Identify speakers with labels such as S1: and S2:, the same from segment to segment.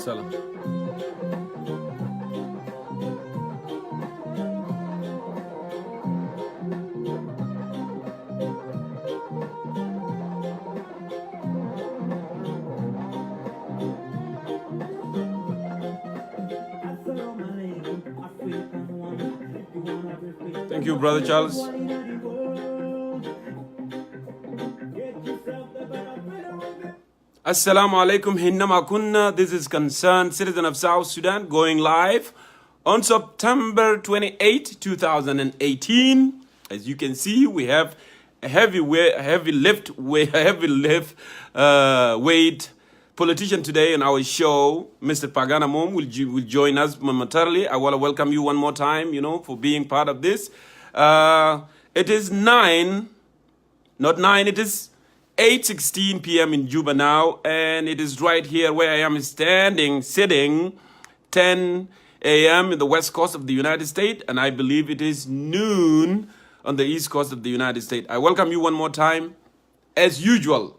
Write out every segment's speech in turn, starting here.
S1: Salam. Thank you, Brother Charles. Assalamu alaikum, hinnama kunna. This is Concerned Citizen of South Sudan, going live on September 28, 2018. As you can see, we have a heavy weight politician today on our show. Mr. Pagana Mom will join us momentarily. I want to welcome you one more time, for being part of this. It is 8:16 p.m. in Juba now, and it is right here where I am sitting, 10 a.m. in the west coast of the United States, and I believe it is noon on the east coast of the United States. I welcome you one more time. As usual,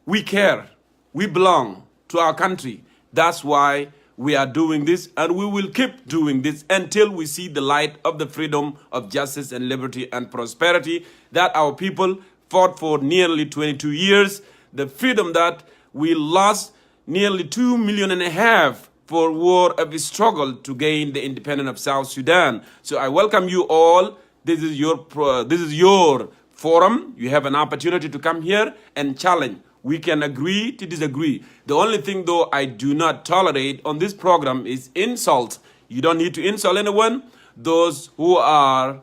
S1: we care. We belong to our country. That's why we are doing this, and we will keep doing this until we see the light of the freedom of justice and liberty and prosperity that our people fought for nearly 22 years, the freedom that we lost nearly 2.5 million for war of struggle to gain the independence of South Sudan. So I welcome you all. This is your forum. You have an opportunity to come here and challenge. We can agree to disagree. The only thing, though, I do not tolerate on this program is insult. You don't need to insult anyone. Those who are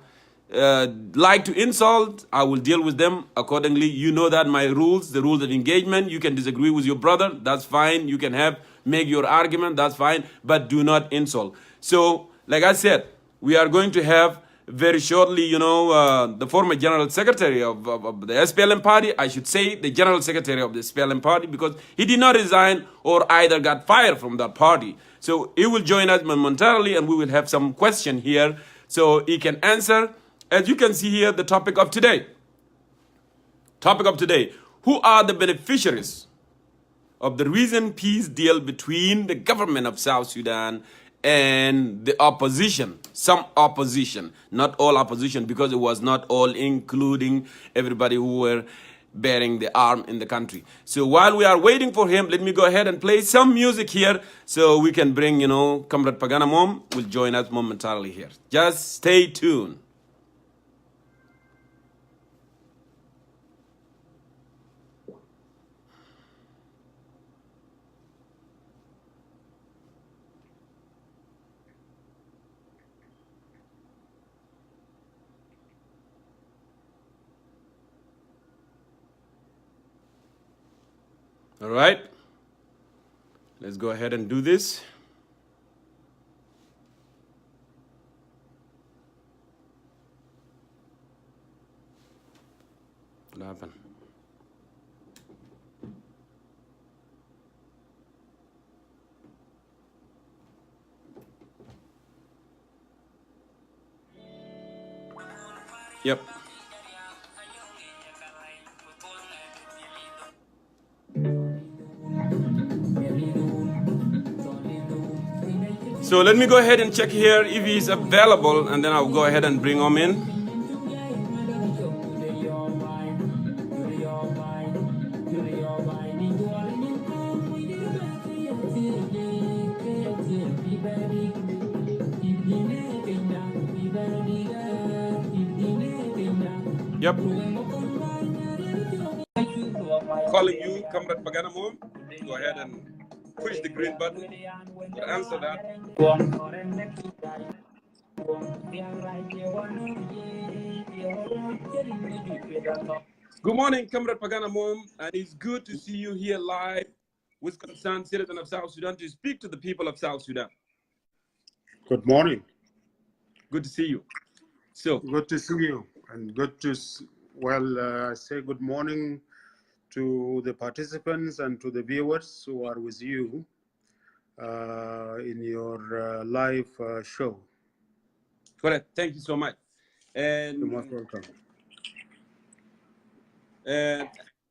S1: like to insult, I will deal with them accordingly. You know that my rules, the rules of engagement. You can disagree with your brother, that's fine. You can make your argument, that's fine, but do not insult. So, like I said, we are going to have very shortly, the former general secretary of the SPLM party, I should say the general secretary of the SPLM party, because he did not resign or either got fired from that party. So he will join us momentarily, and we will have some question here so he can answer. As you can see here, the topic of today. Who are the beneficiaries of the recent peace deal between the government of South Sudan and the opposition? Some opposition, not all opposition, because it was not all, including everybody who were bearing the arm in the country. So while we are waiting for him, let me go ahead and play some music here so we can bring, Comrade Pagana Mom will join us momentarily here. Just stay tuned. All right, let's go ahead and do this. What happened? Yep. So let me go ahead and check here if he's available, and then I'll go ahead and bring him in. Yep. Calling you, Comrade Paganamum. Go ahead and push the green button to answer that. Good morning, Comrade Paganamum, and it's good to see you here live with concerned citizen of South Sudan to speak to the people of South Sudan.
S2: Good morning.
S1: Good to see you. So
S2: good to see you, and good to say good morning to the participants and to the viewers who are with you in your live show.
S1: Correct. Thank you so much. And
S2: You're most welcome.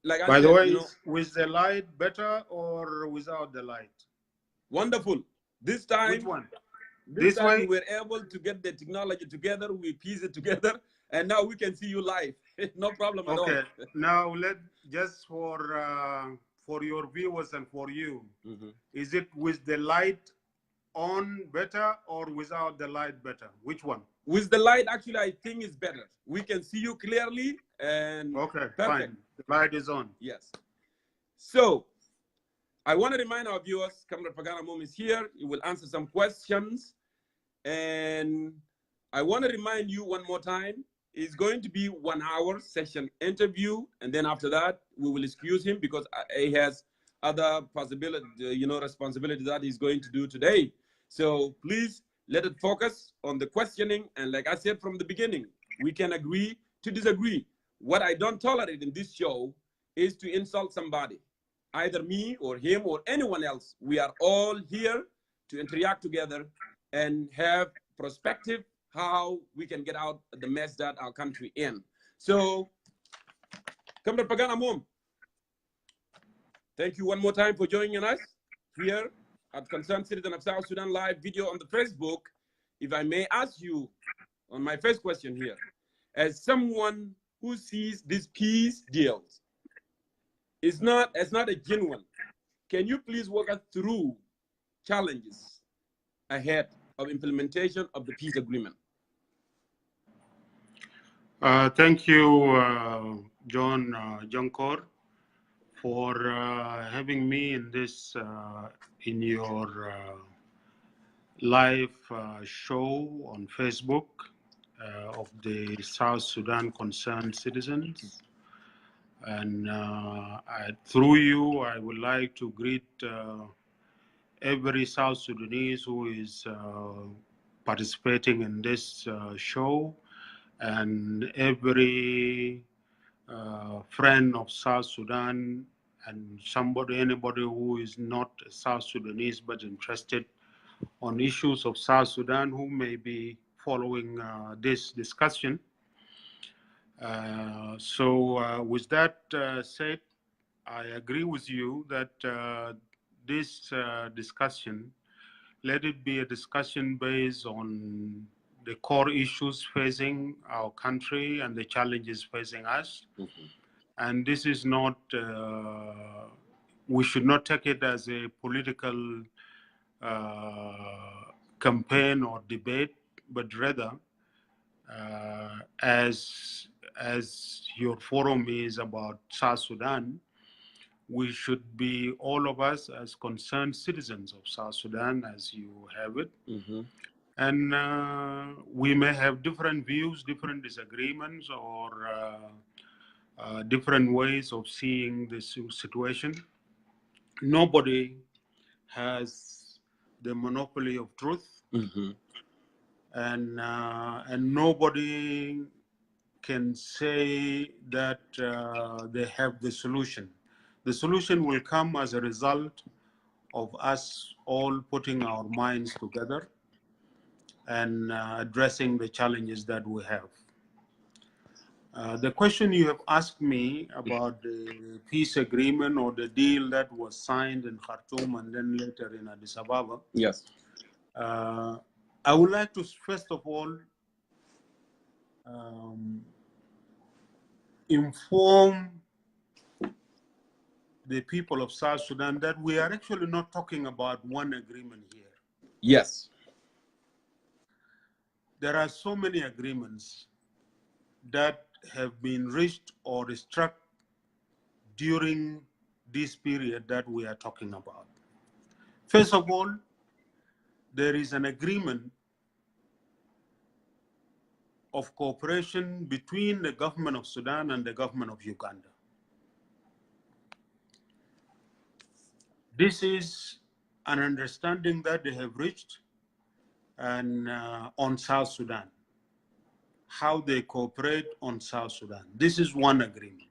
S1: Like I
S2: By
S1: said,
S2: the way, with the light better or without the light?
S1: Wonderful. This time,
S2: which one?
S1: This time way? We're able to get the technology together. We piece it together, and now we can see you live. No problem at all.
S2: Okay. Now just for your viewers and for you, is it with the light on better or without the light better? Which one?
S1: With the light, actually, I think it's better. We can see you clearly and
S2: okay,
S1: perfect.
S2: Fine. The light is on.
S1: Yes. So I want to remind our viewers, Comrade Paganamum is here. He will answer some questions. And I want to remind you one more time, it's going to be 1 hour session interview. And then after that, we will excuse him because he has other possibility, responsibility that he's going to do today. So please let it focus on the questioning. And like I said from the beginning, we can agree to disagree. What I don't tolerate in this show is to insult somebody, either me or him or anyone else. We are all here to interact together and have perspective how we can get out of the mess that our country in. So, Comrade Paganamum, thank you one more time for joining us here at Concerned Citizen of South Sudan live video on the Facebook. If I may ask you on my first question here, as someone who sees these peace deals as not a genuine, can you please walk us through challenges ahead of implementation of the peace agreement?
S2: Thank you, Jongkor, for having me in this in your live show on Facebook of the South Sudan Concerned Citizens. And through you, I would like to greet every South Sudanese who is participating in this show, and every friend of South Sudan, and anybody who is not South Sudanese but interested on issues of South Sudan who may be following this discussion. With that said, I agree with you that this discussion, let it be a discussion based on the core issues facing our country and the challenges facing us. And this is not, we should not take it as a political campaign or debate, but rather as your forum is about South Sudan, we should be, all of us, as concerned citizens of South Sudan, as you have it. And we may have different views, different disagreements, or different ways of seeing this situation. Nobody has the monopoly of truth, and nobody can say that they have the solution. The solution will come as a result of us all putting our minds together and addressing the challenges that we have. The question you have asked me about the peace agreement or the deal that was signed in Khartoum and then later in Addis Ababa.
S1: Yes.
S2: I would like to first of all inform the people of South Sudan that we are actually not talking about one agreement here.
S1: Yes.
S2: There are so many agreements that have been reached or struck during this period that we are talking about. First of all, there is an agreement of cooperation between the government of Sudan and the government of Uganda. This is an understanding that they have reached and on South Sudan, how they cooperate on South Sudan. This is one agreement.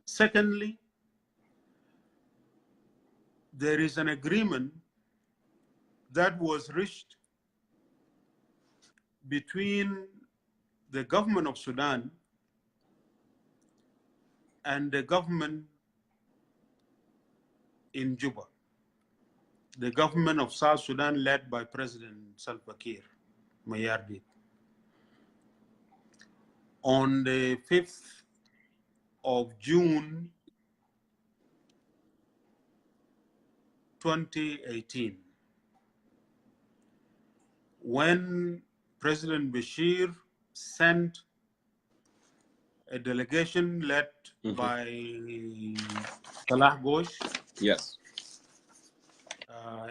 S2: Secondly, there is an agreement that was reached between the government of Sudan and the government in Juba, the government of South Sudan led by President Salva Kiir Mayardit. On the 5th of June 2018, when President Bashir sent a delegation led by Salah Ghosh,
S1: Yes.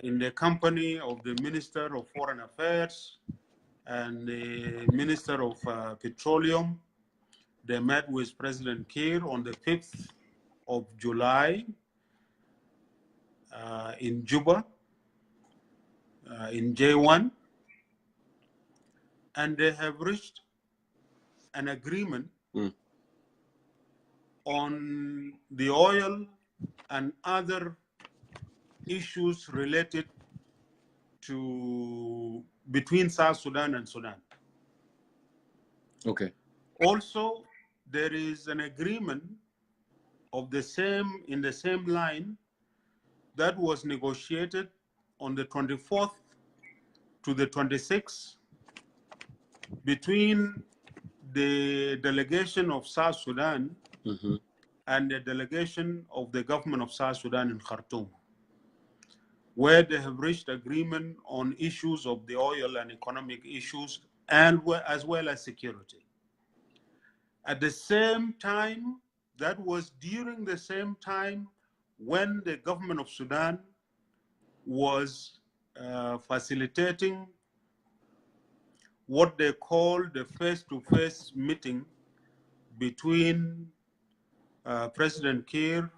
S2: in the company of the Minister of Foreign Affairs and the Minister of Petroleum. They met with President Kiir on the 5th of July in Juba, in J1, and they have reached an agreement on the oil and other issues related to between South Sudan and Sudan.
S1: Okay.
S2: Also, there is an agreement of the same, in the same line, that was negotiated on the 24th to the 26th between the delegation of South Sudan and the delegation of the government of South Sudan in Khartoum, where they have reached agreement on issues of the oil and economic issues, and as well as security. At the same time, that was during the same time when the government of Sudan was facilitating what they call the face-to-face meeting between President Kiir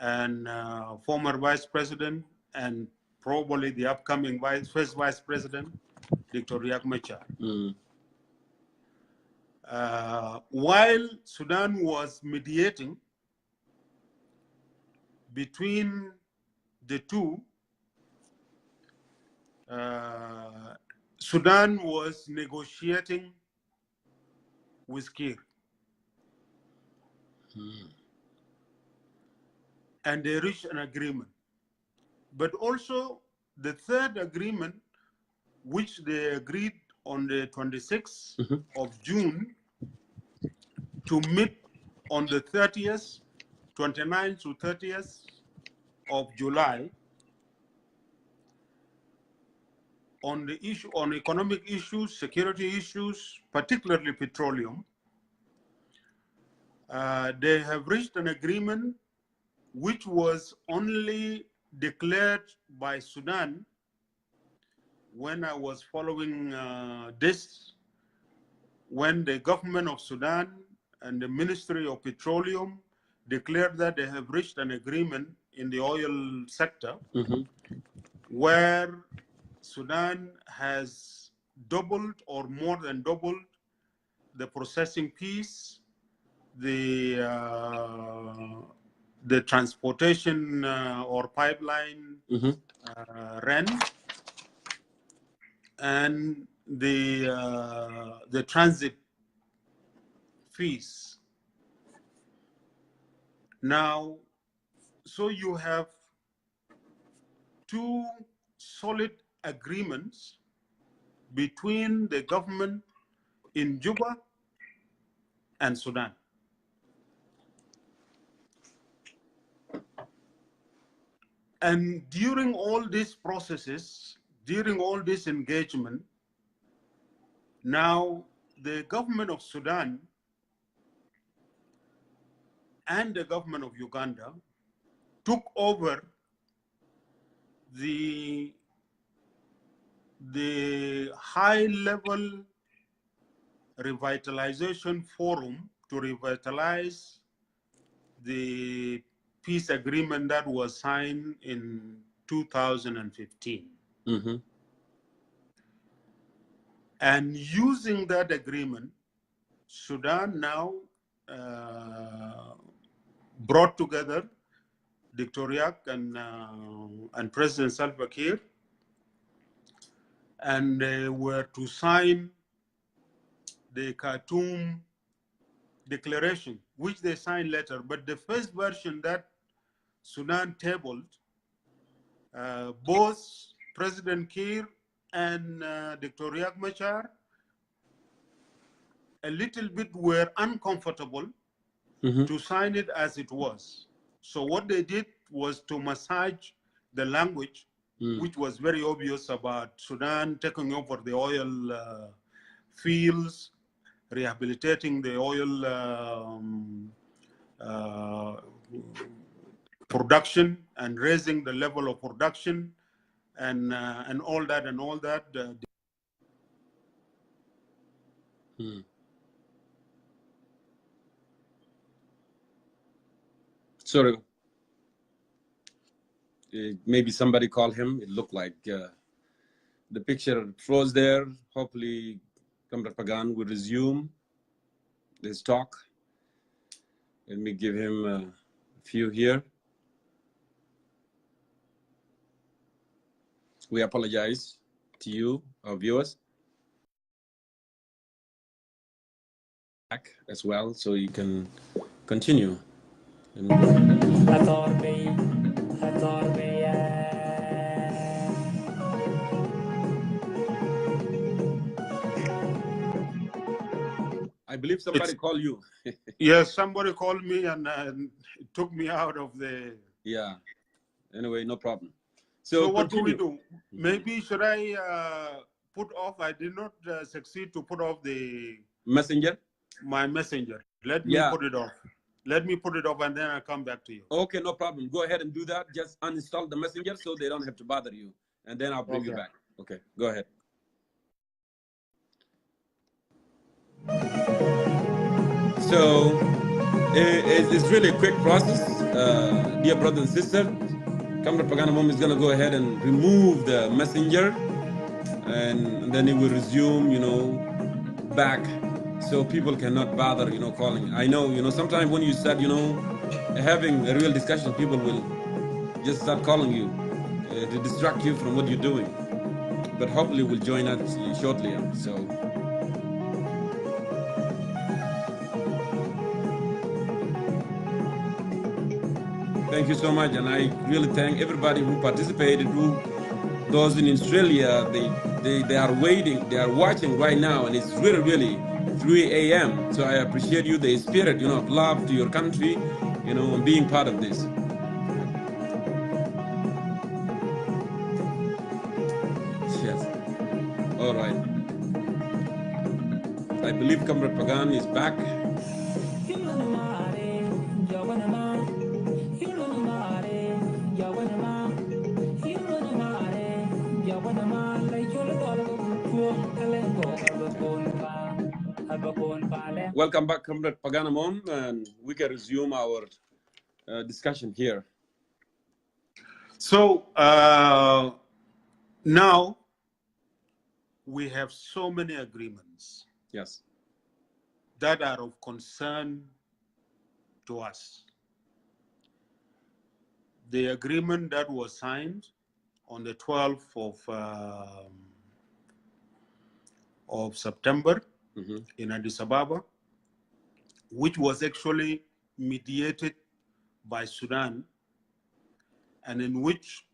S2: and former Vice President and probably the upcoming first Vice President, Dr. Riek Machar. While Sudan was mediating between the two, Sudan was negotiating with Kiir. And they reached an agreement. But also the third agreement, which they agreed on the 26th of June to meet on the 30th, 29th to 30th of July on the issue, on economic issues, security issues, particularly petroleum. They have reached an agreement which was only declared by Sudan when I was following this, when the government of Sudan and the Ministry of Petroleum declared that they have reached an agreement in the oil sector, where Sudan has doubled or more than doubled the processing piece, the transportation or pipeline rent, and the transit fees. Now, so you have two solid agreements between the government in Juba and Sudan. And during all these processes, during all this engagement, now the government of Sudan and the government of Uganda took over the high-level revitalization forum to revitalize the peace agreement that was signed in 2015.
S1: Mm-hmm.
S2: And using that agreement, Sudan now brought together Dr. Riek and President Salva Kiir, and they were to sign the Khartoum Declaration, which they signed later. But the first version that Sudan tabled, both President Kiir and Dr. Riek Machar a little bit were uncomfortable to sign it as it was. So what they did was to massage the language, which was very obvious about Sudan taking over the oil fields, rehabilitating the oil production and raising the level of production, and all that and all that.
S1: Sorry. Maybe somebody called him. It looked like the picture froze there. Hopefully, Comrade Pagan will resume his talk. Let me give him a few here. We apologize to you, our viewers. Back as well, so you can continue. I believe somebody called you.
S2: Yes, somebody called me and took me out of the...
S1: Yeah. Anyway, no problem.
S2: So what do we do? Maybe should I put off? I did not succeed to put off the...
S1: Messenger?
S2: My messenger. Let me put it off. Let me put it off and then I'll come back to you.
S1: Okay, no problem. Go ahead and do that. Just uninstall the messenger so they don't have to bother you. And then I'll bring you back. Okay, go ahead. So it's really a quick process. Dear brothers and sisters, Comrade Paganamom is going to go ahead and remove the messenger, and then it will resume, back, so people cannot bother, calling. I know, sometimes when you start, having a real discussion, people will just start calling you to distract you from what you're doing. But hopefully will join us shortly. So. Thank you so much, and I really thank everybody who participated. Those in Australia, they are waiting, they are watching right now, and it's really 3 a.m. So I appreciate you, the spirit, of love to your country, and being part of this. Yes. All right. I believe Comrade Pagan is back. Welcome back, Comrade Paganamon, and we can resume our discussion here.
S2: So now we have so many agreements.
S1: Yes.
S2: That are of concern to us. The agreement that was signed on the 12th of September in Addis Ababa which was actually mediated by Sudan, and in which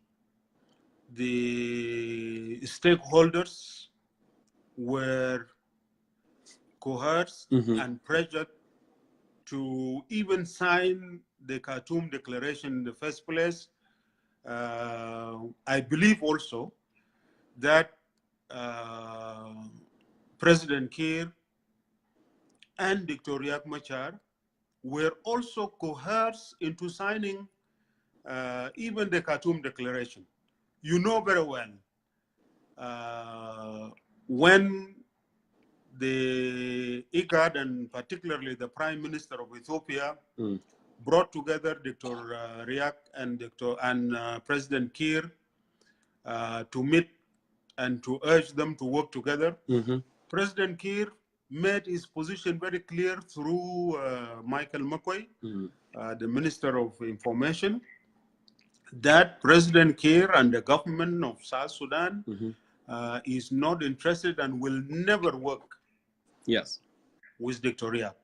S2: the stakeholders were coerced and pressured to even sign the Khartoum Declaration in the first place. I believe also that President Kiir and Dr. Riek Machar were also coerced into signing even the Khartoum Declaration. You know very well, when the IGAD and particularly the Prime Minister of Ethiopia brought together Dr. Riek and President Kiir to meet and to urge them to work together. President Kiir made his position very clear through Michael McCoy, the Minister of Information, that President Kiir and the government of South Sudan is not interested and will never work with Dr. Riek.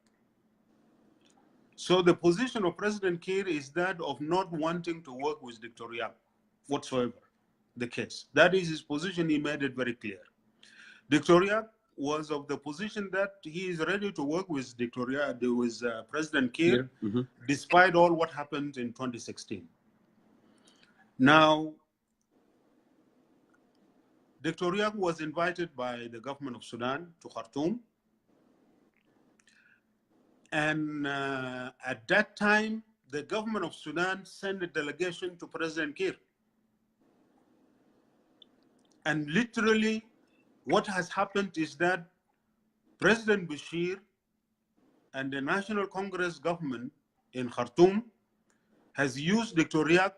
S2: So the position of President Kiir is that of not wanting to work with Dr. Riek whatsoever, the case. That is his position. He made it very clear. Dr. Riek was of the position that he is ready to work with Dr. Riek, with President Kiir, despite all what happened in 2016. Now, Dr. Riek was invited by the government of Sudan to Khartoum. And at that time, the government of Sudan sent a delegation to President Kiir. And literally, what has happened is that President Bashir and the National Congress government in Khartoum has used Dr. Riek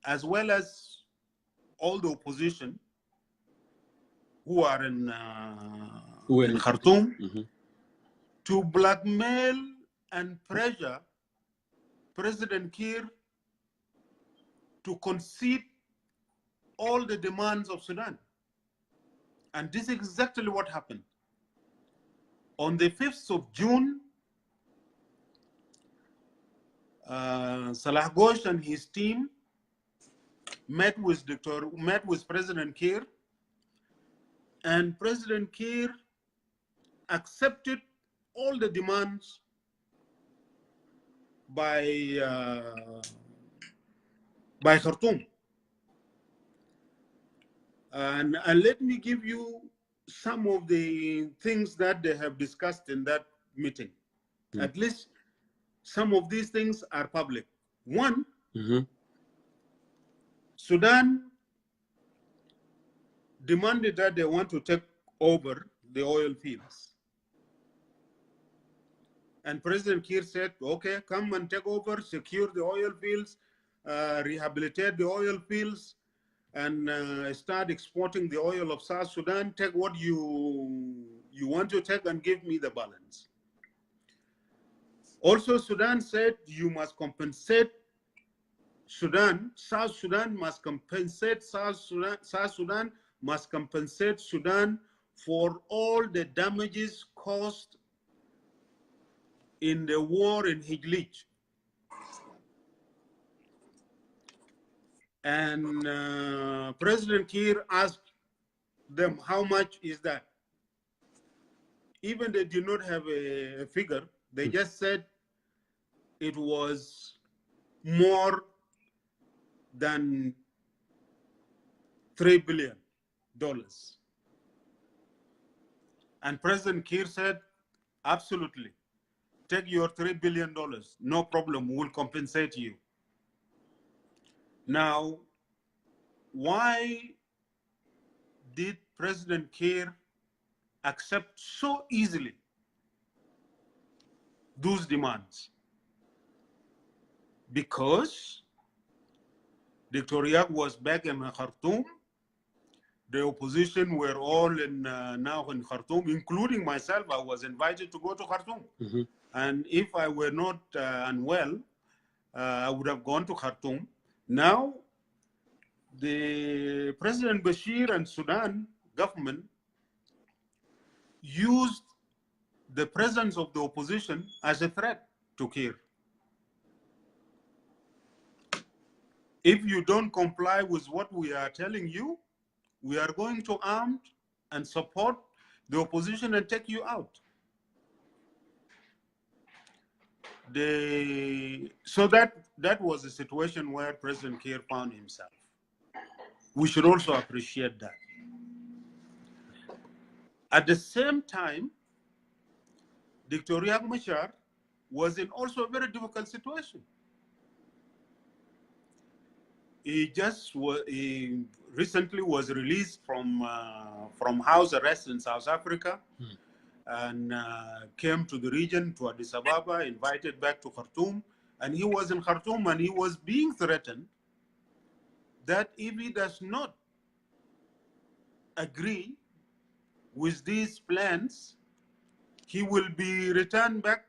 S2: as well as all the opposition who are in Khartoum to blackmail and pressure President Kiir to concede all the demands of Sudan. And this is exactly what happened. On the 5th of June, Salah Ghosh and his team met with President Kiir, and President Kiir accepted all the demands by Khartoum. And let me give you some of the things that they have discussed in that meeting. At least some of these things are public. One, Sudan demanded that they want to take over the oil fields. And President Kiir said, okay, come and take over, secure the oil fields, rehabilitate the oil fields, and start exporting the oil of South Sudan. Take what you want to take and give me the balance. Also, Sudan said you must compensate Sudan. South Sudan must compensate South Sudan must compensate Sudan for all the damages caused in the war in Hijlich. And President Kiir asked them, how much is that? Even they did not have a figure. They just said it was more than $3 billion. And President Kiir said, absolutely. Take your $3 billion. No problem. We'll compensate you. Now, why did President Kiir accept so easily those demands? Because Dr. Riek was back in Khartoum. The opposition were all now in Khartoum, including myself. I was invited to go to Khartoum. And if I were not unwell, I would have gone to Khartoum. Now, the President Bashir and Sudan government used the presence of the opposition as a threat to Kir. If you don't comply with what we are telling you, we are going to arm and support the opposition and take you out. So that was a situation where President Kiir found himself. We should also appreciate that. At the same time, Dr. Riek Machar was in also a very difficult situation. He recently was released from house arrest in South Africa, and came to the region, to Addis Ababa, invited back to Khartoum, and he was in Khartoum and he was being threatened that if he does not agree with these plans, he will be returned back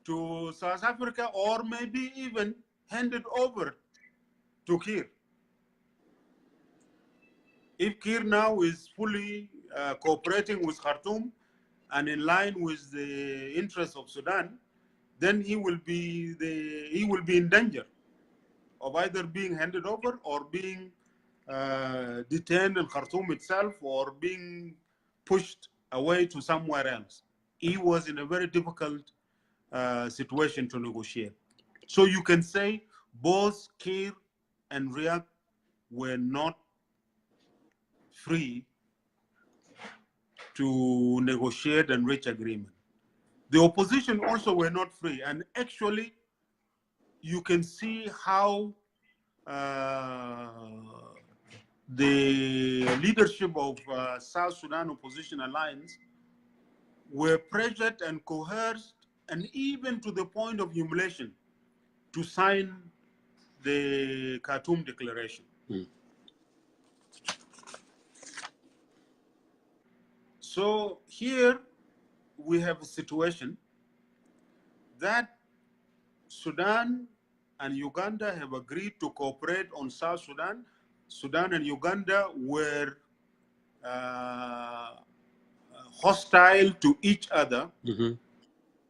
S2: to South Africa or maybe even handed over to Kir. If Kir now is fully cooperating with Khartoum and in line with the interests of Sudan, then he will be in danger of either being handed over or being detained in Khartoum itself or being pushed away to somewhere else. He was in a very difficult situation to negotiate. So you can say both Kir and Riek were not free to negotiate and reach agreement. The opposition also were not free, and actually you can see how the leadership of South Sudan Opposition Alliance were pressured and coerced, and even to the point of humiliation, to sign the Khartoum Declaration. So here we have a situation that Sudan and Uganda have agreed to cooperate on South Sudan. Sudan and Uganda were hostile to each other,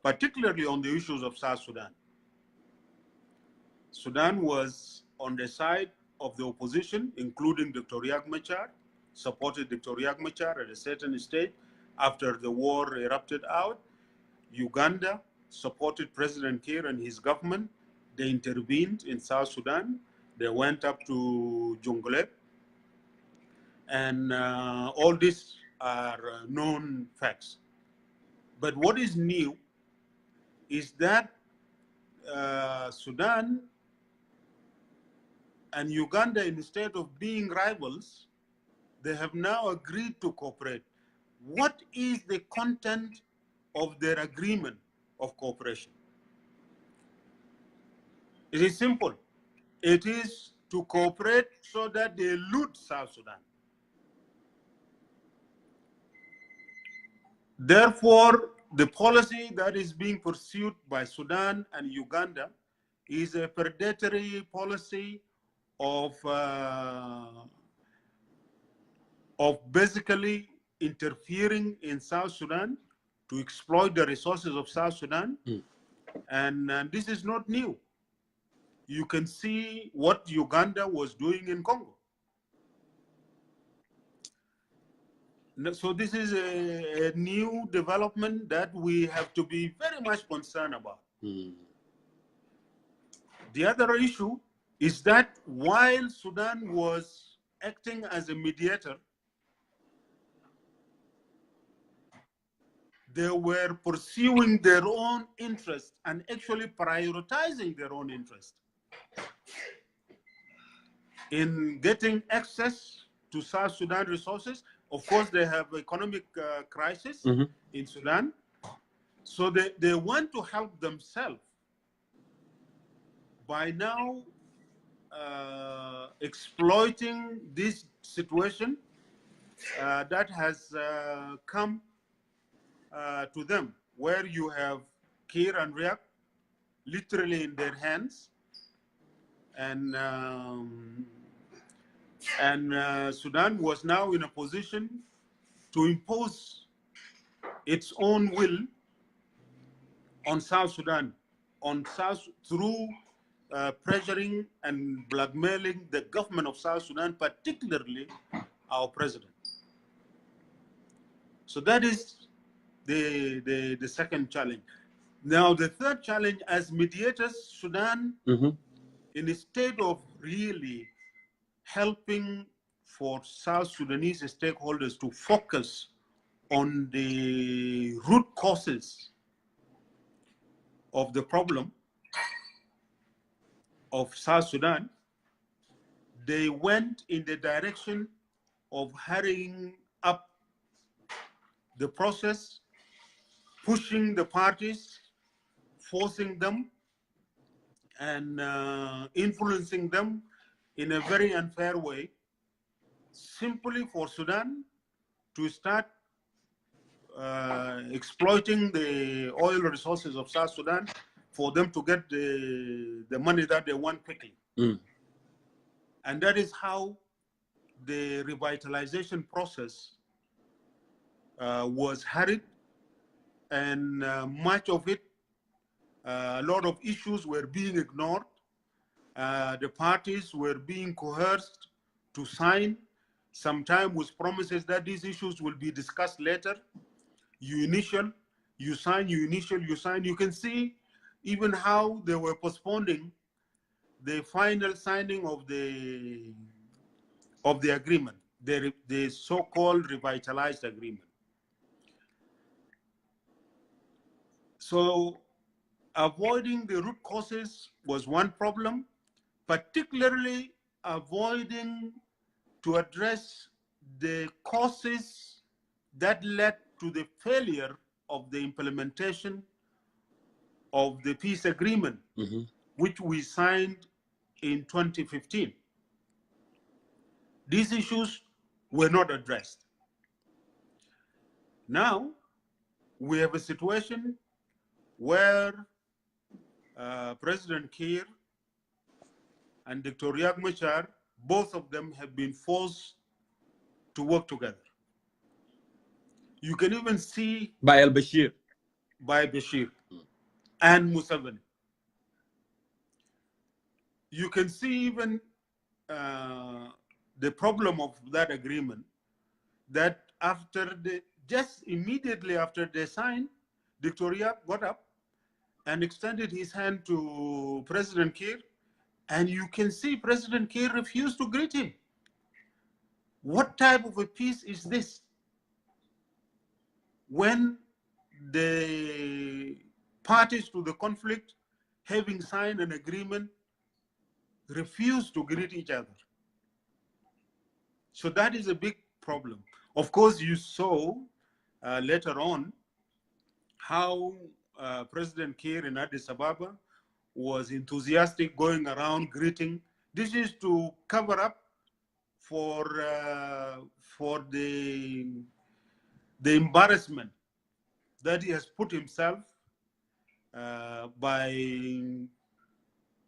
S2: particularly on the issues of South Sudan. Sudan was on the side of the opposition, including Dr. Riek Machar, supported Dr. Riek Machar at a certain stage after the war erupted out. Uganda supported President Kiir and his government. They intervened in South Sudan. They went up to Jongkor. And all these are known facts. But what is new is that Sudan and Uganda, instead of being rivals, they have now agreed to cooperate. What is the content of their agreement of cooperation? It is simple. It is to cooperate so that they loot South Sudan. Therefore, the policy that is being pursued by Sudan and Uganda is a predatory policy of basically interfering in South Sudan to exploit the resources of South Sudan. And this is not new. You can see what Uganda was doing in Congo. So this is a new development that we have to be very much concerned about. The other issue is that while Sudan was acting as a mediator, they were pursuing their own interests and actually prioritizing their own interests in getting access to South Sudan resources. Of course, they have economic crisis in Sudan. So they want to help themselves by now exploiting this situation that has come to them, where you have Kir and Riek literally in their hands, and Sudan was now in a position to impose its own will on South Sudan, through pressuring and blackmailing the government of South Sudan, particularly our president. So that is the second challenge. Now, the third challenge, as mediators, Sudan, in a state of really helping for South Sudanese stakeholders to focus on the root causes of the problem of South Sudan, they went in the direction of hurrying up the process, pushing the parties, forcing them, and influencing them in a very unfair way, simply for Sudan to start exploiting the oil resources of South Sudan, for them to get the money that they want quickly. And that is how the revitalization process was hurried, and much of it, a lot of issues were being ignored. The parties were being coerced to sign, sometimes with promises that these issues will be discussed later. You initial, you sign, you initial, you sign. You can see even how they were postponing the final signing of the agreement, the so-called revitalized agreement. So avoiding the root causes was one problem, particularly avoiding to address the causes that led to the failure of the implementation of the peace agreement, which we signed in 2015. These issues were not addressed. Now, we have a situation where President Kiir and Dr. Riek Machar, both of them have been forced to work together. You can even see
S1: by al-Bashir,
S2: and Museveni. You can see even the problem of that agreement, that just immediately after they signed, Dr. Riek got up and extended his hand to President Kiir, and you can see President Kiir refused to greet him. What type of a peace is this? When the parties to the conflict, having signed an agreement, refuse to greet each other. So that is a big problem. Of course, you saw later on how President Kiir in Addis Ababa was enthusiastic, going around greeting. This is to cover up for the embarrassment that he has put himself by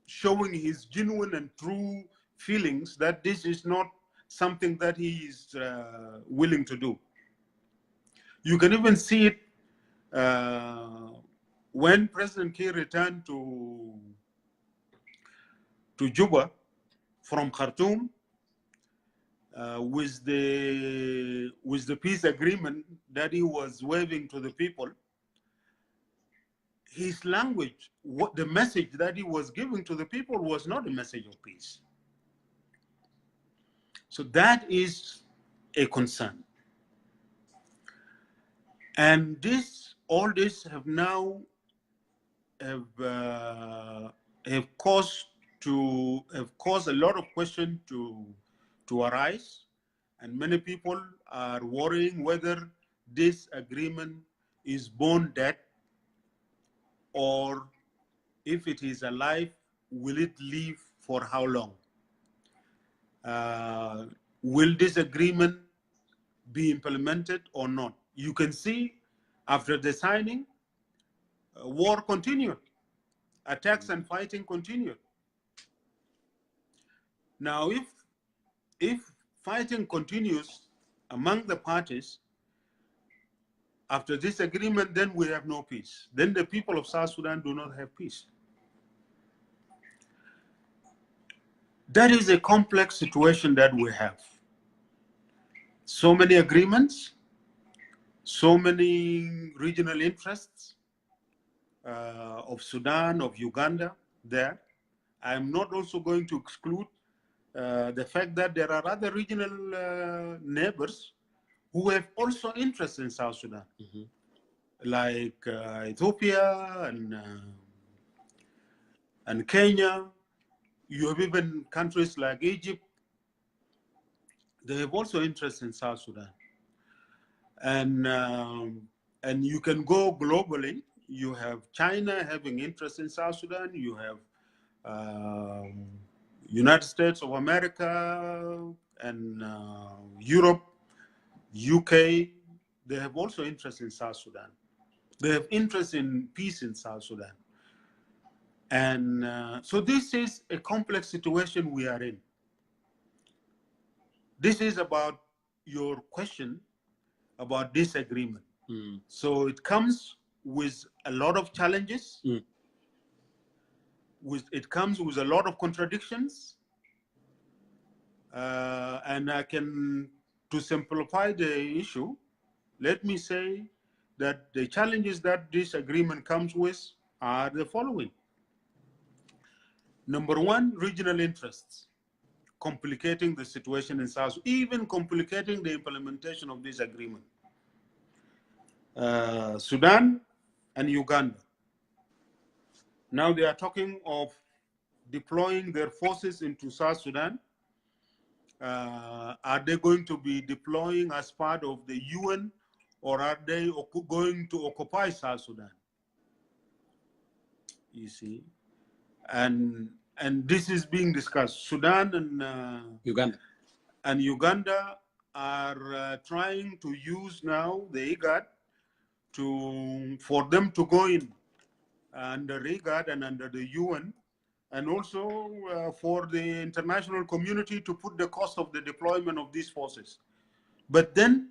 S2: showing his genuine and true feelings that this is not something that he is willing to do. You can even see it when President Kiir returned to Juba from Khartoum with the peace agreement that he was waving to the people. His language, the message that he was giving to the people was not a message of peace. So that is a concern. And all this have now caused a lot of questions to arise, and many people are worrying whether this agreement is born dead, or if it is alive, will it live for how long? Will this agreement be implemented or not? You can see after the signing, war continued. Attacks and fighting continued. Now, if fighting continues among the parties, After this agreement, then we have no peace. Then the people of South Sudan do not have peace. That is a complex situation that we have. So many agreements, so many regional interests of Sudan, of Uganda there. I'm not also going to exclude the fact that there are other regional neighbors who have also interest in South Sudan, like Ethiopia and Kenya. You have even countries like Egypt. They have also interest in South Sudan. And you can go globally. You have China having interest in South Sudan. You have United States of America and Europe, UK. They have also interest in South Sudan. They have interest in peace in South Sudan. And so this is a complex situation we are in. This is about your question about this agreement. So it comes with a lot of challenges. It comes with a lot of contradictions. And I can, to simplify the issue, let me say that the challenges that this agreement comes with are the following. Number one, regional interests, complicating the situation in South, even complicating the implementation of this agreement. Sudan and Uganda. Now they are talking of deploying their forces into South Sudan. Are they going to be deploying as part of the UN, or are they going to occupy South Sudan? You see, and this is being discussed. Sudan and Uganda are trying to use now the IGAD for them to go in under IGAD and under the UN, and also for the international community to put the cost of the deployment of these forces. But then,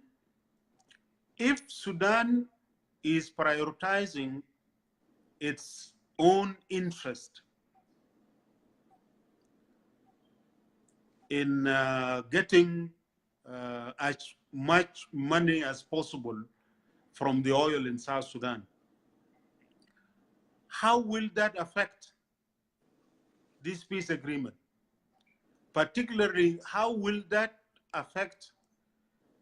S2: if Sudan is prioritizing its own interest in getting as much money as possible from the oil in South Sudan, how will that affect this peace agreement? Particularly, how will that affect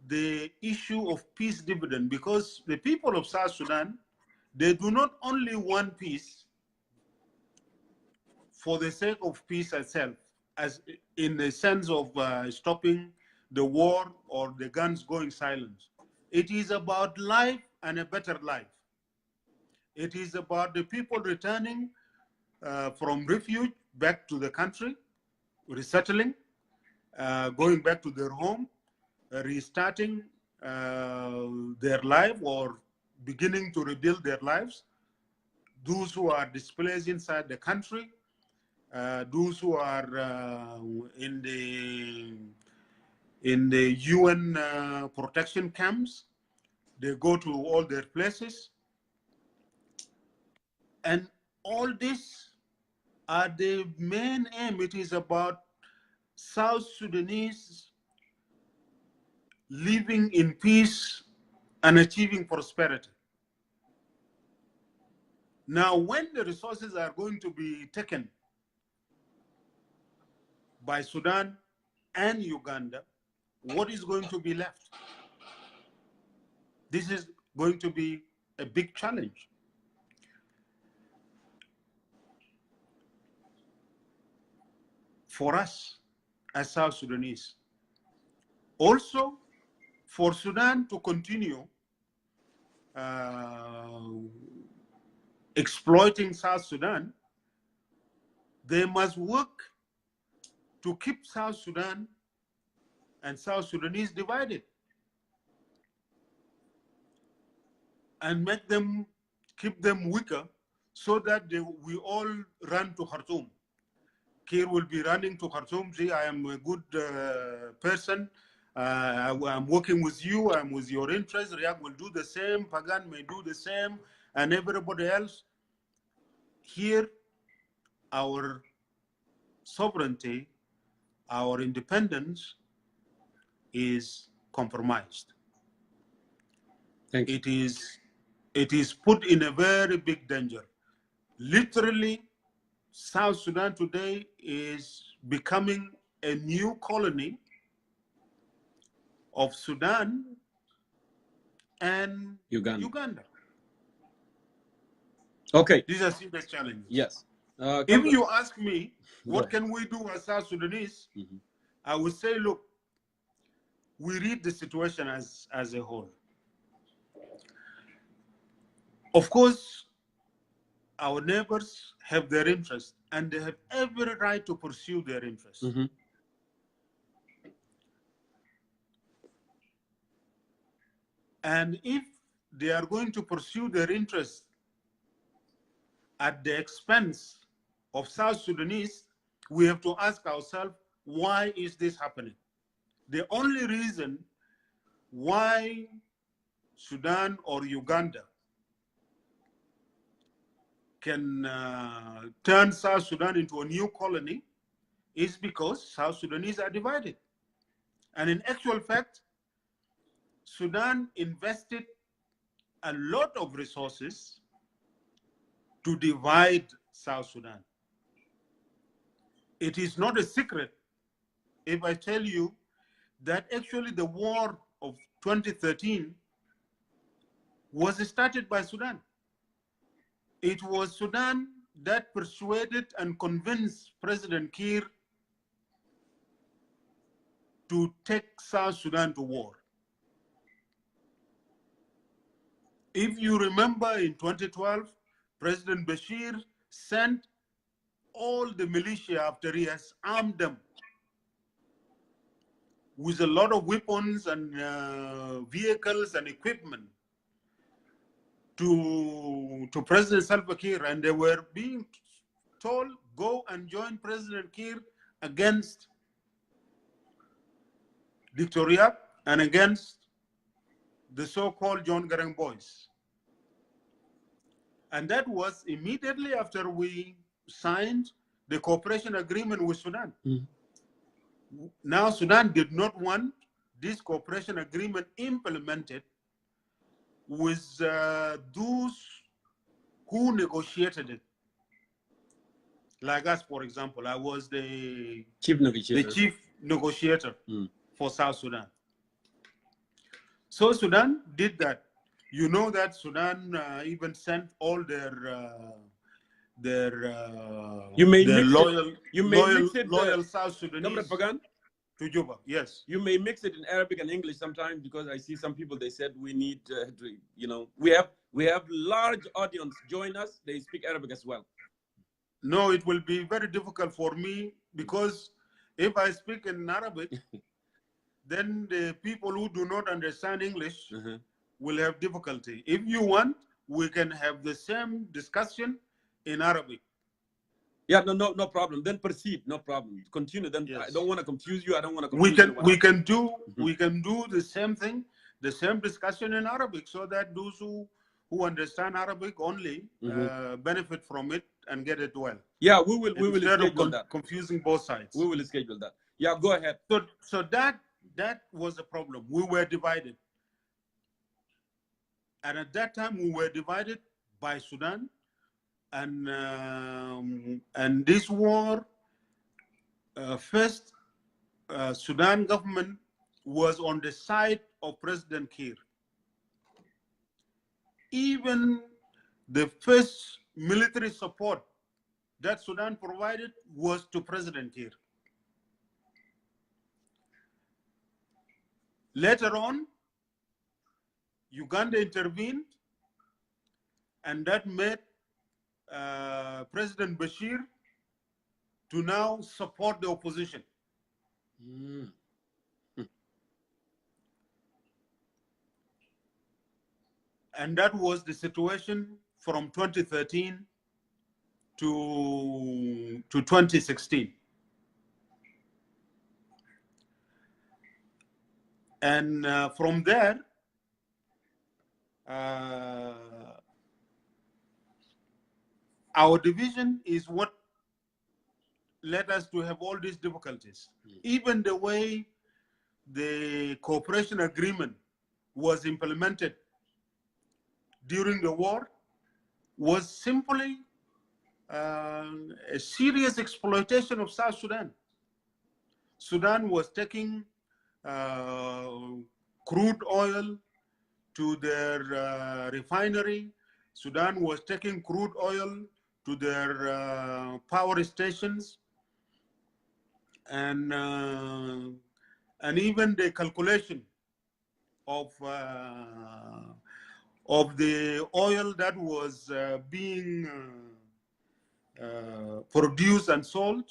S2: the issue of peace dividend? Because the people of South Sudan, they do not only want peace for the sake of peace itself, as in the sense of stopping the war or the guns going silent. It is about life and a better life. It is about the people returning from refuge back to the country, resettling, going back to their home, restarting their life or beginning to rebuild their lives. Those who are displaced inside the country, those who are in the UN protection camps, they go to all their places. And all this are the main aim. It is about South Sudanese living in peace and achieving prosperity. Now, when the resources are going to be taken by Sudan and Uganda, what is going to be left? This is going to be a big challenge. For us as South Sudanese. Also, for Sudan to continue exploiting South Sudan, they must work to keep South Sudan and South Sudanese divided and make them, keep them weaker, so that we all run to Khartoum. Kir will be running to Khartoum. See, I am a good person. I'm working with you, I'm with your interests, React will do the same, Pagan may do the same, and everybody else. Here, our sovereignty, our independence is compromised.
S1: Thank you.
S2: It is put in a very big danger. Literally, South Sudan today is becoming a new colony of Sudan and Uganda.
S1: Okay.
S2: These are serious challenges.
S1: Yes.
S2: If you ask me, what can we do as South Sudanese? I would say, look, we read the situation as a whole. Of course, our neighbors have their interests, and they have every right to pursue their interests. And if they are going to pursue their interests at the expense of South Sudanese, we have to ask ourselves, why is this happening? The only reason why Sudan or Uganda can turn South Sudan into a new colony is because South Sudanese are divided. And in actual fact, Sudan invested a lot of resources to divide South Sudan. It is not a secret if I tell you that actually the war of 2013 was started by Sudan. It was Sudan that persuaded and convinced President Kiir to take South Sudan to war. If you remember, in 2012, President Bashir sent all the militia after he has armed them with a lot of weapons and vehicles and equipment to President Salva Kiir, and they were being told, go and join President Kiir against Victoria and against the so-called John Garang boys. And that was immediately after we signed the cooperation agreement with Sudan. Now, Sudan did not want this cooperation agreement implemented with those who negotiated it. Like us, for example, I was the chief negotiator for South Sudan. So Sudan did that. You know that Sudan even sent all their loyal South Sudanese to Juba. Yes.
S1: You may mix it in Arabic and English sometimes, because I see some people, they said we need to, we have large audience join us. They speak Arabic as well.
S2: No, it will be very difficult for me, because if I speak in Arabic, then the people who do not understand English will have difficulty. If you want, we can have the same discussion in Arabic.
S1: Yeah, no problem. Then proceed, no problem. Continue. Then yes. I don't want to confuse you. I don't want to confuse
S2: we can do the same thing, the same discussion in Arabic, so that those who understand Arabic only benefit from it and get it well.
S1: Yeah, we will schedule that.
S2: Confusing both sides.
S1: We will schedule that. Yeah, go ahead.
S2: So that was the problem. We were divided. And at that time, we were divided by Sudan. And this war, first, Sudan government was on the side of President Kiir. Even the first military support that Sudan provided was to President Kiir. Later on, Uganda intervened, and that made President Bashir to now support the opposition. And that was the situation from 2013 to 2016. And from there, our division is what led us to have all these difficulties. Even the way the cooperation agreement was implemented during the war was simply a serious exploitation of South Sudan. Sudan was taking crude oil to their refinery. Sudan was taking crude oil to their power stations, and even the calculation of the oil that was being produced and sold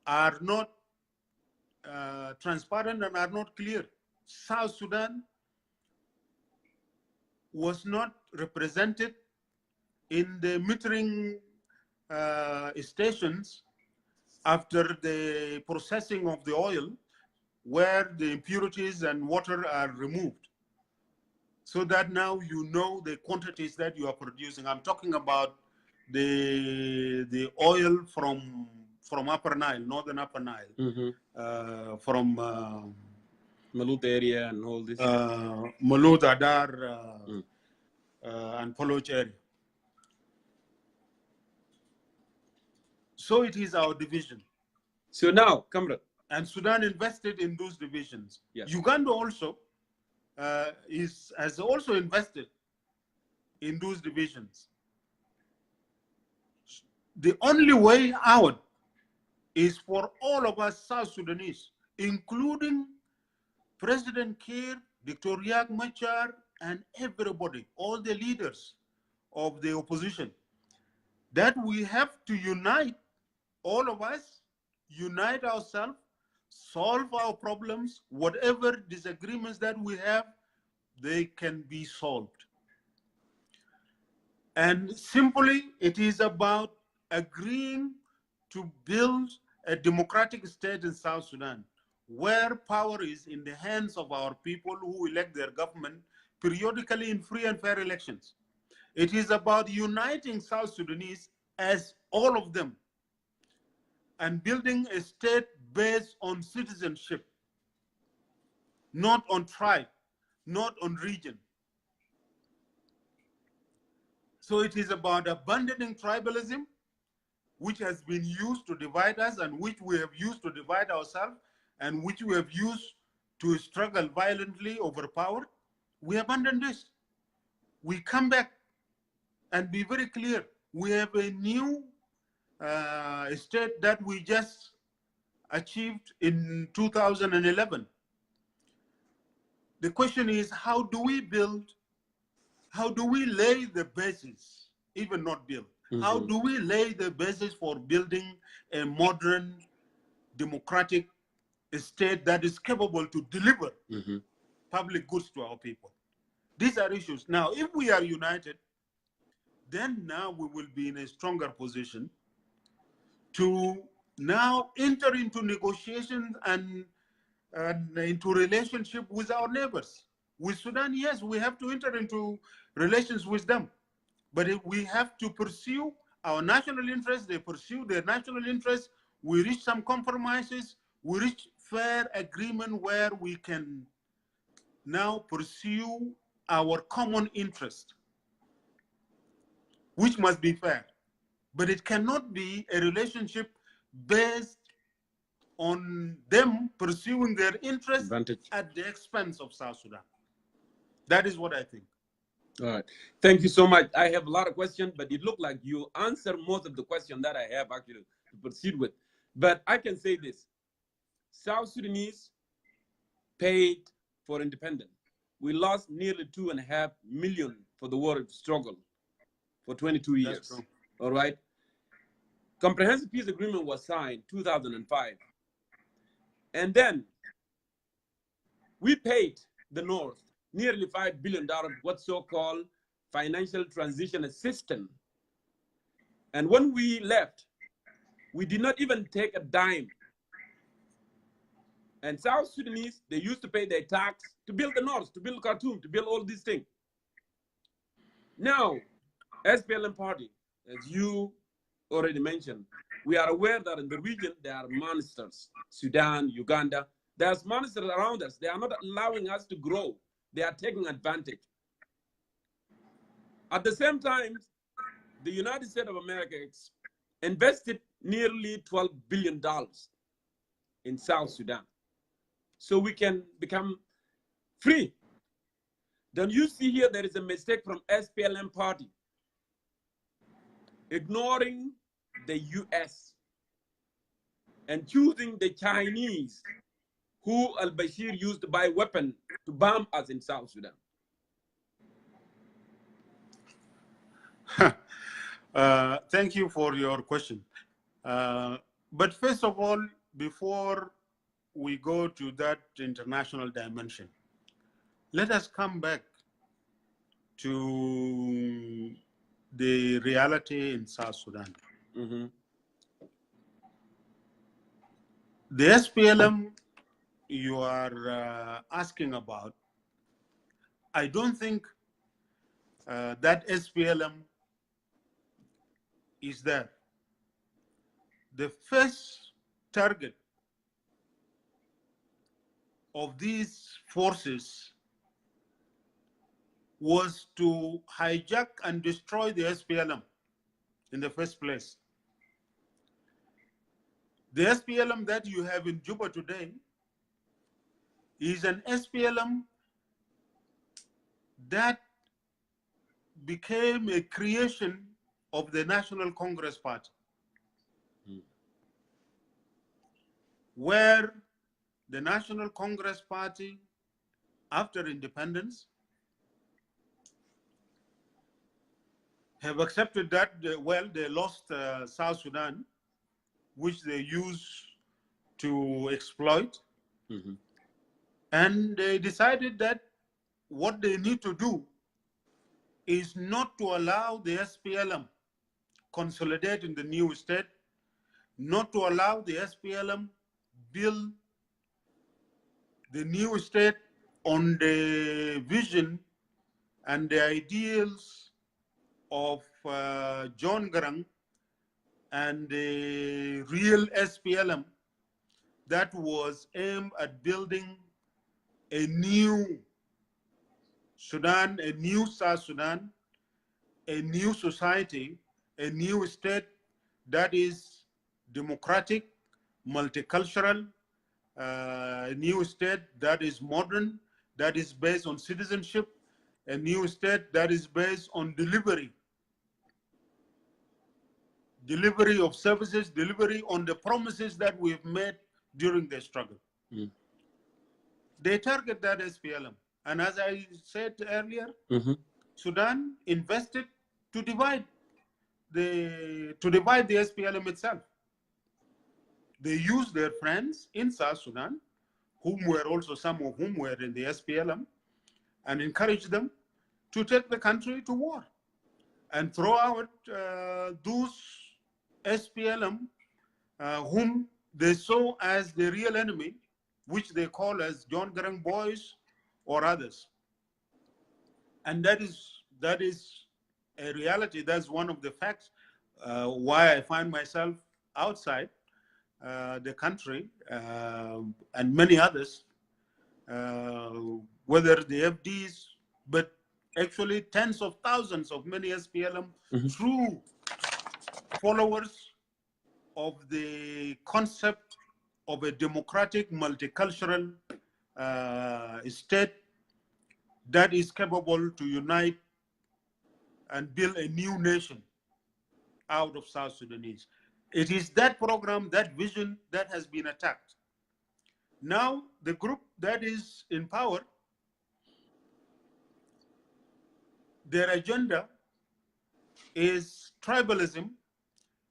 S2: are not transparent and are not clear. South Sudan was not represented in the metering stations after the processing of the oil, where the impurities and water are removed, so that now you know the quantities that you are producing. I'm talking about the oil from Upper Nile, Northern Upper Nile, from
S1: Malut area and all this.
S2: Malut, Adar, and Poloch area. So it is our division.
S1: So now, comrade.
S2: And Sudan invested in those divisions.
S1: Yes.
S2: Uganda also has also invested in those divisions. The only way out is for all of us South Sudanese, including President Kiir, Dr. Riek Machar, and everybody, all the leaders of the opposition, that we have to unite, all of us, unite ourselves, solve our problems. Whatever disagreements that we have, they can be solved. And simply, it is about agreeing to build a democratic state in South Sudan, where power is in the hands of our people who elect their government periodically in free and fair elections. It is about uniting South Sudanese as all of them and building a state based on citizenship, not on tribe, not on region. So it is about abandoning tribalism, which has been used to divide us and which we have used to divide ourselves and which we have used to struggle violently over power. We abandon this. We come back and be very clear. We have a new state that we just achieved in 2011. The question is, how do we build, how do we lay the basis, even not build, how do we lay the basis for building a modern democratic state that is capable to deliver public goods to our people? These are issues. Now, if we are united, then now we will be in a stronger position to now enter into negotiations and into relationship with our neighbors. With Sudan, yes, we have to enter into relations with them. But if we have to pursue our national interests, they pursue their national interests, we reach some compromises, we reach fair agreement where we can now pursue our common interest, which must be fair. But it cannot be a relationship based on them pursuing their interests at the expense of South Sudan. That is what I think.
S1: All right. Thank you so much. I have a lot of questions, but it looked like you answered most of the questions that I have actually to proceed with. But I can say this. South Sudanese paid for independence. We lost nearly 2.5 million for the war struggle for 22 years.
S2: That's true.
S1: All right. Comprehensive Peace Agreement was signed 2005. And then we paid the North nearly $5 billion, what's so-called financial transition assistance. And when we left, we did not even take a dime And South Sudanese, they used to pay their tax to build the North, to build Khartoum, to build all these things. Now, SPLM party, as you already mentioned, we are aware that in the region there are monsters. Sudan, Uganda, there's monsters around us. They are not allowing us to grow. They are taking advantage. At the same time, the United States of America invested nearly $12 billion in South Sudan so we can become free. Then you see here there is a mistake from SPLM party, ignoring the US and choosing the Chinese who al-Bashir used to buy weapons to bomb us in South Sudan.
S2: Thank you for your question. But first of all, before we go to that international dimension, let us come back to the reality in South Sudan.
S1: Mm-hmm.
S2: The SPLM you are asking about, I don't think that SPLM is there. The first target of these forces was to hijack and destroy the SPLM in the first place. The SPLM that you have in Juba today is an SPLM that became a creation of the National Congress Party, where the National Congress Party, after independence, have accepted that, well, they lost South Sudan, which they used to exploit.
S1: Mm-hmm.
S2: And they decided that what they need to do is not to allow the SPLM consolidate in the new state, not to allow the SPLM build the new state on the vision and the ideals of John Garang and the real SPLM that was aimed at building a new Sudan, a new South Sudan, a new society, a new state that is democratic, multicultural, a new state that is modern, that is based on citizenship, a new state that is based on delivery of services, delivery on the promises that we've made during the struggle.
S1: Mm.
S2: They target that SPLM. And as I said earlier,
S1: Mm-hmm.
S2: Sudan invested to divide the SPLM itself. They used their friends in South Sudan, whom were also some of whom were in the SPLM, and encouraged them to take the country to war and throw out those SPLM whom they saw as the real enemy, which they call as John Garang boys or others. And that is a reality. That's one of the facts why I find myself outside the country and many others, whether the FDs, but actually tens of thousands of many SPLM true followers of the concept of a democratic, multicultural state that is capable to unite and build a new nation out of South Sudanese. It is that program, that vision that has been attacked. Now, the group that is in power, their agenda is tribalism,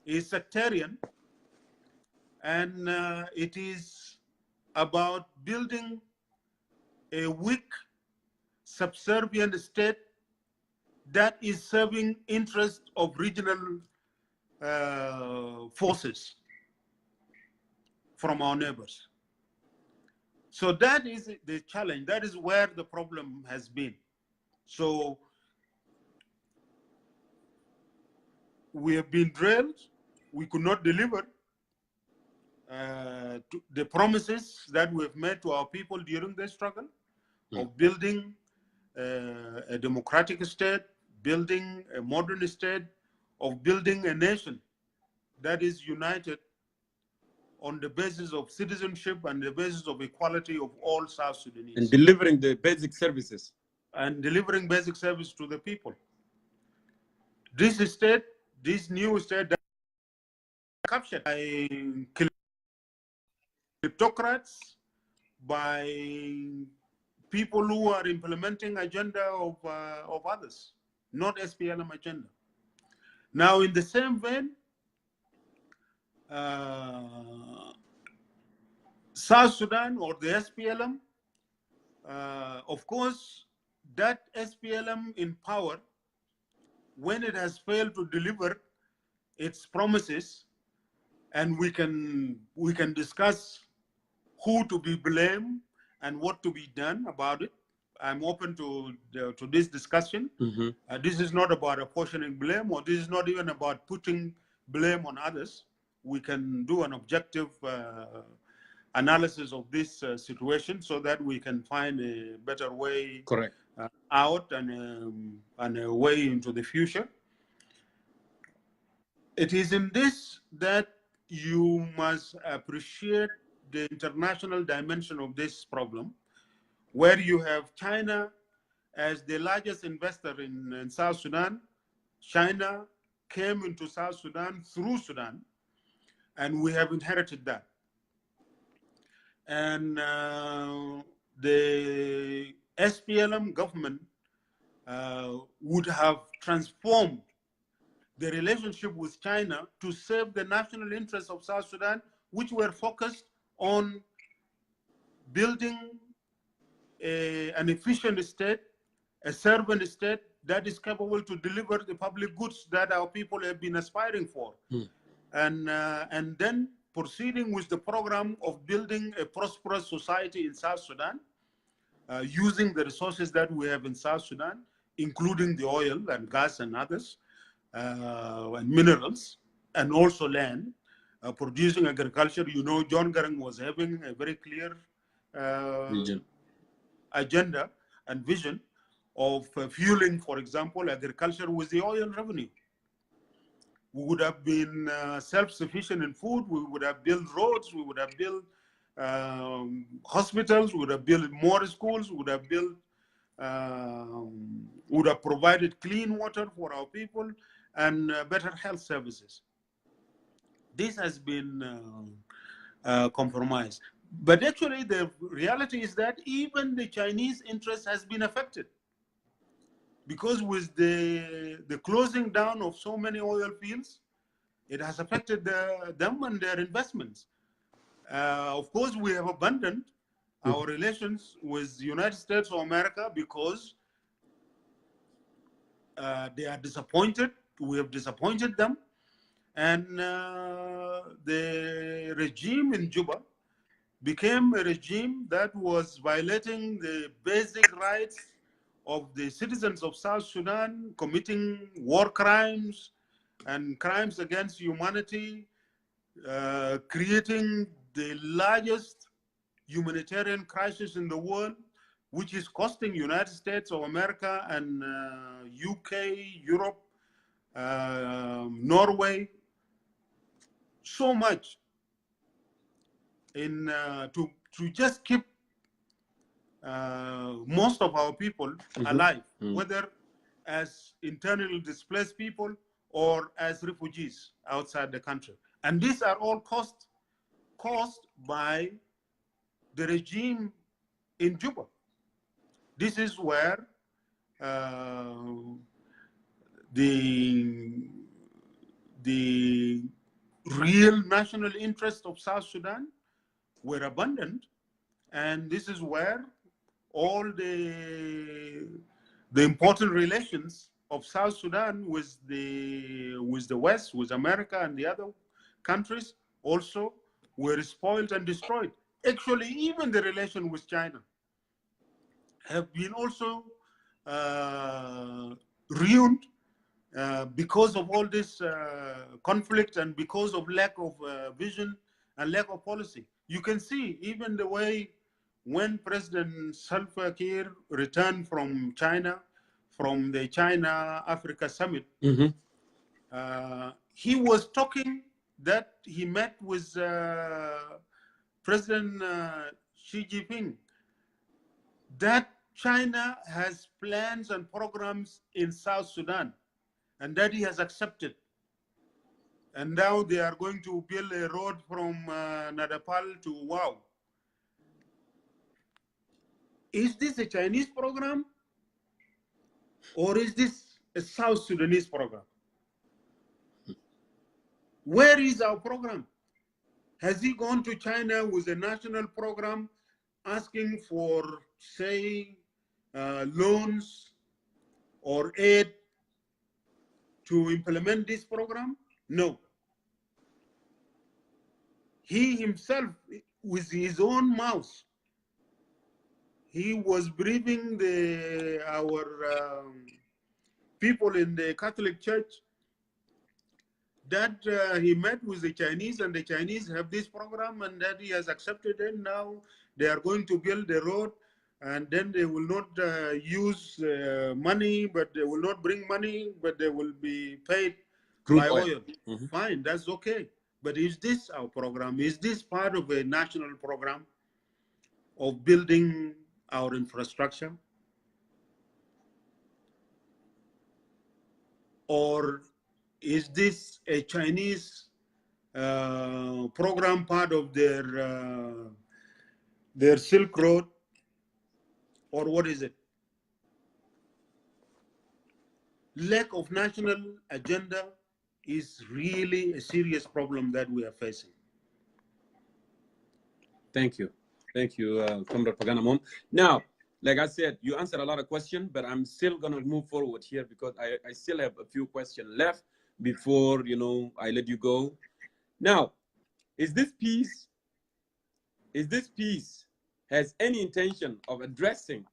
S2: is sectarian, and it is about building a weak, subservient state that is serving interests of regional forces from our neighbors. So that is the challenge. That is where the problem has been. So we have been drilled. We could not deliver to the promises that we have made to our people during the struggle of building a democratic state, building a modern state, of building a nation that is united on the basis of citizenship and the basis of equality of all South Sudanese.
S1: And delivering the basic services.
S2: And delivering basic service to the people. This state, this new state, that captured by kleptocrats, by people who are implementing agenda of others, not SPLM agenda. Now, in the same vein, South Sudan or the SPLM, of course, that SPLM in power, when it has failed to deliver its promises, and we can discuss who to be blamed and what to be done about it. I'm open to this discussion. This is not about apportioning blame, or this is not even about putting blame on others. We can do an objective analysis of this situation so that we can find a better way out and a way into the future. It is in this that you must appreciate the international dimension of this problem, where you have China as the largest investor in South Sudan. China came into South Sudan through Sudan, and we have inherited that. And the SPLM government would have transformed the relationship with China to serve the national interests of South Sudan, which were focused on building an efficient state, a servant state that is capable to deliver the public goods that our people have been aspiring for. And then proceeding with the program of building a prosperous society in South Sudan, using the resources that we have in South Sudan, including the oil and gas and others, and minerals, and also land, producing agriculture. You know, John Garang was having a very clear agenda and vision of fueling, for example, agriculture with the oil revenue. We would have been self-sufficient in food. We would have built roads. We would have built hospitals. We would have built more schools. We would have built, would have provided clean water for our people and better health services. This has been compromised. But actually, the reality is that even the Chinese interest has been affected, because with the closing down of so many oil fields, it has affected them and their investments. Of course, we have abandoned our relations with the United States of America because they are disappointed. We have disappointed them. And the regime in Juba became a regime that was violating the basic rights of the citizens of South Sudan, committing war crimes and crimes against humanity, creating the largest humanitarian crisis in the world, which is costing United States of America and UK, Europe, Norway, so much in to just keep most of our people alive, whether as internally displaced people or as refugees outside the country. And these are all caused by the regime in Juba. This is where the real national interests of South Sudan were abandoned, and this is where all the important relations of South Sudan with the West, with America and the other countries also were spoiled and destroyed. Actually, even the relation with China have been also ruined because of all this conflict and because of lack of vision and lack of policy. You can see even the way when President Salva Kiir returned from China, from the China-Africa Summit, he was talking that he met with President Xi Jinping, that China has plans and programs in South Sudan, and that he has accepted. And now they are going to build a road from Nadapal to Wow. Is this a Chinese program, or is this a South Sudanese program? Where is our program? Has he gone to China with a national program asking for, say, loans or aid to implement this program? No. He himself, with his own mouth, he was briefing our people in the Catholic Church that he met with the Chinese, and the Chinese have this program, and that he has accepted it. Now they are going to build the road, and then they will not use money, but they will not bring money, but they will be paid by oil. Fine, that's okay. But is this our program? Is this part of a national program of building our infrastructure? Or is this a Chinese program, part of their Silk Road, or what is it? Lack of national agenda is really a serious problem that we are facing.
S1: Thank you. Thank you, Comrade Paganamon. Now, like I said, you answered a lot of questions, but I'm still going to move forward here because I still have a few questions left before, I let you go. Now, is this piece has any intention of addressing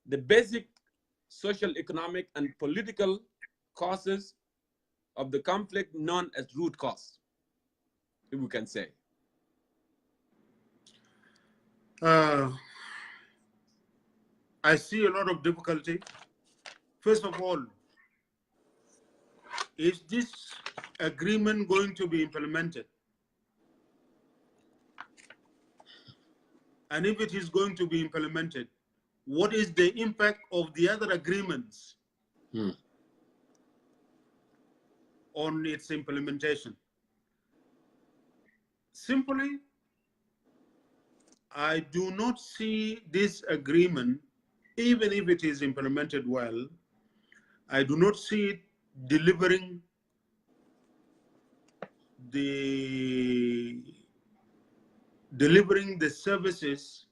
S1: the basic social, economic, and political causes of the conflict known as root cause, if we can say?
S2: I see a lot of difficulty. First of all, is this agreement going to be implemented? And if it is going to be implemented, what is the impact of the other agreements on its implementation? Simply, I do not see this agreement, even if it is implemented well, I do not see it delivering the services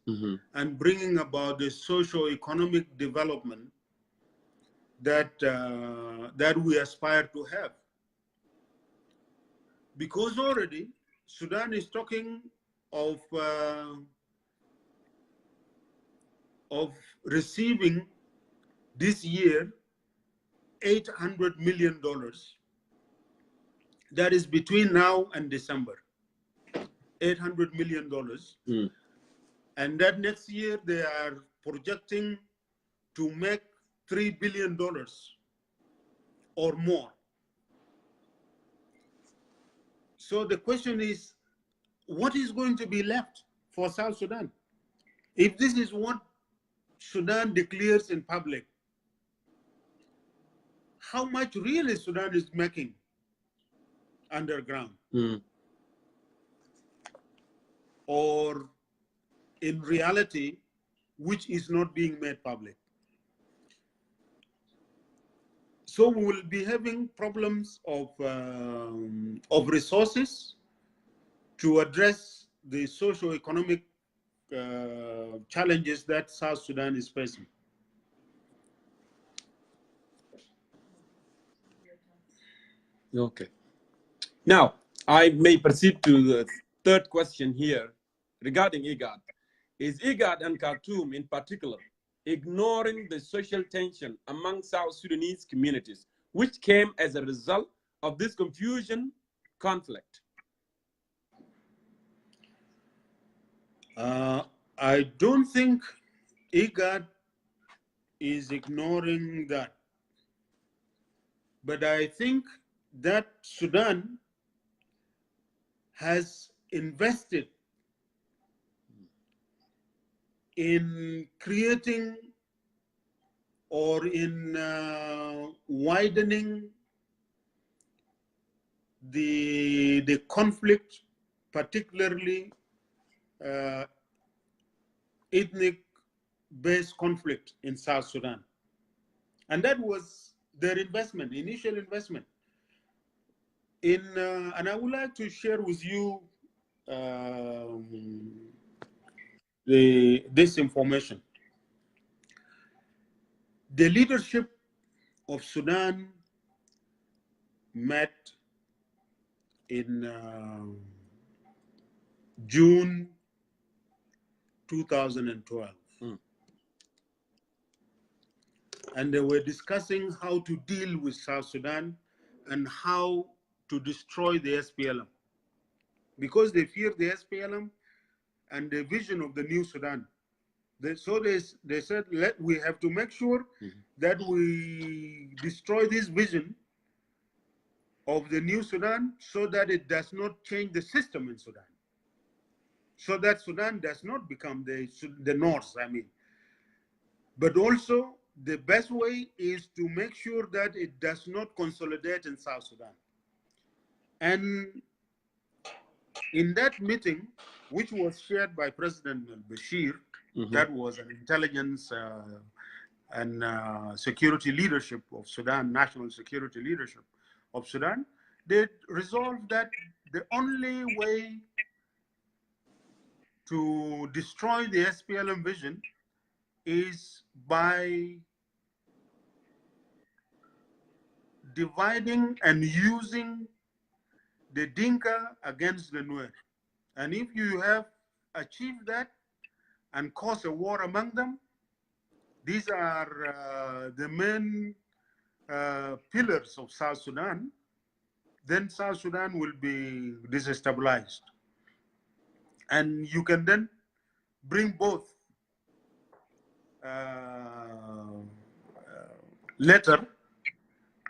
S2: and bringing about the socio-economic development that that we aspire to have. Because already Sudan is talking of receiving this year $800 million. That is between now and December. $800 million. And that next year they are projecting to make $3 billion or more. So the question is, what is going to be left for South Sudan? If this is what Sudan declares in public, how much really Sudan is making underground? Or in reality, which is not being made public? So we will be having problems of resources to address the socio-economic challenges that South Sudan is facing.
S1: Okay. Now, I may proceed to the third question here. regarding IGAD. Is IGAD and Khartoum in particular ignoring the social tension among South Sudanese communities, which came as a result of this confusion conflict?
S2: I don't think IGAD is ignoring that. But I think that Sudan has invested in creating or in widening the conflict, particularly ethnic-based conflict in South Sudan. And that was their investment, initial investment. And I would like to share with you this information. The leadership of Sudan met in June 2012. And they were discussing how to deal with South Sudan and how to destroy the SPLM. Because they fear the SPLM and the vision of the new Sudan. They said, we have to make sure that we destroy this vision of the new Sudan so that it does not change the system in Sudan. So that Sudan does not become the North, I mean. But also, the best way is to make sure that it does not consolidate in South Sudan. And in that meeting, which was shared by President Bashir, that was an intelligence and security leadership of Sudan, national security leadership of Sudan, they resolved that the only way to destroy the SPLM vision is by dividing and using the Dinka against the Nuer. And if you have achieved that and caused a war among them, these are the main pillars of South Sudan, then South Sudan will be destabilized. And you can then bring both later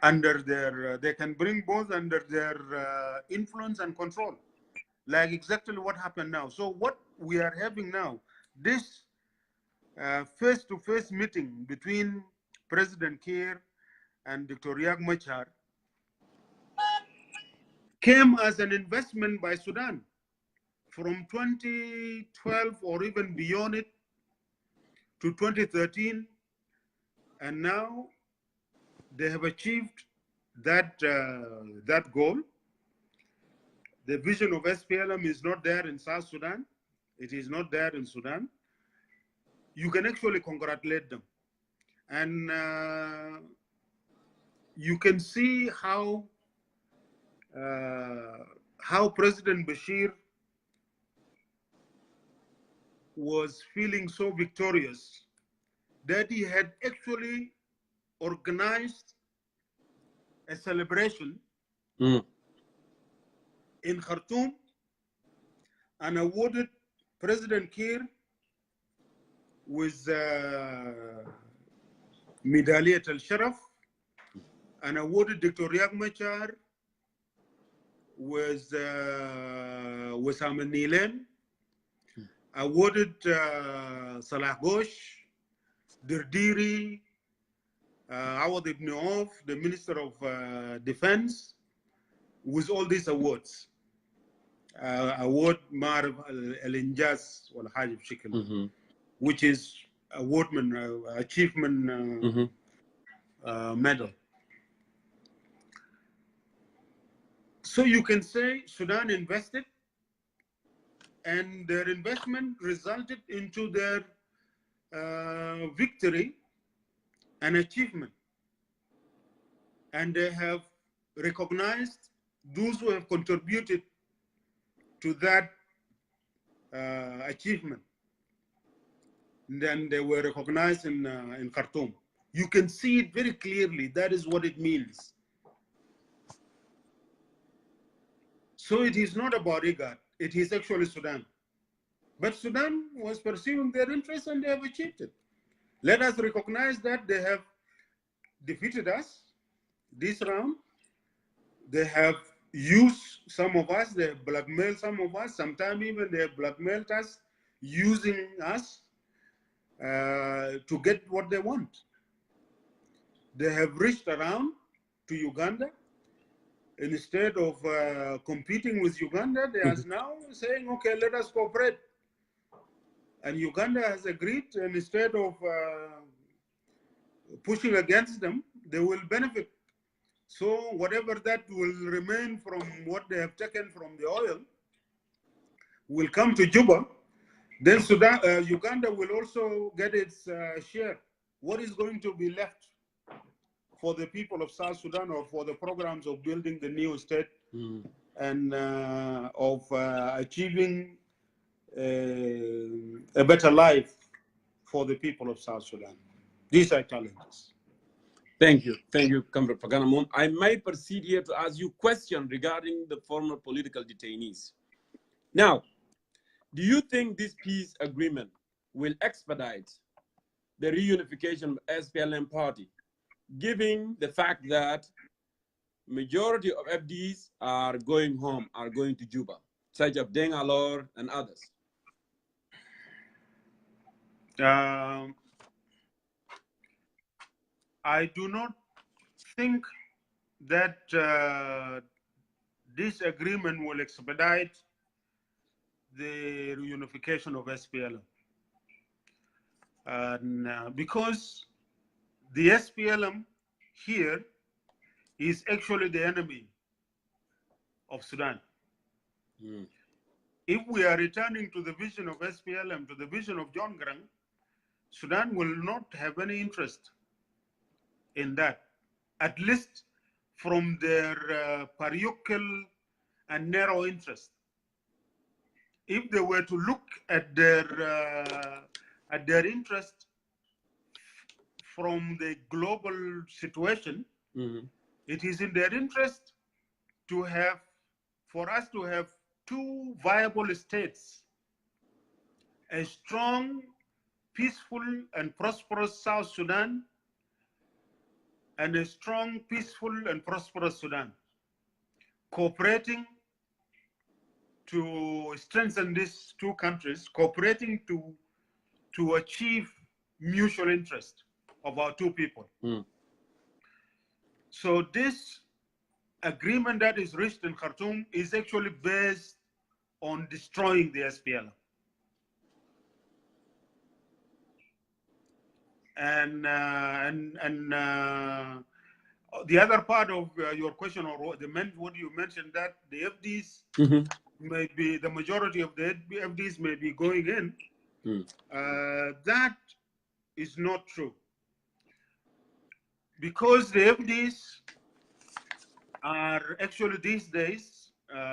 S2: under their, they can bring both under their influence and control, like exactly what happened now. So what we are having now, this face-to-face meeting between President Kiir and Dr. Riek Machar came as an investment by Sudan from 2012 or even beyond it to 2013. And now they have achieved that, that goal. The vision of SPLM is not there in South Sudan. It is not there in Sudan. You can actually congratulate them. And you can see how President Bashir was feeling so victorious that he had actually organized a celebration in Khartoum and awarded President Kiir with Medaliyat al-Sharaf and awarded Dr. Riek Machar with Wissam al-Nilan, awarded Salah Ghosh, Dirdiri, Awad ibn Auf, the Minister of Defense, with all these awards. Award Marv al-Injaz wal-Hajj b'shikl, which is awardman, achievement medal. So you can say Sudan invested, and their investment resulted into their victory and achievement. And they have recognized those who have contributed to that achievement. And then they were recognized in Khartoum. You can see it very clearly. That is what it means. So it is not about IGAD. It is actually Sudan. But Sudan was pursuing their interests and they have achieved it. Let us recognize that they have defeated us this round. They have used some of us, they have blackmailed some of us, sometimes even they have blackmailed us, using us to get what they want. They have reached around to Uganda. Instead of competing with Uganda, they are now saying, okay, let us cooperate. And Uganda has agreed, and instead of pushing against them, they will benefit. So whatever that will remain from what they have taken from the oil will come to Juba. Then Sudan, Uganda will also get its share. What is going to be left for the people of South Sudan or for the programs of building the new state and of achieving a better life for the people of South Sudan? These are challenges.
S1: Thank you, Comrade Paganamon. I might proceed here to ask you questions regarding the former political detainees. Now, do you think this peace agreement will expedite the reunification of SPLM party, given the fact that majority of FDs are going home, are going to Juba, such as Deng Alor and others?
S2: I do not think that this agreement will expedite the reunification of SPLM. Because the SPLM here is actually the enemy of Sudan. If we are returning to the vision of SPLM, to the vision of Jongkor, Sudan will not have any interest in that, at least from their parochial and narrow interest. If they were to look at their interest from the global situation, it is in their interest to have, for us to have two viable states, a strong, peaceful, and prosperous South Sudan, and a strong, peaceful, and prosperous Sudan, cooperating to strengthen these two countries, cooperating to achieve mutual interest of our two people. So this agreement that is reached in Khartoum is actually based on destroying the SPLM. And the other part of your question, or what you mentioned, that the FDs may be, the majority of the FDs may be going in. That is not true, because the FDs are actually these days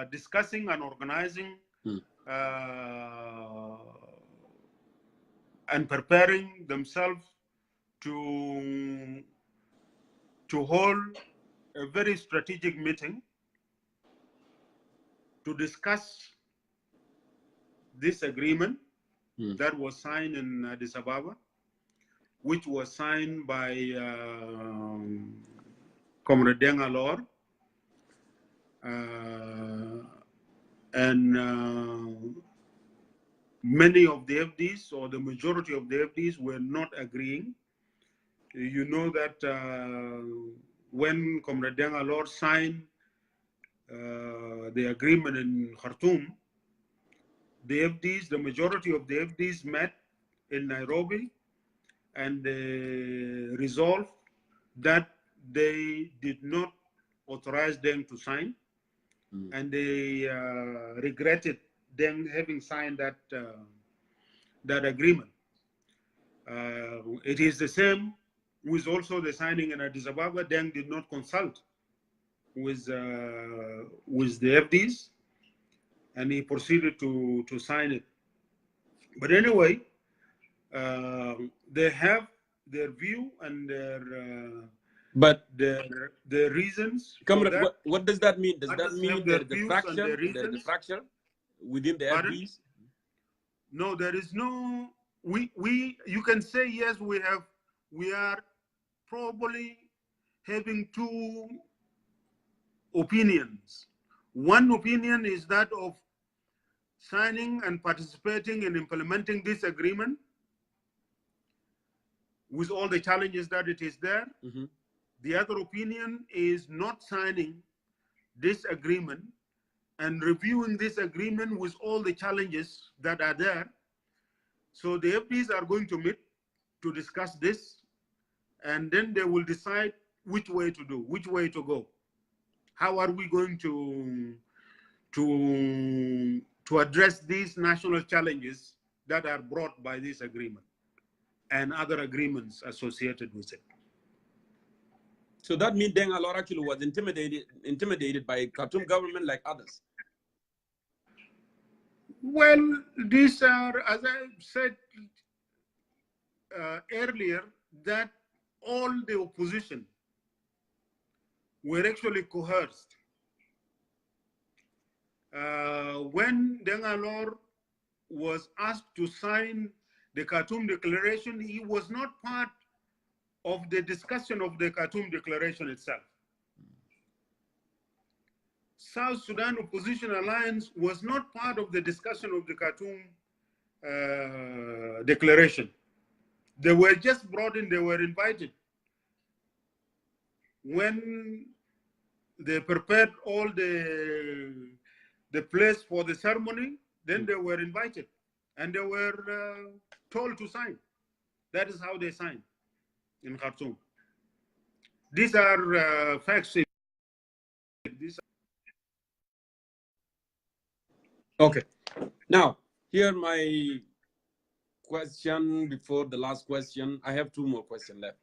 S2: discussing and organizing and preparing themselves to hold a very strategic meeting to discuss this agreement that was signed in Addis Ababa, which was signed by Comrade Deng Alor, and many of the FDs, or the majority of the FDs, were not agreeing. You know that when Comrade Deng Alor signed the agreement in Khartoum, the FDs, the majority of the FDs met in Nairobi and resolved that they did not authorize them to sign, and they regretted them having signed that that agreement. It is the same with also the signing in Addis Ababa. Deng did not consult with the FDs, and he proceeded to sign it But anyway, they have their view and
S1: But
S2: their reasons for
S1: comrade,
S2: that.
S1: what does that mean? Does that
S2: Others have
S1: mean
S2: their
S1: there is a
S2: views and
S1: fracture?
S2: their
S1: There is a
S2: reasons.
S1: fracture within the
S2: Pardon?
S1: FBs?
S2: No, there is no. We you can say yes. We are probably having two opinions. One opinion is that of signing and participating in implementing this agreement with all the challenges that it is there.
S1: Mm-hmm.
S2: The other opinion is not signing this agreement and reviewing this agreement with all the challenges that are there. So the FDs are going to meet to discuss this, and then they will decide which way to do, which way to go. How are we going to address these national challenges that are brought by this agreement and other agreements associated with it?
S1: So that means Deng Alor actually was intimidated by Khartoum government like others.
S2: Well, these are, as I said earlier, that all the opposition were actually coerced. When Deng Alor was asked to sign the Khartoum Declaration, he was not part of the discussion of the Khartoum Declaration itself. South Sudan Opposition Alliance was not part of the discussion of the Khartoum Declaration. They were just brought in, they were invited. When they prepared all the place for the ceremony, then they were invited and they were told to sign. That is how they signed in Khartoum. These are facts.
S1: Okay. Now, here my question before the last question. I have two more questions left.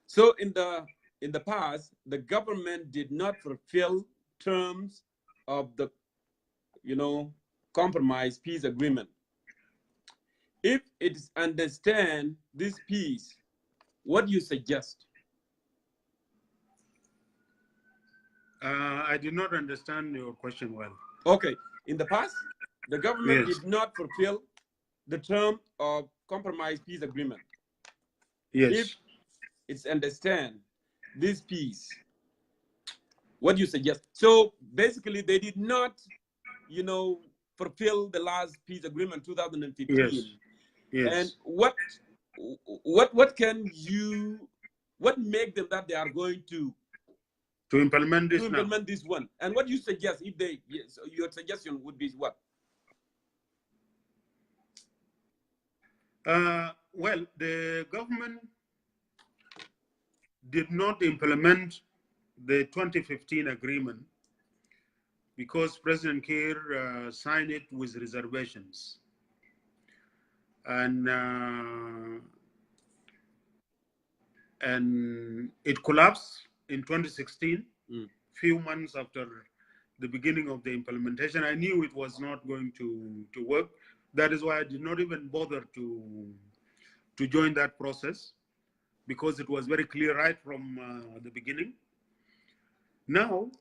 S1: So in the past, the government did not fulfill terms of the compromise peace agreement. If it is understand this peace, what do you suggest?
S2: I did not understand your question well.
S1: Okay. In the past, the government
S2: Yes.
S1: did not fulfill the term of compromise peace agreement.
S2: Yes.
S1: If it's understand this peace, what do you suggest? So basically, they did not, fulfill the last peace agreement 2015.
S2: Yes. Yes.
S1: And what make them that they are going to
S2: implement this
S1: this one? And what do you suggest if they? Yes, your suggestion would be what?
S2: Well, the government did not implement the 2015 agreement because President Kiir signed it with reservations. And it collapsed in 2016, few months after the beginning of the implementation. I knew it was not going to work. That is why I did not even bother to join that process, because it was very clear right from the beginning. Now,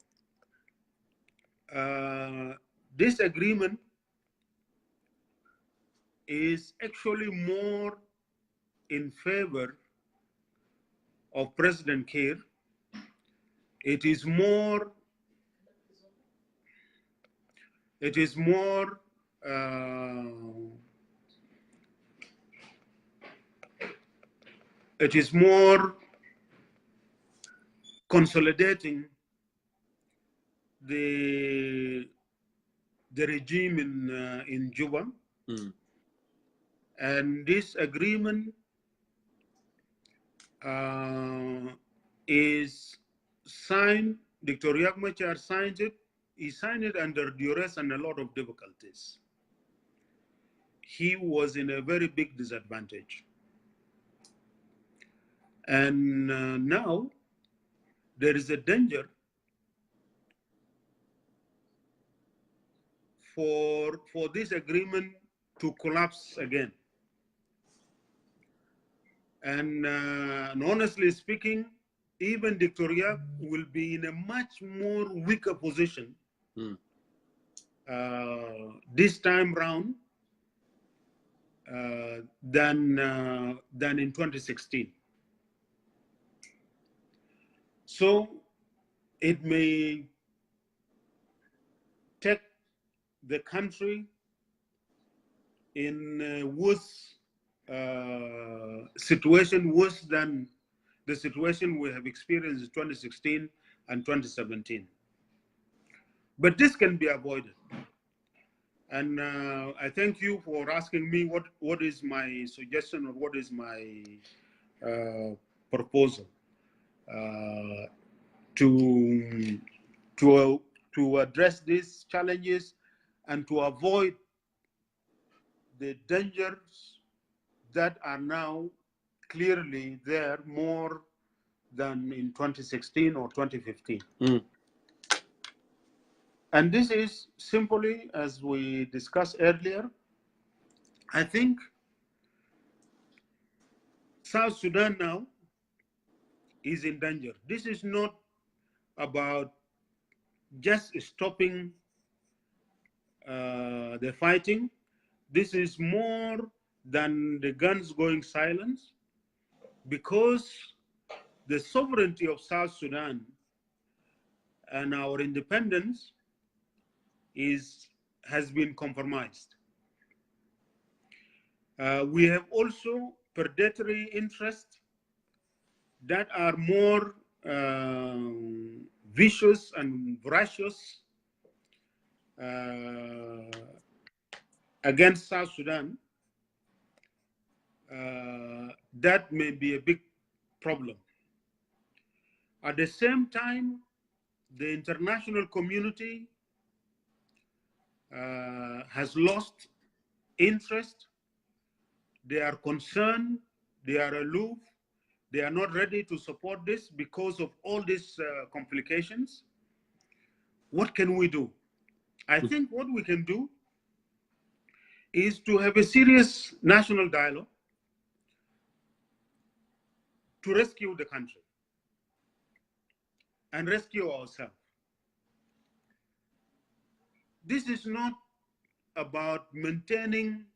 S2: this agreement is actually more in favor of President Kiir. It is more consolidating the regime in Juba. And this agreement is signed. Dr. Riek Machar signed it. He signed it under duress and a lot of difficulties. He was in a very big disadvantage. And now there is a danger for this agreement to collapse again. And honestly speaking, even Victoria will be in a much more weaker position this time round than in 2016. So it may take the country in a worse situation, worse than the situation we have experienced in 2016 and 2017. But this can be avoided. And I thank you for asking me what is my suggestion or what is my proposal to address these challenges and to avoid the dangers that are now clearly there more than in 2016 or 2015. And this is simply, as we discussed earlier, I think South Sudan now is in danger. This is not about just stopping the fighting. This is more than the guns going silent, because the sovereignty of South Sudan and our independence has been compromised. We have also predatory interests that are more vicious and voracious against South Sudan. That may be a big problem. At the same time, the international community has lost interest. They are concerned, they are aloof, they are not ready to support this because of all these complications. What can we do? I think what we can do is to have a serious national dialogue to rescue the country and rescue ourselves. This is not about maintaining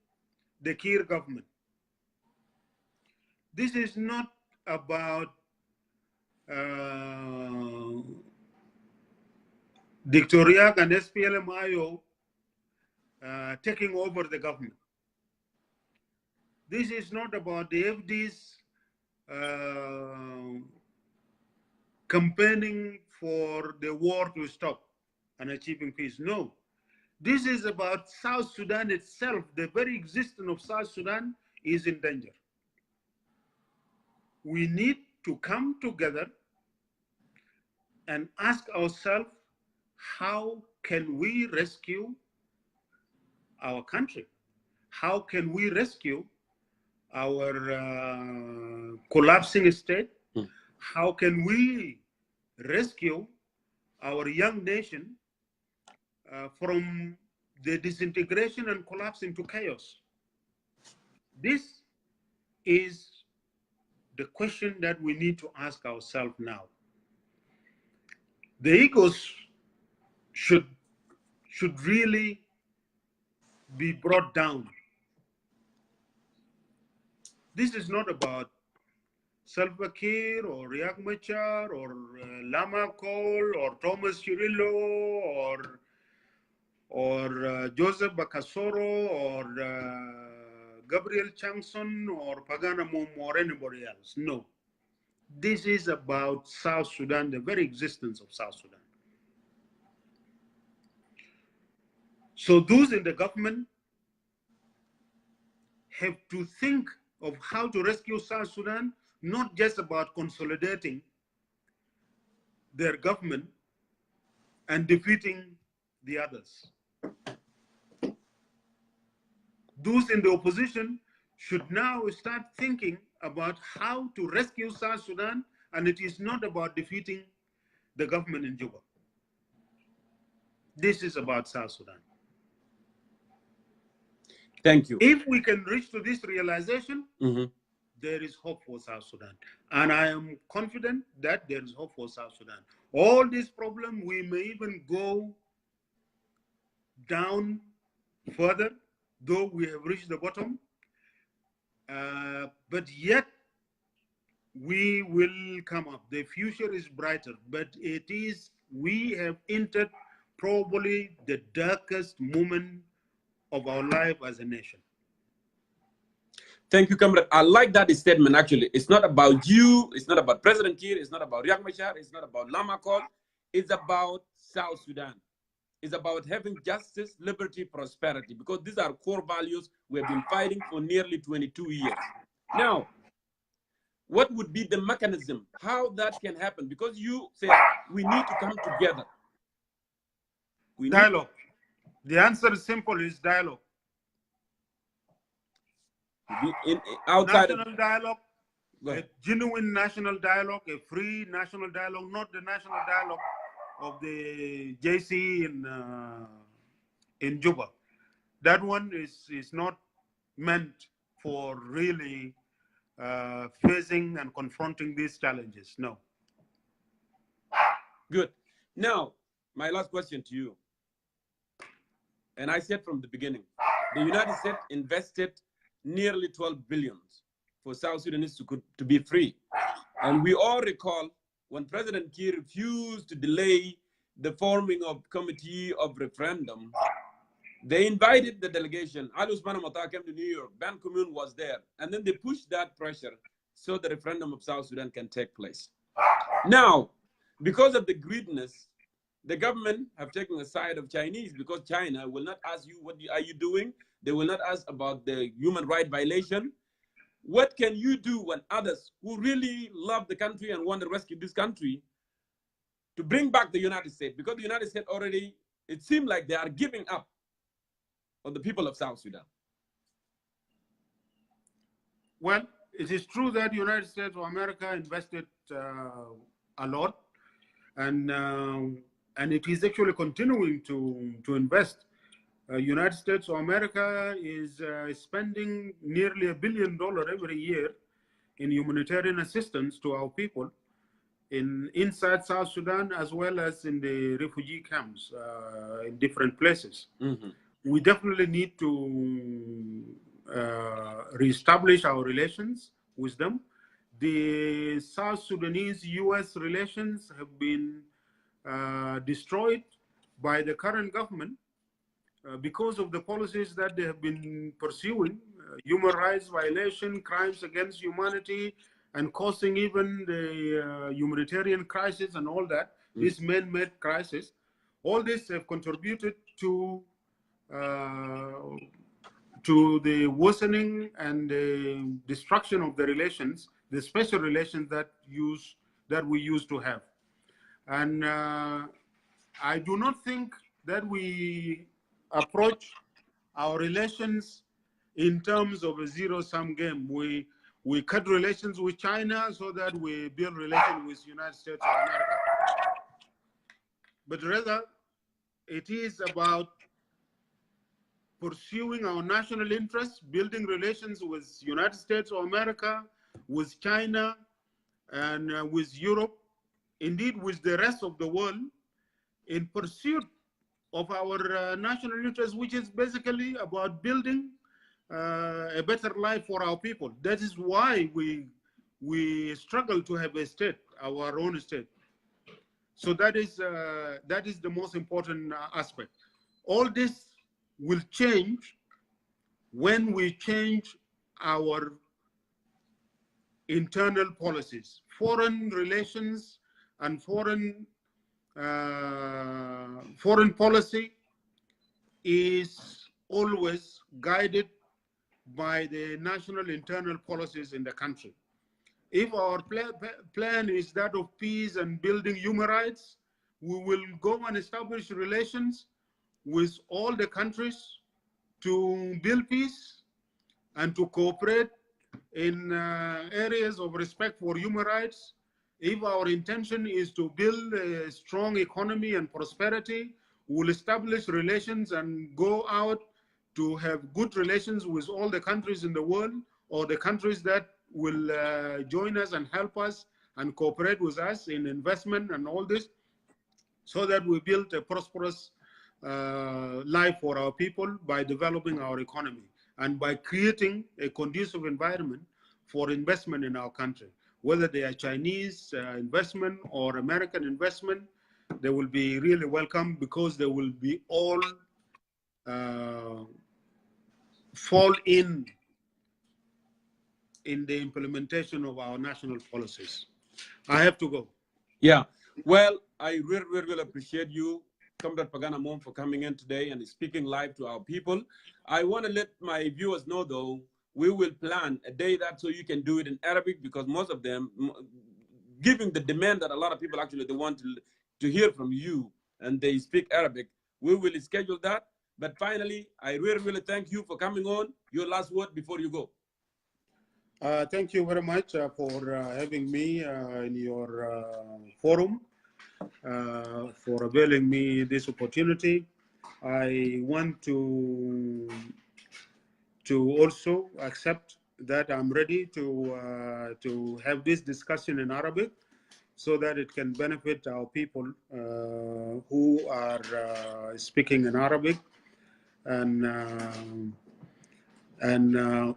S2: the Kir government. This is not about Victoria and SPLM Mayol taking over the government. This is not about the FDs campaigning for the war to stop and achieving peace. No, this is about South Sudan itself. The very existence of South Sudan is in danger. We need to come together and ask ourselves, how can we rescue our country? How can we rescue our collapsing state? How can we rescue our young nation from the disintegration and collapse into chaos? This is the question that we need to ask ourselves now. The egos should really be brought down. This is not about Salva Kiir or Riek Machar or Lama Cole or Thomas Cirillo or Joseph Bakasoro or Gabriel Changson or Pagana Momo or anybody else. No. This is about South Sudan, the very existence of South Sudan. So those in the government have to think of how to rescue South Sudan, not just about consolidating their government and defeating the others. Those in the opposition should now start thinking about how to rescue South Sudan, and it is not about defeating the government in Juba. This is about South Sudan.
S1: Thank you.
S2: If we can reach to this realization,
S1: Mm-hmm.
S2: there is hope for South Sudan. And I am confident that there is hope for South Sudan. All these problems, we may even go down further, though we have reached the bottom. But yet, we will come up. The future is brighter, but we have entered probably the darkest moment of our life as a nation.
S1: Thank you, comrade. I like that statement, actually. It's not about you. It's not about President Kiir. It's not about Riek Machar. It's not about Lama Kol. It's about South Sudan. It's about having justice, liberty, prosperity, because these are core values we have been fighting for nearly 22 years. Now, what would be the mechanism, how that can happen? Because you said we need to come together.
S2: Dialogue. The answer is simple, is dialogue.
S1: Outside
S2: national dialogue, a genuine national dialogue, a free national dialogue, not the national dialogue of the JC in Juba. That one is not meant for really facing and confronting these challenges. No.
S1: Good. Now, my last question to you. And I said from the beginning, the United States invested nearly 12 billion for South Sudanese to be free. And we all recall when President Kiir refused to delay the forming of committee of referendum, they invited the delegation. Ali Usman Mata came to New York. Ban Ki-moon was there. And then they pushed that pressure so the referendum of South Sudan can take place. Now, because of the greediness, the government have taken the side of Chinese, because China will not ask you, what are you doing? They will not ask about the human right violation. What can you do when others who really love the country and want to rescue this country to bring back the United States? Because the United States already, it seemed like they are giving up on the people of South Sudan.
S2: Well, it is true that the United States of America invested a lot, and it is actually continuing to invest. United States of America is spending nearly $1 billion every year in humanitarian assistance to our people inside South Sudan, as well as in the refugee camps in different places. Mm-hmm. We definitely need to reestablish our relations with them. The South Sudanese-US relations have been destroyed by the current government because of the policies that they have been pursuing, human rights violation, crimes against humanity, and causing even the humanitarian crisis and all that, this man-made crisis. All this have contributed to the worsening and the destruction of the relations, the special relations that we used to have. And I do not think that we approach our relations in terms of a zero-sum game. We cut relations with China so that we build relations with the United States of America. But rather, it is about pursuing our national interests, building relations with the United States of America, with China, and with Europe, indeed with the rest of the world, in pursuit of our national interests, which is basically about building a better life for our people. That is why we struggle to have a state, our own state. So that is the most important aspect. All this will change when we change our internal policies. Foreign relations and foreign policy is always guided by the national internal policies in the country. If our plan is that of peace and building human rights, we will go and establish relations with all the countries to build peace and to cooperate in areas of respect for human rights. If our intention is to build a strong economy and prosperity, we'll establish relations and go out to have good relations with all the countries in the world, or the countries that will join us and help us and cooperate with us in investment and all this, so that we build a prosperous life for our people by developing our economy and by creating a conducive environment for investment in our country. Whether they are Chinese investment or American investment, they will be really welcome, because they will be all fall in the implementation of our national policies. I have to go.
S1: Yeah. Well, I really, really, really appreciate you, Comrade Pagana Mom, for coming in today and speaking live to our people. I want to let my viewers know, though, we will plan a day that so you can do it in Arabic, because most of them, giving the demand that a lot of people actually they want to hear from you and they speak Arabic, we will schedule that. But finally, I really, really thank you for coming on. Your last word before you go.
S2: Thank you very much for having me in your forum, for availing me this opportunity. I want to also accept that I'm ready to have this discussion in Arabic, so that it can benefit our people who are speaking in Arabic, and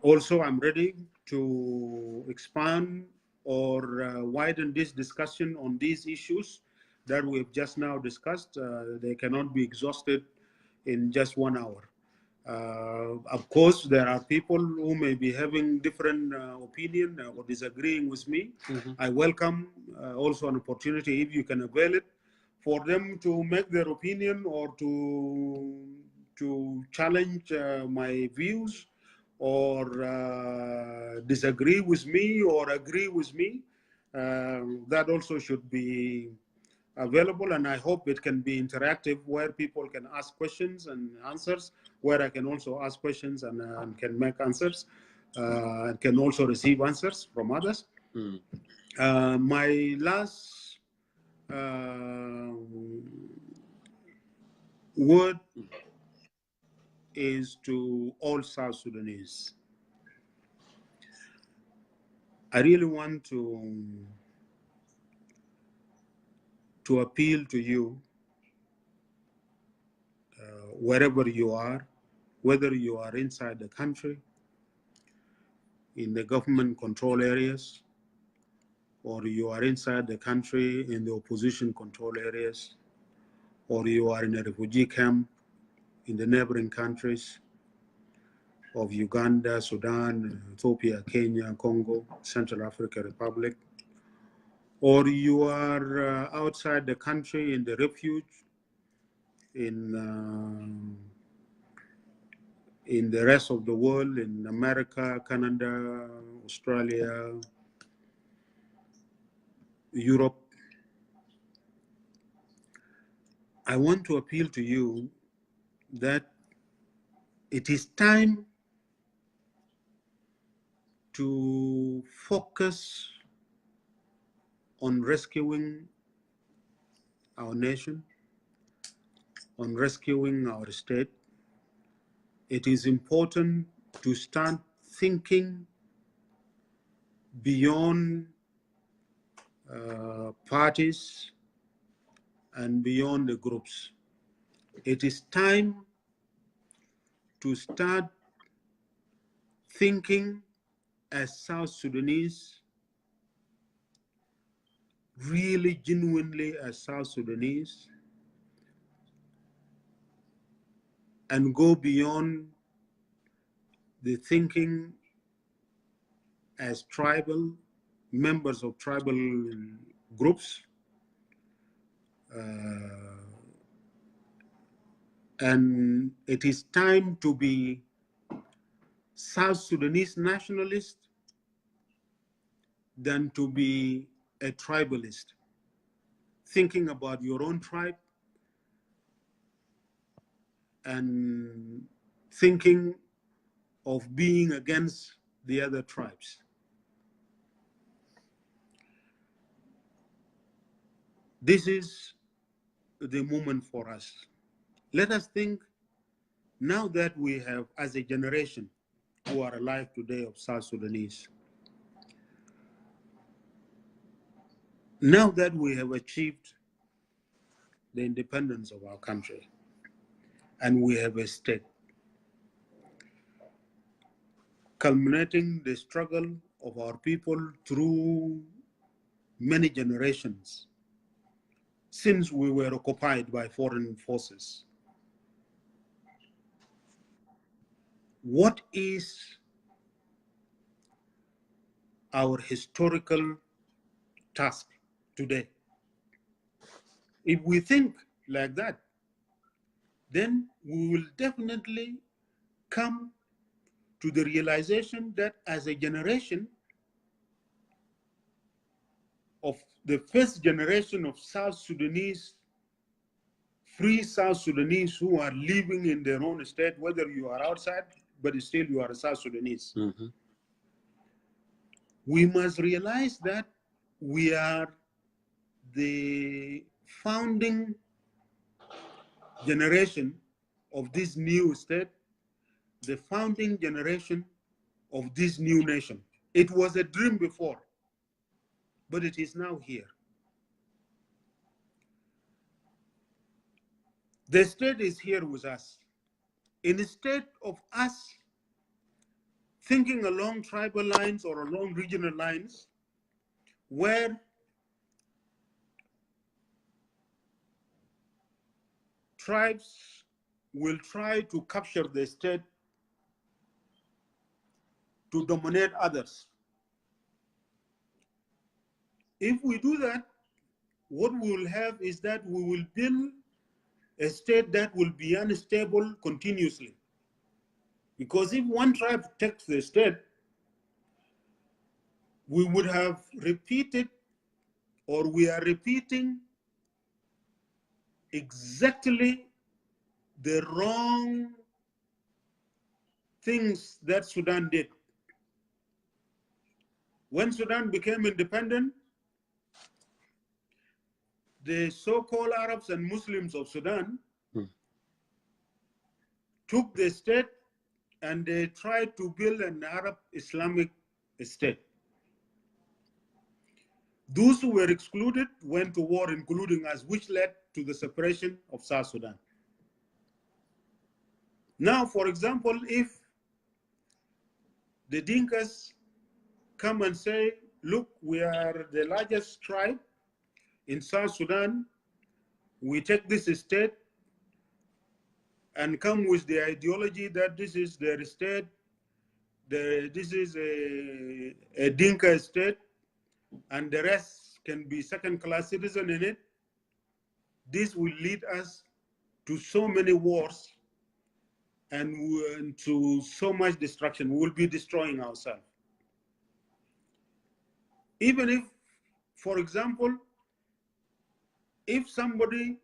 S2: also I'm ready to expand or widen this discussion on these issues that we've just now discussed. They cannot be exhausted in just 1 hour. Of course, there are people who may be having different opinion or disagreeing with me. I welcome also an opportunity, if you can avail it, for them to make their opinion or to challenge my views, or disagree with me or agree with me. That also should be available, and I hope it can be interactive, where people can ask questions and answers, where I can also ask questions and can make answers, and can also receive answers from others. My last word is to all South Sudanese. I really want to appeal to you, wherever you are, whether you are inside the country, in the government control areas, or you are inside the country in the opposition control areas, or you are in a refugee camp in the neighboring countries of Uganda, Sudan, Ethiopia, Kenya, Congo, Central African Republic, or you are outside the country in the refuge in the rest of the world, in America, Canada, Australia, Europe. I want to appeal to you that it is time to focus on rescuing our nation, on rescuing our state. It is important to start thinking beyond parties and beyond the groups. It is time to start thinking as South Sudanese, really genuinely as South Sudanese, and go beyond the thinking as tribal members of tribal groups, and it is time to be South Sudanese nationalist than to be a tribalist, thinking about your own tribe and thinking of being against the other tribes. This is the moment for us. Let us think Now that we have, as a generation who are alive today of South Sudanese, now that we have achieved the independence of our country and we have a state, culminating the struggle of our people through many generations since we were occupied by foreign forces. What is our historical task today? If we think like that, then we will definitely come to the realization that as a generation of the first generation of South Sudanese, free South Sudanese who are living in their own state, whether you are outside, but still you are a South Sudanese.
S1: Mm-hmm.
S2: We must realize that we are the founding generation of this new state, the founding generation of this new nation. It was a dream before, but it is now here. The state is here with us. Instead of us thinking along tribal lines or along regional lines, where tribes will try to capture the state to dominate others. If we do that, what we will have is that we will build a state that will be unstable continuously. Because if one tribe takes the state, we would have repeated, or we are repeating exactly the wrong things that Sudan did. When Sudan became independent, the so-called Arabs and Muslims of Sudan took the state and they tried to build an Arab Islamic state. Those who were excluded went to war, including us, which led to the separation of South Sudan. Now, for example, if the Dinkas come and say, look, we are the largest tribe in South Sudan, we take this state, and come with the ideology that this is their state, this is a Dinka state, and the rest can be second-class citizen in it, this will lead us to so many wars and to so much destruction. We will be destroying ourselves. Even if, for example, if somebody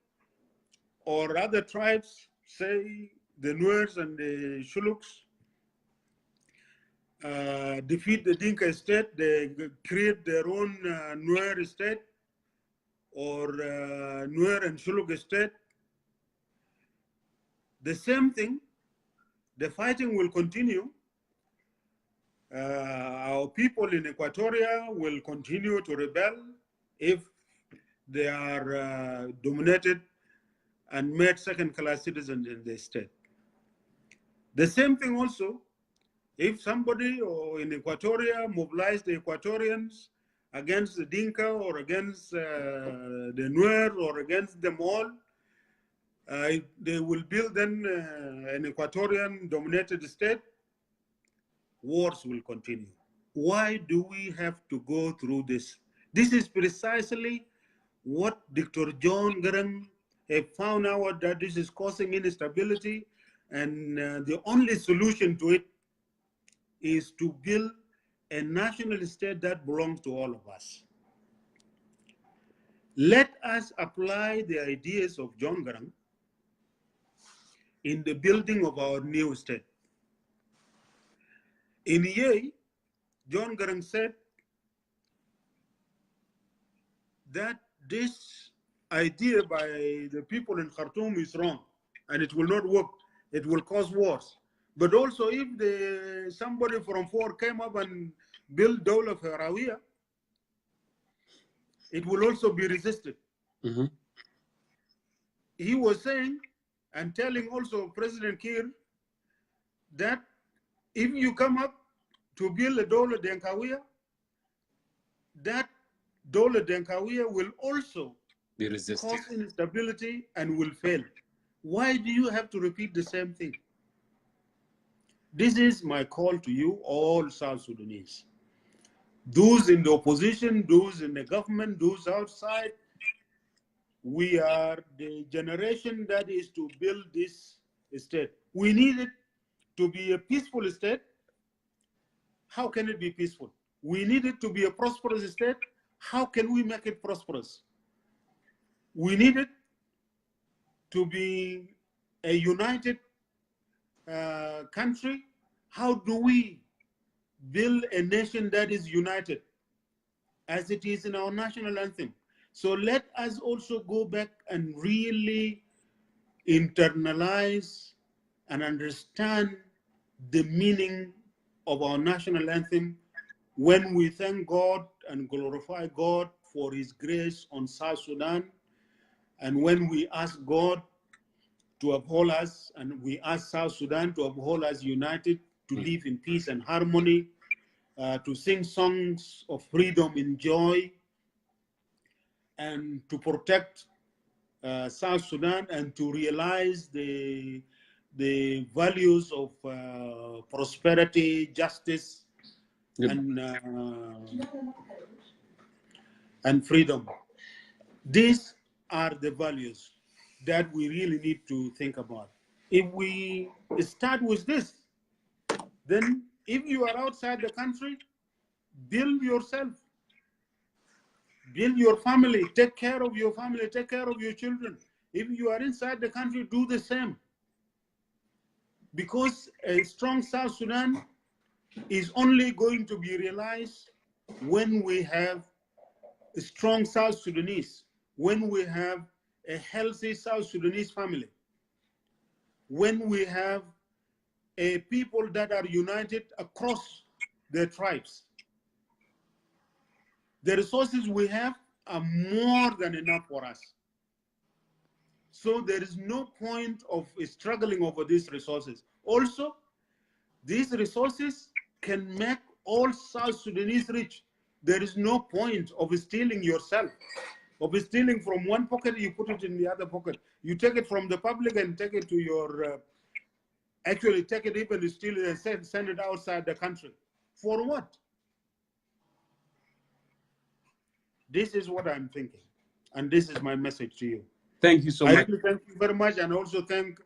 S2: or other tribes, say the Nuers and the Shuluks, defeat the Dinka state, they create their own Nuer state or Nuer and Shuluk state, the same thing, the fighting will continue. Our people in Equatoria will continue to rebel if they are dominated and made second-class citizens in the state. The same thing also, if somebody or in Equatoria mobilized the Equatorians against the Dinka or against the Nuer or against them all, they will build then an Equatorian-dominated state. Wars will continue. Why do we have to go through this? This is precisely what Dr. John Garang have found out, that this is causing instability, and the only solution to it is to build a national state that belongs to all of us. Let us apply the ideas of John Garang in the building of our new state. In Ye, John Garang said that this idea by the people in Khartoum is wrong and it will not work It will cause wars. But also, if somebody from four came up and built Dawla Harawiya, it will also be resisted.
S1: Mm-hmm.
S2: He was saying and telling also President Kiir that if you come up to build a Dawla Denkawiya, that Dawla Denkawiya will also
S1: Be resisted.
S2: cause instability and will fail. Why do you have to repeat the same thing? This is my call to you, all South Sudanese. Those in the opposition, those in the government, those outside, we are the generation that is to build this state. We need it to be a peaceful state. How can it be peaceful? We need it to be a prosperous state. How can we make it prosperous? We need it to be a united country. How do we build a nation that is united as it is in our national anthem? So let us also go back and really internalize and understand the meaning of our national anthem when we thank God and glorify God for his grace on South Sudan, and when we ask God to uphold us, and we ask South Sudan to uphold us united, to live in peace and harmony, to sing songs of freedom and joy, and to protect South Sudan, and to realize the values of prosperity, justice, and freedom. These are the values that we really need to think about. If we start with this, then if you are outside the country, build yourself, build your family, take care of your family, take care of your children. If you are inside the country, do the same. Because a strong South Sudan is only going to be realized when we have a strong South Sudanese, when we have a healthy South Sudanese family, when we have a people that are united across their tribes. The resources we have are more than enough for us. So there is no point of struggling over these resources. Also, these resources can make all South Sudanese rich. There is no point of stealing yourself, of stealing from one pocket, you put it in the other pocket. You take it from the public and take it to your, actually take it even steal it and send it outside the country. For what? This is what I'm thinking. And this is my message to you.
S1: Thank you so
S2: I
S1: much.
S2: really thank you very much, and also thank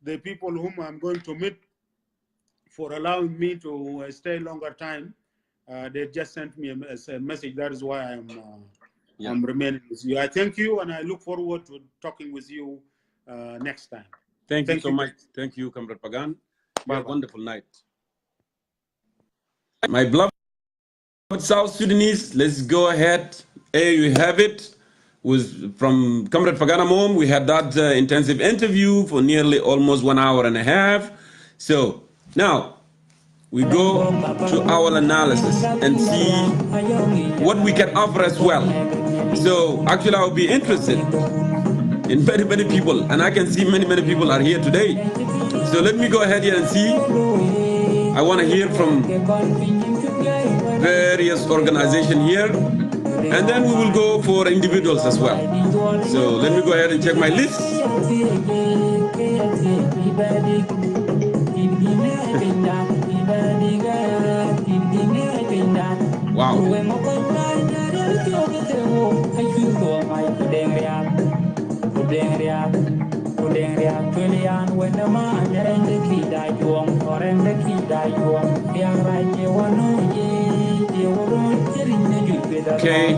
S2: the people whom I'm going to meet for allowing me to stay longer time. They just sent me a message. That is why I'm remaining with you. I thank you, and I look forward to talking with you next time.
S1: Thank you so much. Thank you, Comrade Pagan. You have a wonderful night. My beloved South Sudanese, let's go ahead. There you have it. From Comrade Pagana Mom, we had that intensive interview for nearly almost 1 hour and a half. So now we go to our analysis and see what we can offer as well. So actually I'll be interested in very many people, and I can see many people are here today. So let me go ahead here and see. I want to hear from various organizations here, and then we will go for individuals as well. So let me go ahead and check my list. Wow. Okay.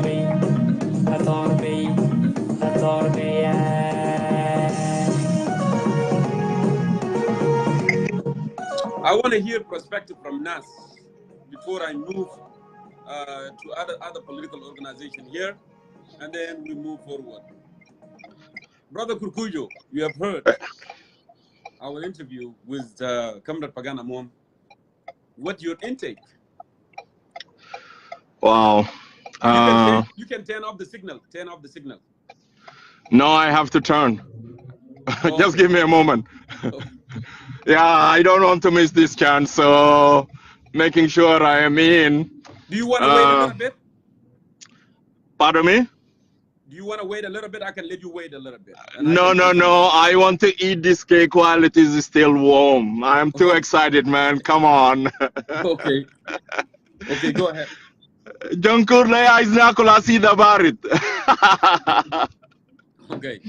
S1: I want to hear perspective from Nas before I move to other political organization here, and then we move forward. Brother Kurkujo, you have heard. our interview with Comrade Pagana Mom, what your intake?
S3: Wow.
S1: You can turn off the signal. Turn off the signal.
S3: No, I have to turn.
S1: Oh,
S3: Just
S1: okay.
S3: give me a moment.
S1: Oh,
S3: Yeah, I don't want to miss this chance, so making sure I am in.
S1: do you want to wait a little bit?
S3: Pardon me?
S1: Do you want to wait a little bit? I can let you wait a little bit.
S3: No. I want to eat this cake while it is still warm. I'm too excited, man. Come on.
S1: Okay. Okay, go ahead.
S3: Jongkor na is nakula sida barit.
S1: Okay.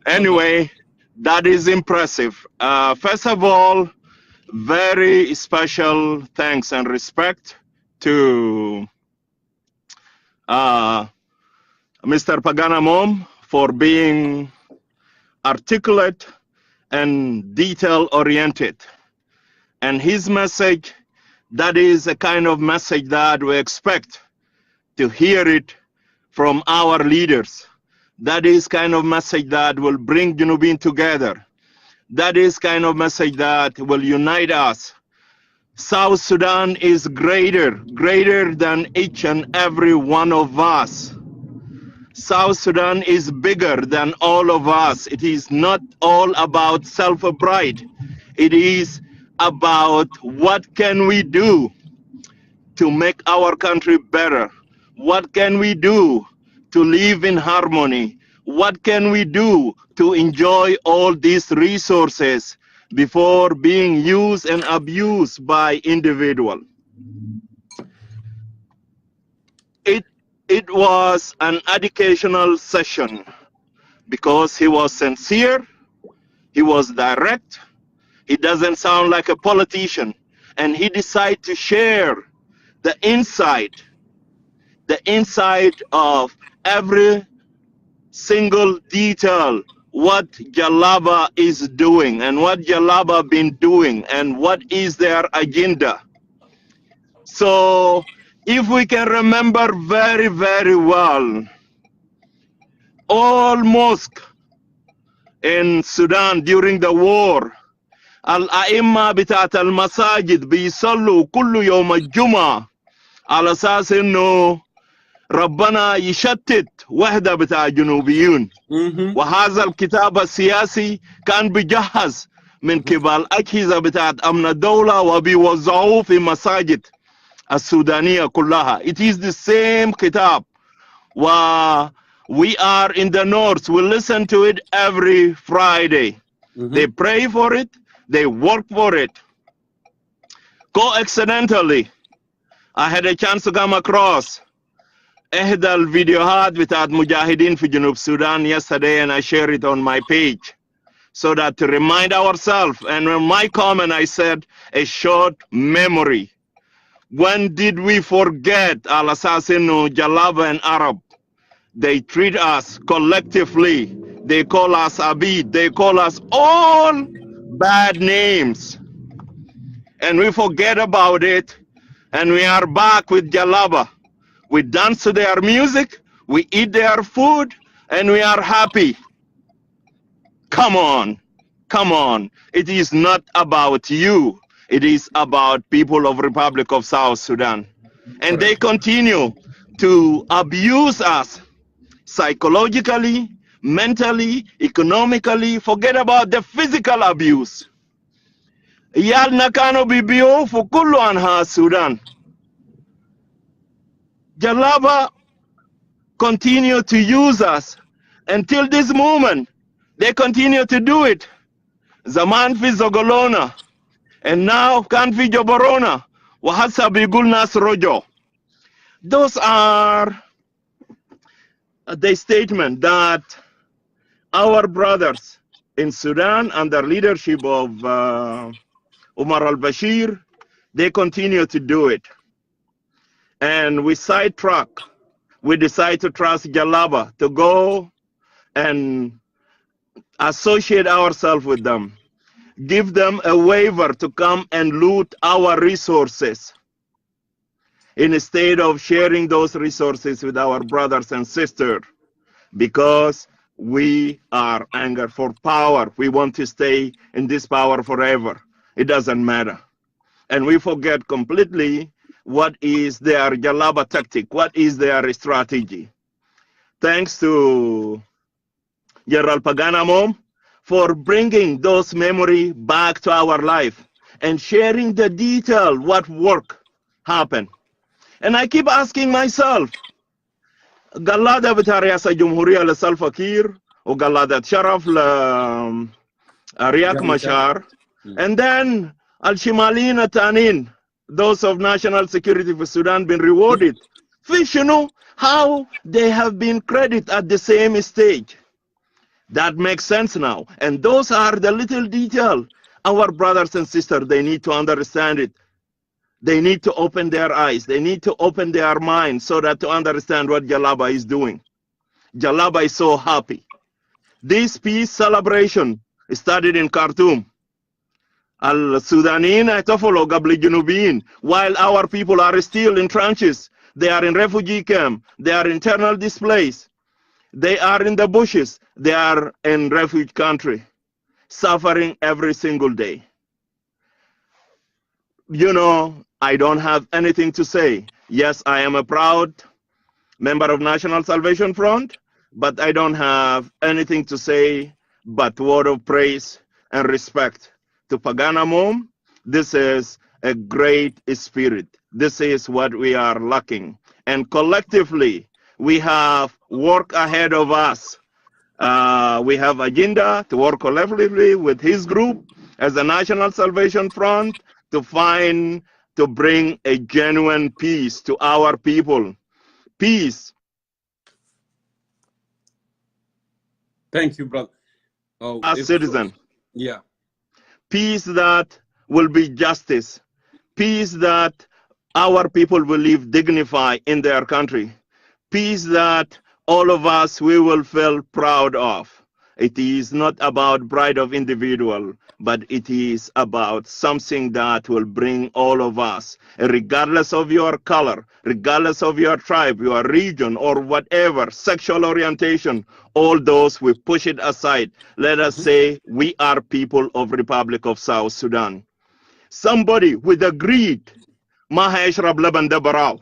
S3: Anyway, that is impressive. First of all, very special thanks and respect to Mr. Paganamom for being articulate and detail oriented. And his message, that is a kind of message that we expect to hear it from our leaders. That is kind of message that will bring Junubin together. That is kind of message that will unite us. South Sudan is greater than each and every one of us. South Sudan is bigger than all of us. It is not all about self-pride. It is about what can we do to make our country better? What can we do to live in harmony? What can we do to enjoy all these resources before being used and abused by individuals? It was an educational session because he was sincere, he was direct, he doesn't sound like a politician, and he decided to share the insight of every single detail, what Jalaba is doing and what Jalaba been doing and what is their agenda. So if we can remember very, very well, all mosques in Sudan during the war, al-a'imma bitat al-masajid bisallu kullu yawm al-jum'ah على أساس إنه ربنا يشتت وحدة بتاع الجنوبيين. وهذا الكتاب السياسي كان بيجهز من قبل أجهزة بتاعت أمن الدولة وبيوزعوه في مساجد السودانية كلها. It is the same كتاب. We are in the north. We listen to it every Friday. They pray for it. They work for it. Coincidentally, I had a chance to come across إحدى الفيديوهات بتاعت مجاهدين في جنوب Sudan yesterday, and I share it on my page so that to remind ourselves. And in my comment I said a short memory. When did we forget Al Assassinu, Jalaba and Arab? They treat us collectively. They call us Abid. They call us all bad names. And we forget about it. And we are back with Jalaba. We dance to their music, we eat their food, and we are happy. Come on, come on. It is not about you. It is about people of Republic of South Sudan. And they continue to abuse us psychologically, mentally, economically. Forget about the physical abuse. Yal nakano bibio fukulu anha Sudan. Jalaba continue to use us until this moment. They continue to do it. Zaman fi Zogolona, and now kan fi Joborona, wahasa bigul nas rojo. Those are the statement that our brothers in Sudan under leadership of Umar al-Bashir, they continue to do it. And we sidetrack. We decide to trust Jalaba to go and associate ourselves with them, give them a waiver to come and loot our resources instead of sharing those resources with our brothers and sisters, because We are angered for power. We want to stay in this power forever. It doesn't matter. And we forget completely what is their Jalaba tactic, what is their strategy. Thanks to General Paganamom for bringing those memory back to our life and sharing the detail what work happened. And I keep asking myself, Galada بتاع رئاسة الجمهورية لسلفا كير وقلادة شرف لرياك مشار and then الشماليين التانيين those of national security for Sudan been rewarded fish you know how they have been credited at the same stage. That makes sense now, and those are the little detail our brothers and sisters they need to understand it. They need to open their eyes. They need to open their minds so that to understand what Jalaba is doing. Jalaba is so happy. This peace celebration started in Khartoum. Al-Sudanin احتفلوا قبل الجنوبيين while our people are still in trenches. They are in refugee camp. They are internal displaced. They are in the bushes. They are in refuge country, suffering every single day. You know, I don't have anything to say. Yes, I am a proud member of National Salvation Front, but I don't have anything to say but word of praise and respect to Paganamum. This is a great spirit. This is what we are lacking. And collectively, we have work ahead of us. We have agenda to work collectively with his group as the National Salvation Front to bring a genuine peace to our people. Peace.
S1: Thank you, brother. Oh,
S3: As citizen.
S1: Yeah.
S3: Peace that will be justice. Peace that our people will live dignified in their country. Peace that all of us we will feel proud of. It is not about pride of individual, but it is about something that will bring all of us, regardless of your color, regardless of your tribe, your region, or whatever, sexual orientation, all those we push it aside. Let us say we are people of Republic of South Sudan. Somebody with a greed, ما هيشرب لبن ده براو,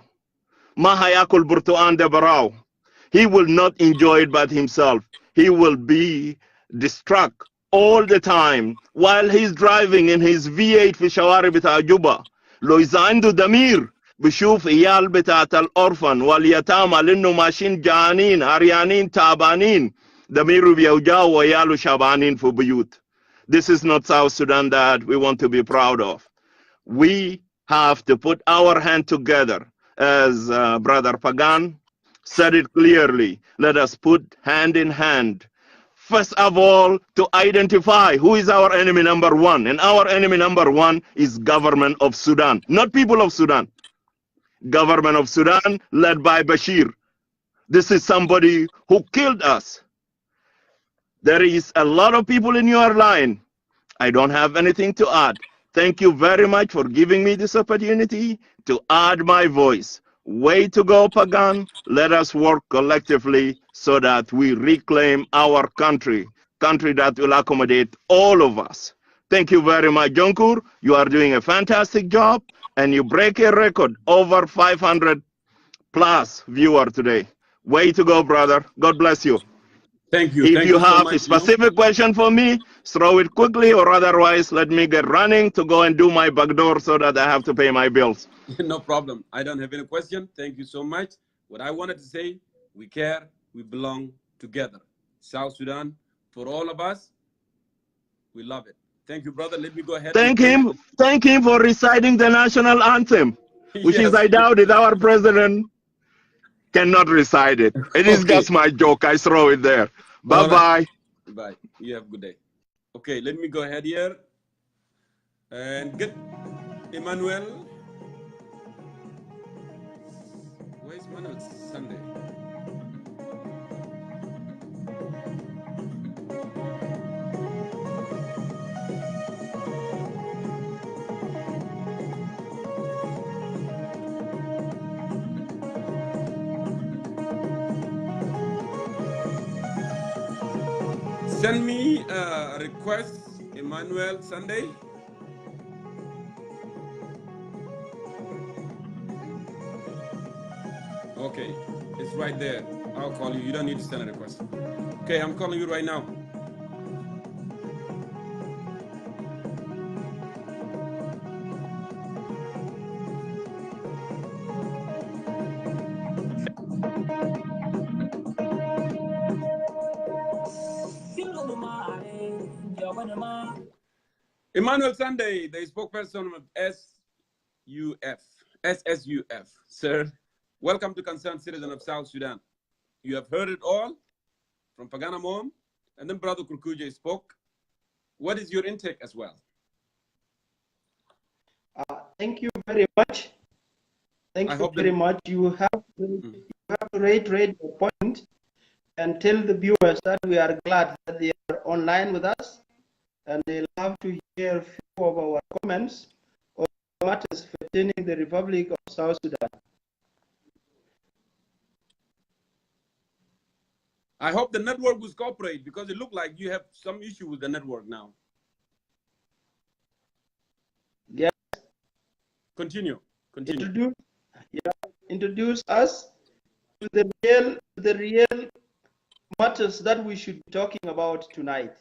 S3: ما هياكل برتقان ده براو. He will not enjoy it by himself. He will be distracted all the time while he's driving in his V8 في شوارع بتاع جوبا. لو إذا عنده ضمير بشوف عيال بتاعت الأورفن واليتامى لأنه ماشيين جعانين عريانين تعبانين ضميره بيوجعه وعياله شبعانين في بيوت. This is not South Sudan that we want to be proud of. We have to put our hand together, as Brother Pagan said it clearly. Let us put hand in hand. First of all, to identify who is our enemy number one. And our enemy number one is government of Sudan, not people of Sudan. Government of Sudan led by Bashir. This is somebody who killed us. There is a lot of people in your line. I don't have anything to add. Thank you very much for giving me this opportunity to add my voice. Way to go, Pagan. Let us work collectively so that we reclaim our country that will accommodate all of us. Thank you very much, Jongkor. You are doing a fantastic job, and you break a record, over 500 plus viewer today. Way to go, brother. God bless you.
S1: Thank you.
S3: If
S1: Thank
S3: you
S1: you so
S3: have
S1: much,
S3: a specific question for me, throw it quickly, or otherwise let me get running to go and do my backdoor so that I have to pay my bills.
S1: No problem. I don't have any question. Thank you so much. What I wanted to say, we care, we belong together. South Sudan, for all of us, we love it. Thank you, brother. Let me go ahead.
S3: Thank him for reciting the national anthem, which is, I doubt it, our president cannot recite it. It is just my joke. I throw it there. Bye-bye.
S1: Bye. You have a good day. Okay, let me go ahead here and get Emmanuel. Where's Emmanuel? Sunday. Send me a request, Emmanuel Sunday. Okay, it's right there. I'll call you. You don't need to send a request. Okay, I'm calling you right now. Emmanuel Sunday, the spokesperson of SSUF. Sir, welcome to Concerned Citizen of South Sudan. You have heard it all from Pagana Mom, and then Brother Kurkuje spoke. What is your intake as well?
S4: Thank you very much. Thank you very much. You have to reiterate your point and tell the viewers that we are glad that they are online with us, and they love to hear a few of our comments on matters pertaining the Republic of South Sudan.
S1: I hope the network will cooperate, because it looked like you have some issue with the network now.
S4: Yes.
S1: Continue.
S4: Introduce us to the real matters that we should be talking about tonight.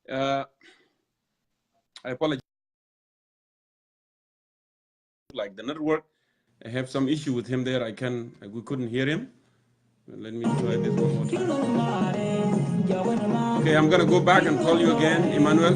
S1: I apologize. Like the network, I have some issue with him there. We couldn't hear him. Let me try this one more time. Okay, I'm gonna go back and call you again, Emmanuel.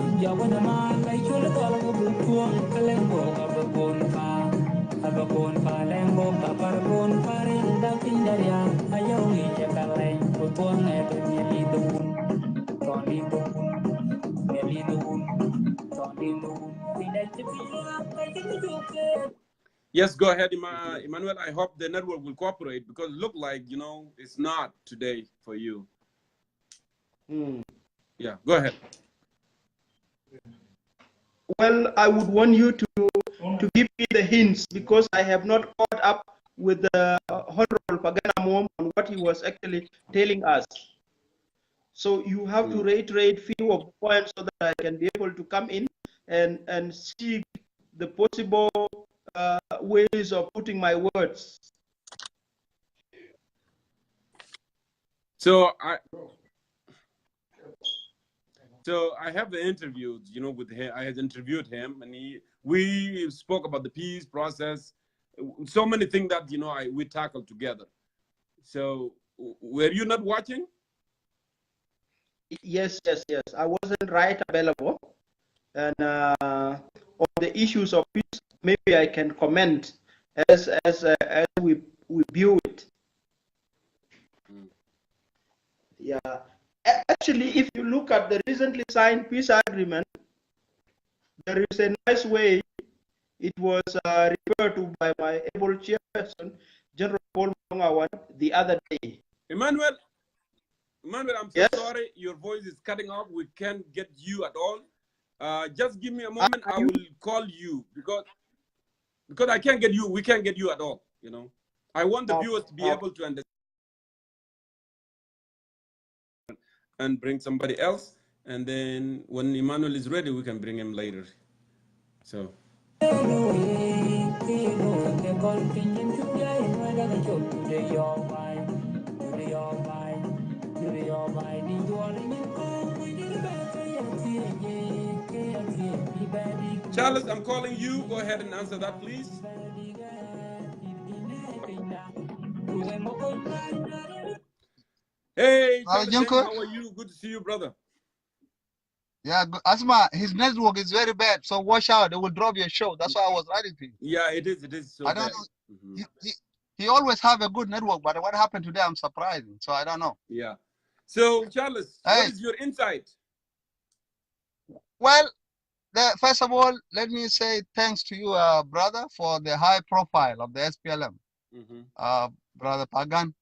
S1: Yes, go ahead, Emmanuel. I hope the network will cooperate, because it looked like, it's not today for you. Yeah, go ahead.
S4: Well, I would want you to give me the hints, because I have not caught up with the Honorable Pagana Mom on what he was actually telling us. So you have to reiterate few of the points so that I can be able to come in and see the possible ways of putting my words.
S1: So I have the interviews, with him. I had interviewed him, and we spoke about the peace process, so many things that we tackled together. So were you not watching?
S4: Yes. I wasn't right available, and on the issues of peace, maybe I can comment as we view it. Yeah. Actually, if you look at the recently signed peace agreement, there is a nice way it was referred to by my able chairperson, General Paul Mongawan, the other day.
S1: Emmanuel, I'm so sorry. Your voice is cutting off. We can't get you at all. Just give me a moment. I will call you, because I can't get you. We can't get you at all. I want the viewers to be able to understand and bring somebody else. And then when Emmanuel is ready, we can bring him later. So. Charles, I'm calling you. Go ahead and answer that, please. Hey,
S5: Jongkor,
S1: how are you? Good to see you, brother.
S5: Yeah, Asma, his network is very bad, so watch out. It will drop your show. That's why I was writing to you.
S1: Yeah, it is. It is so
S5: I don't
S1: bad.
S5: know. He always have a good network, but what happened today, I'm surprised. So I don't know.
S1: Yeah. So, Charles, what is your insight?
S5: Well, first of all, let me say thanks to you, brother, for the high profile of the SPLM. Brother Pagan.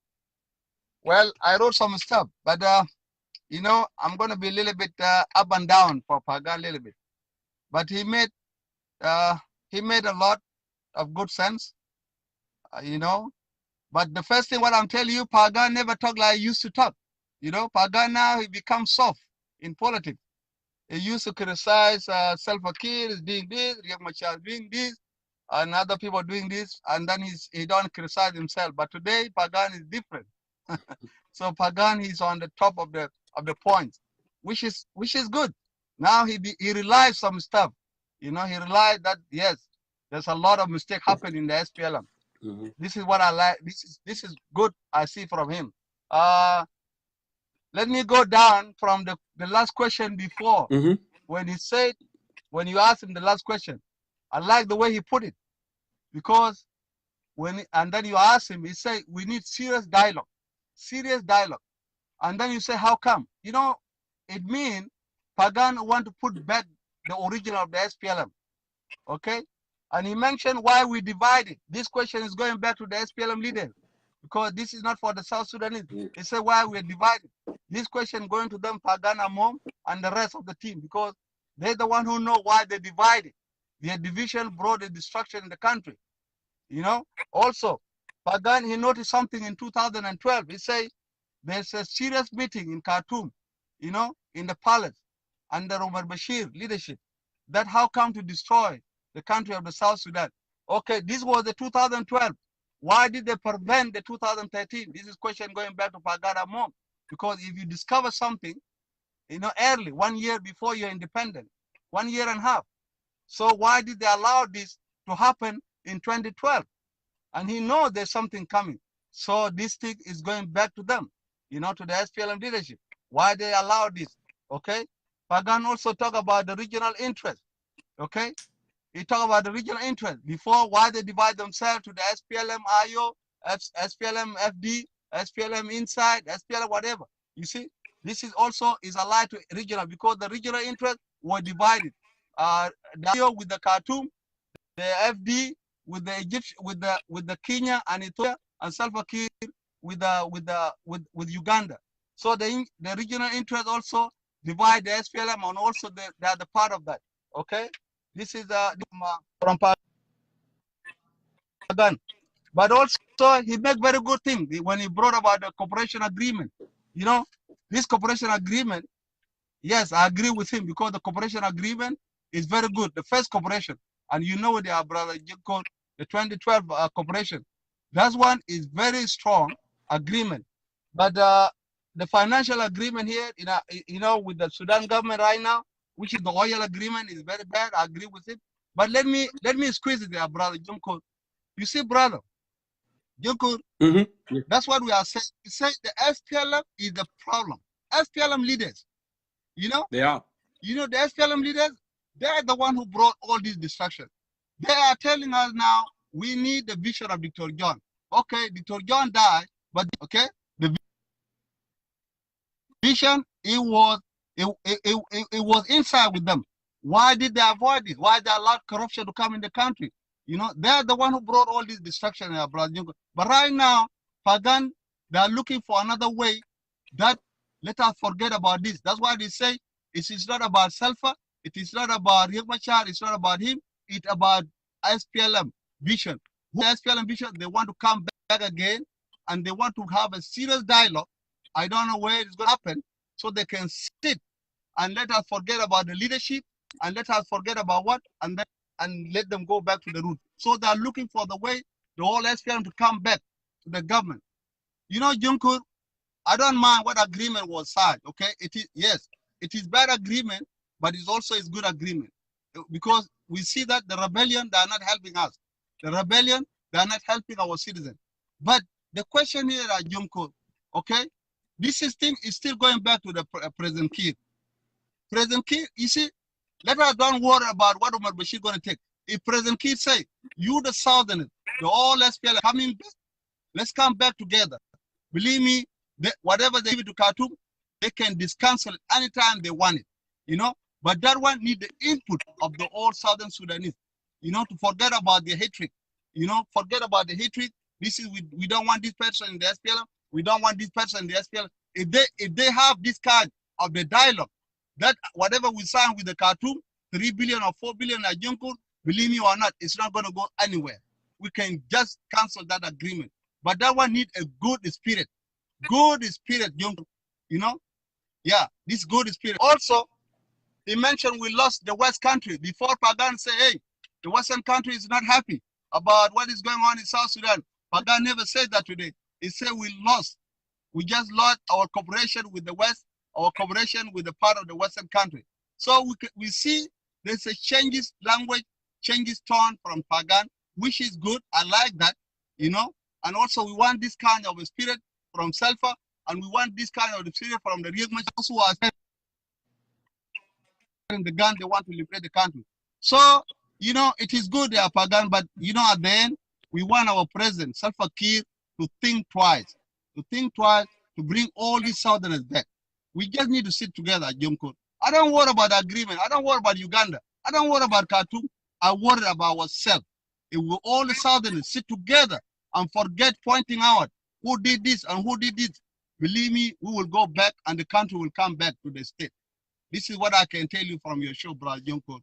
S5: Well, I wrote some stuff, but I'm going to be a little bit up and down for Pagan a little bit. But he made a lot of good sense. you know. But the first thing what I'm telling you, Pagan never talk like he used to talk. You know, Pagan now he becomes soft in politics. He used to criticize Salva Kiir is doing this, Riek Machar is doing this, and other people doing this, and then he don't criticize himself. But today Pagan is different. So Pagan is on the top of the points, which is good. Now he realized some stuff. You know, he realized that yes, there's a lot of mistake happening in the SPLM. This is what I like. This is good. I see from him. Let me go down from the last question before when he said, when you asked him the last question. I like the way he put it, because and then you ask him, he said we need serious dialogue, and then you say how come? You know, it means Pagan want to put back the original of the SPLM, okay? And he mentioned why we divided. This question is going back to the SPLM leaders, because this is not for the South Sudanese. He said why we're divided. This question going to them, Pagan Amom and the rest of the team, because they're the one who know why they divided. Their division brought the destruction in the country. You know, also, Pagan, he noticed something in 2012. He said there's a serious meeting in Khartoum, you know, in the palace, under Omar Bashir leadership, that how come to destroy the country of the South Sudan. Okay, this was the 2012. Why did they prevent the 2013? This is question going back to Pagara Mom. Because if you discover something, you know, early, 1 year before you're independent, 1 year and a half. So why did they allow this to happen in 2012? And he knows there's something coming. So this thing is going back to them, you know, to the SPLM leadership. Why they allow this, okay? Pagan also talk about the regional interest, okay? He talk about the regional interest. Before, why they divide themselves to the SPLM IO, SPLM FD, SPLM inside, SPLM whatever. You see, this is also is allied to regional, because the regional interests were divided. The IO with the Khartoum, the FD with the Egypt, with the Kenya and Ethiopia, and Salva Kiir with Uganda. So the regional interest also divide the SPLM, and also they are the part of that. Okay, this is from Pagan. But also he made very good thing when he brought about the cooperation agreement. You know, this cooperation agreement, yes, I agree with him, because the cooperation agreement is very good. The first cooperation, and you know their brother Jongkor, the 2012 cooperation, that one is very strong agreement. But the financial agreement here, you know, with the Sudan government right now, which is the oil agreement, is very bad. I agree with it. But let me squeeze it there, brother Jongkor. You see, brother Jongkor, that's what we are saying. We say the SPLM is the problem. SPLM leaders, you know,
S1: They are.
S5: You know, the SPLM leaders, they are the one who brought all this destruction. They are telling us now we need the vision of Dr. John. Okay, Dr. John died, but okay, the vision, it was inside with them. Why did they avoid it? Why they allowed corruption to come in the country? You know, they're the one who brought all this destruction, brother. But right now, Pagan, they are looking for another way that let us forget about this. That's why they say it is not about Sulfur, it is not about Riek Machar, it's not about him, it's about SPLM vision. The SPLM vision, they want to come back again, and they want to have a serious dialogue. I don't know where it's going to happen, so they can sit and let us forget about the leadership, and let us forget about what, and let them go back to the root. So they are looking for the way, the whole SPLM to come back to the government. You know, Jongkor, I don't mind what agreement was signed, okay? It is, yes, it is bad agreement, but it's also is good agreement. Because we see that the rebellion, they are not helping us. The rebellion, they are not helping our citizens. But the question here at Jongkor, okay? This thing is still going back to the President Kiir. President Kiir, you see, let us don't worry about what Omar Bashir going to take. If President Kiir say, you the Southerners, the all SPLM coming back, let's come back together. Believe me, whatever they give it to Khartoum, they can discancel it anytime they want it, you know. But that one need the input of the all Southern Sudanese, you know, to forget about the hatred, you know, forget about the hatred. This is, we don't want this person in the SPLM, we don't want this person in the SPLM. If they have this kind of the dialogue, that whatever we sign with the Khartoum, 3 billion or 4 billion at Jongkor, believe me or not, it's not going to go anywhere. we can just cancel that agreement. But that one need a good spirit. Good spirit, young, you know? Yeah, this good spirit. Also, he mentioned we lost the West country. Before Pagan say, hey, the Western country is not happy about what is going on in South Sudan. Pagan never said that today. He said we lost. We just lost our cooperation with the West, our cooperation with the part of the Western country. So we see there's a changes language, changes tone from Pagan, which is good. I like that, you know. And also we want this kind of a spirit from Selfa, and we want this kind of spirit from the real Machos who are carrying the gun. They want to liberate the country. So, you know, it is good, Pagan, but, you know, at the end, we want our president, Salva Kiir, to think twice, to bring all these Southerners back. We just need to sit together, Jongkor. I don't worry about agreement. I don't worry about Uganda. I don't worry about Khartoum. I worry about ourselves. If we all the Southerners sit together and forget pointing out who did this and who did this, believe me, we will go back and the country will come back to the state. This is what I can tell you from your show, brother Jongkor.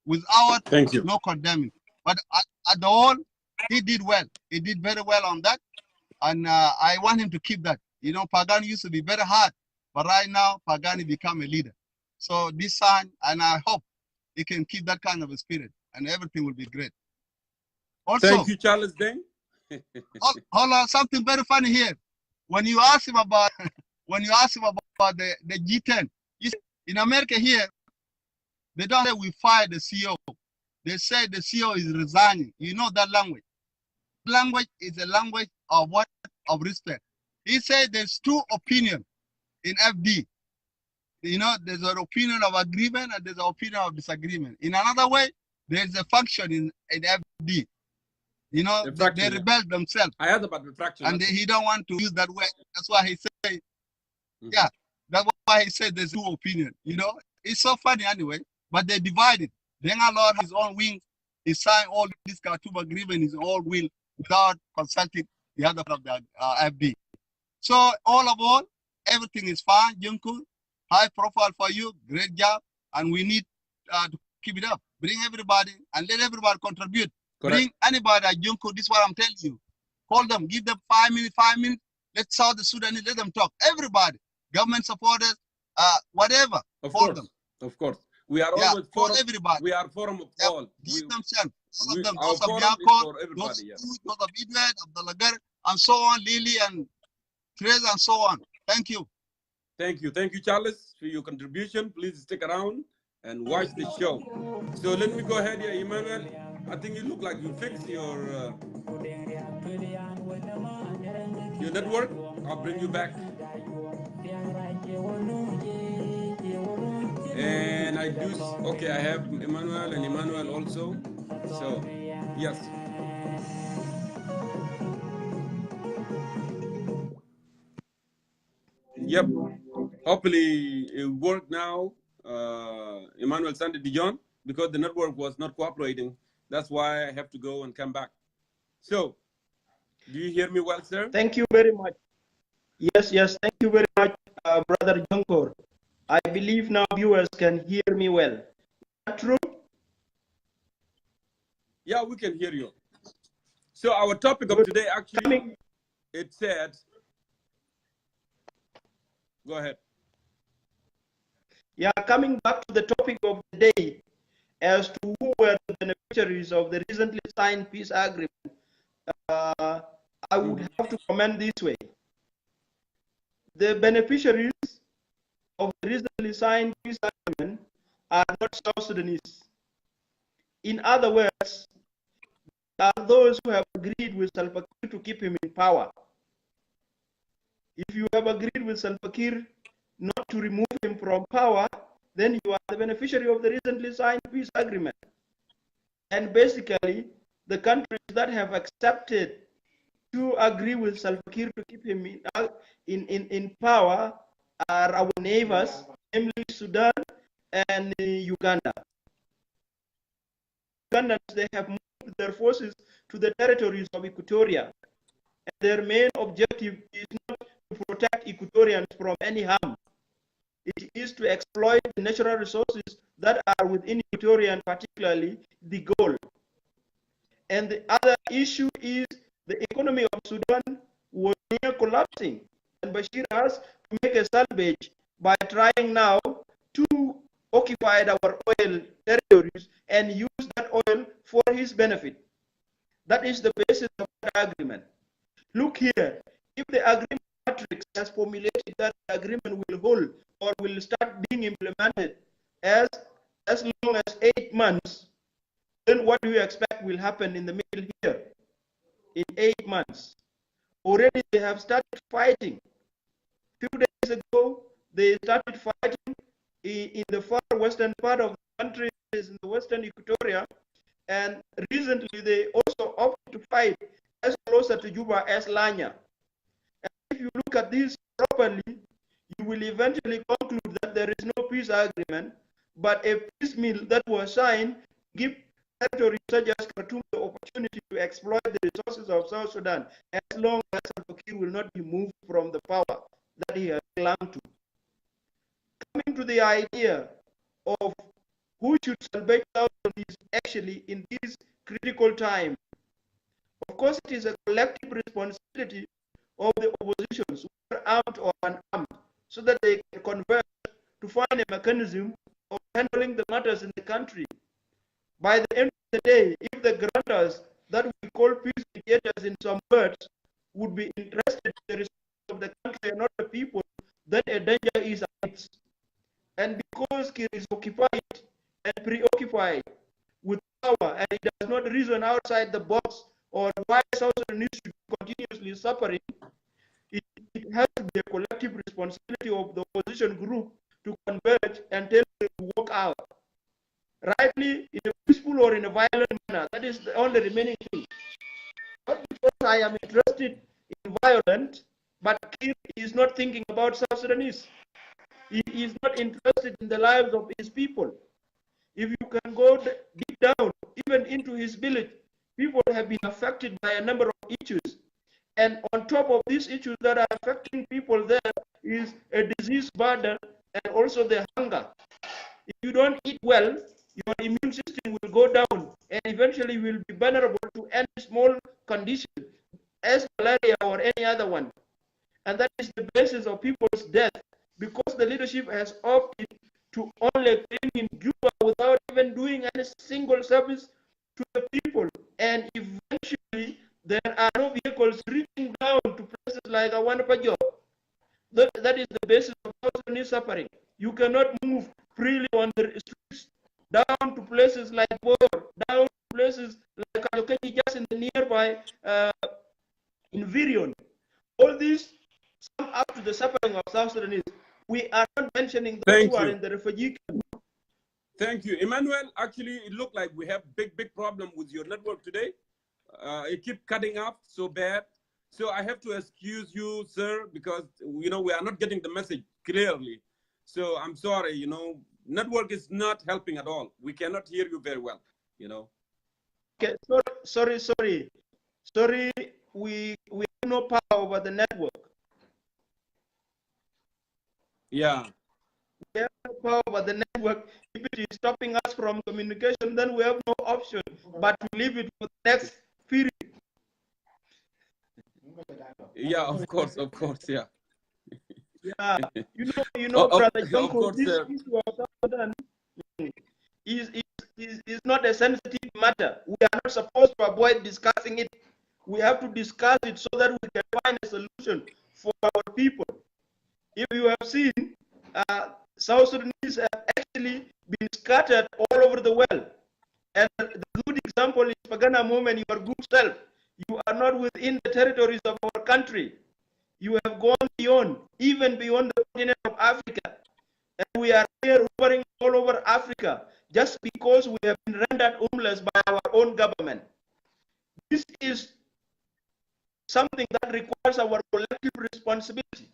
S5: Without no condemning. But at the all, he did well. He did very well on that. And I want him to keep that. You know, Pagani used to be very hard. But right now, Pagani become a leader. So this time, and I hope he can keep that kind of a spirit. And everything will be great. Also,
S1: thank you, Charles Deng.
S5: hold on, something very funny here. When you ask him about the G10, you see, in America here, they don't say we fired the CEO. They say the CEO is resigning. You know that language. Language is a language of what? Of respect. He said there's two opinions in FD. You know, there's an opinion of agreement and there's an opinion of disagreement. In another way, there's a function in FD. You know, they rebelled themselves.
S1: I heard about refraction.
S5: And he don't want to use that word. That's why he said, yeah, that's why he said there's two opinions. You know, it's so funny anyway, but they divided. Then our Lord has his own wings. He signed all this Khartoum agreement, his own will, without consulting the other of the FD. So all of all, everything is fine, Jongkor. High profile for you, great job, and we need to keep it up. Bring everybody and let everybody contribute. Correct. Bring anybody at Jongkor. This is what I'm telling you. Call them, give them 5 minutes. Let's South the Sudanese, let them talk. Everybody, government supporters, whatever. Call them.
S1: Of course. We are always
S5: for everybody.
S1: We are forum of all.
S5: Give them chance. All of them.
S1: Those of
S5: Jongkor, those of Idwed, Abdullah, and so on, Lily and Teresa and so on. Thank you.
S1: Thank you, Charles, for your contribution. Please stick around and watch the show. So let me go ahead here, Emmanuel. I think you look like you fixed your network. I'll bring you back. And I do, okay, I have Emmanuel and Emmanuel also. So, yes. Yep. Hopefully it worked now. Emmanuel Sandy Dijon, because the network was not cooperating. That's why I have to go and come back. So, do you hear me well, sir?
S4: Thank you very much. Yes, thank you very much, Brother Jongkor. I believe now viewers can hear me well. Is that true?
S1: Yeah, we can hear you. So our topic of today actually, it said, go ahead.
S4: Yeah, coming back to the topic of the day, as to who were the beneficiaries of the recently signed peace agreement, I would have to comment this way. The beneficiaries of the recently signed peace agreement are not South Sudanese. In other words, are those who have agreed with Salva Kiir to keep him in power. If you have agreed with Salva Kiir not to remove him from power, then you are the beneficiary of the recently signed peace agreement. And basically, the countries that have accepted to agree with Salva Kiir to keep him in power are our neighbors, namely Sudan and Uganda. Ugandans, they have moved their forces to the territories of Equatoria. And their main objective is not to protect Equatorians from any harm. It is to exploit the natural resources that are within Equatoria, and particularly the gold. And the other issue is the economy of Sudan was near collapsing. And Bashir has to make a salvage by trying now to occupy our oil territories and use that oil for his benefit. That is the basis of the agreement. Look here, if the agreement matrix has formulated that the agreement will hold or will start being implemented as long as 8 months, then what do you expect will happen in the middle here? In 8 months. Already they have started fighting. A few days ago, they started fighting in the far western part of the country, in the western Equatoria, and recently they also opted to fight as closer to Juba as Lanya. And if you look at this properly, you will eventually conclude that there is no peace agreement, but a peace deal that was signed to give territories such as Khartoum the opportunity to exploit the resources of South Sudan, as long as Salva Kiir will not be moved from the power that he has clung to. Coming to the idea of who should salvage South Sudan actually in this critical time, of course it is a collective responsibility of the oppositions, whether armed or unarmed, so that they can converge to find a mechanism of handling the matters in the country. By the end of the day, if the grantors that we call peace mediators in some words would be interested in the resources of the country and not the people, then a danger is amidst. And because Kir is occupied and preoccupied with power and he does not reason outside the box or why South Sudanese should be continuously suffering, it has to be a collective responsibility of the opposition group to converge and tell them to walk out. Rightly, in a peaceful or in a violent manner. That is the only remaining thing. Not because I am interested in violence, but Kir is not thinking about South Sudanese. He is not interested in the lives of his people. If you can go deep down, even into his village, people have been affected by a number of issues. And on top of these issues that are affecting people there is a disease burden and also the hunger. If you don't eat well, your immune system will go down and eventually will be vulnerable to any small condition as malaria or any other one. And that is the basis of people's death, because the leadership has opted to only clean in Juba without even doing any single service to the people. And eventually there are no vehicles reaching down to places like Awanapajo. That is the basis of South suffering. You cannot move freely on the streets down to places like Bor, down to places like Kalokeji, just in the nearby Virion. All these sum up to the suffering of South Sudanese. We are not mentioning those who are in the refugee camp.
S1: Thank you. Emmanuel, actually, it looked like we have big problem with your network today. It keeps cutting off so bad. So I have to excuse you, sir, because, we are not getting the message clearly. So I'm sorry, network is not helping at all. We cannot hear you very well,
S4: Okay, sorry. We have no power over the network.
S1: Yeah.
S4: We have no power over the network. If it is stopping us from communication, then we have no option but to leave it for the next period.
S1: Yeah, of course, yeah.
S4: Yeah, Brother Jongkor, this
S1: sir.
S4: issue of South Sudan is not a sensitive matter. We are not supposed to avoid discussing it. We have to discuss it so that we can find a solution for our people. If you have seen, South Sudanese have actually been scattered all over the world. And the good example is Pagana Moment, your good self. You are not within the territories of our country. You have gone beyond, even beyond the continent of Africa. And we are here hovering all over Africa just because we have been rendered homeless by our own government. This is something that requires our collective responsibility.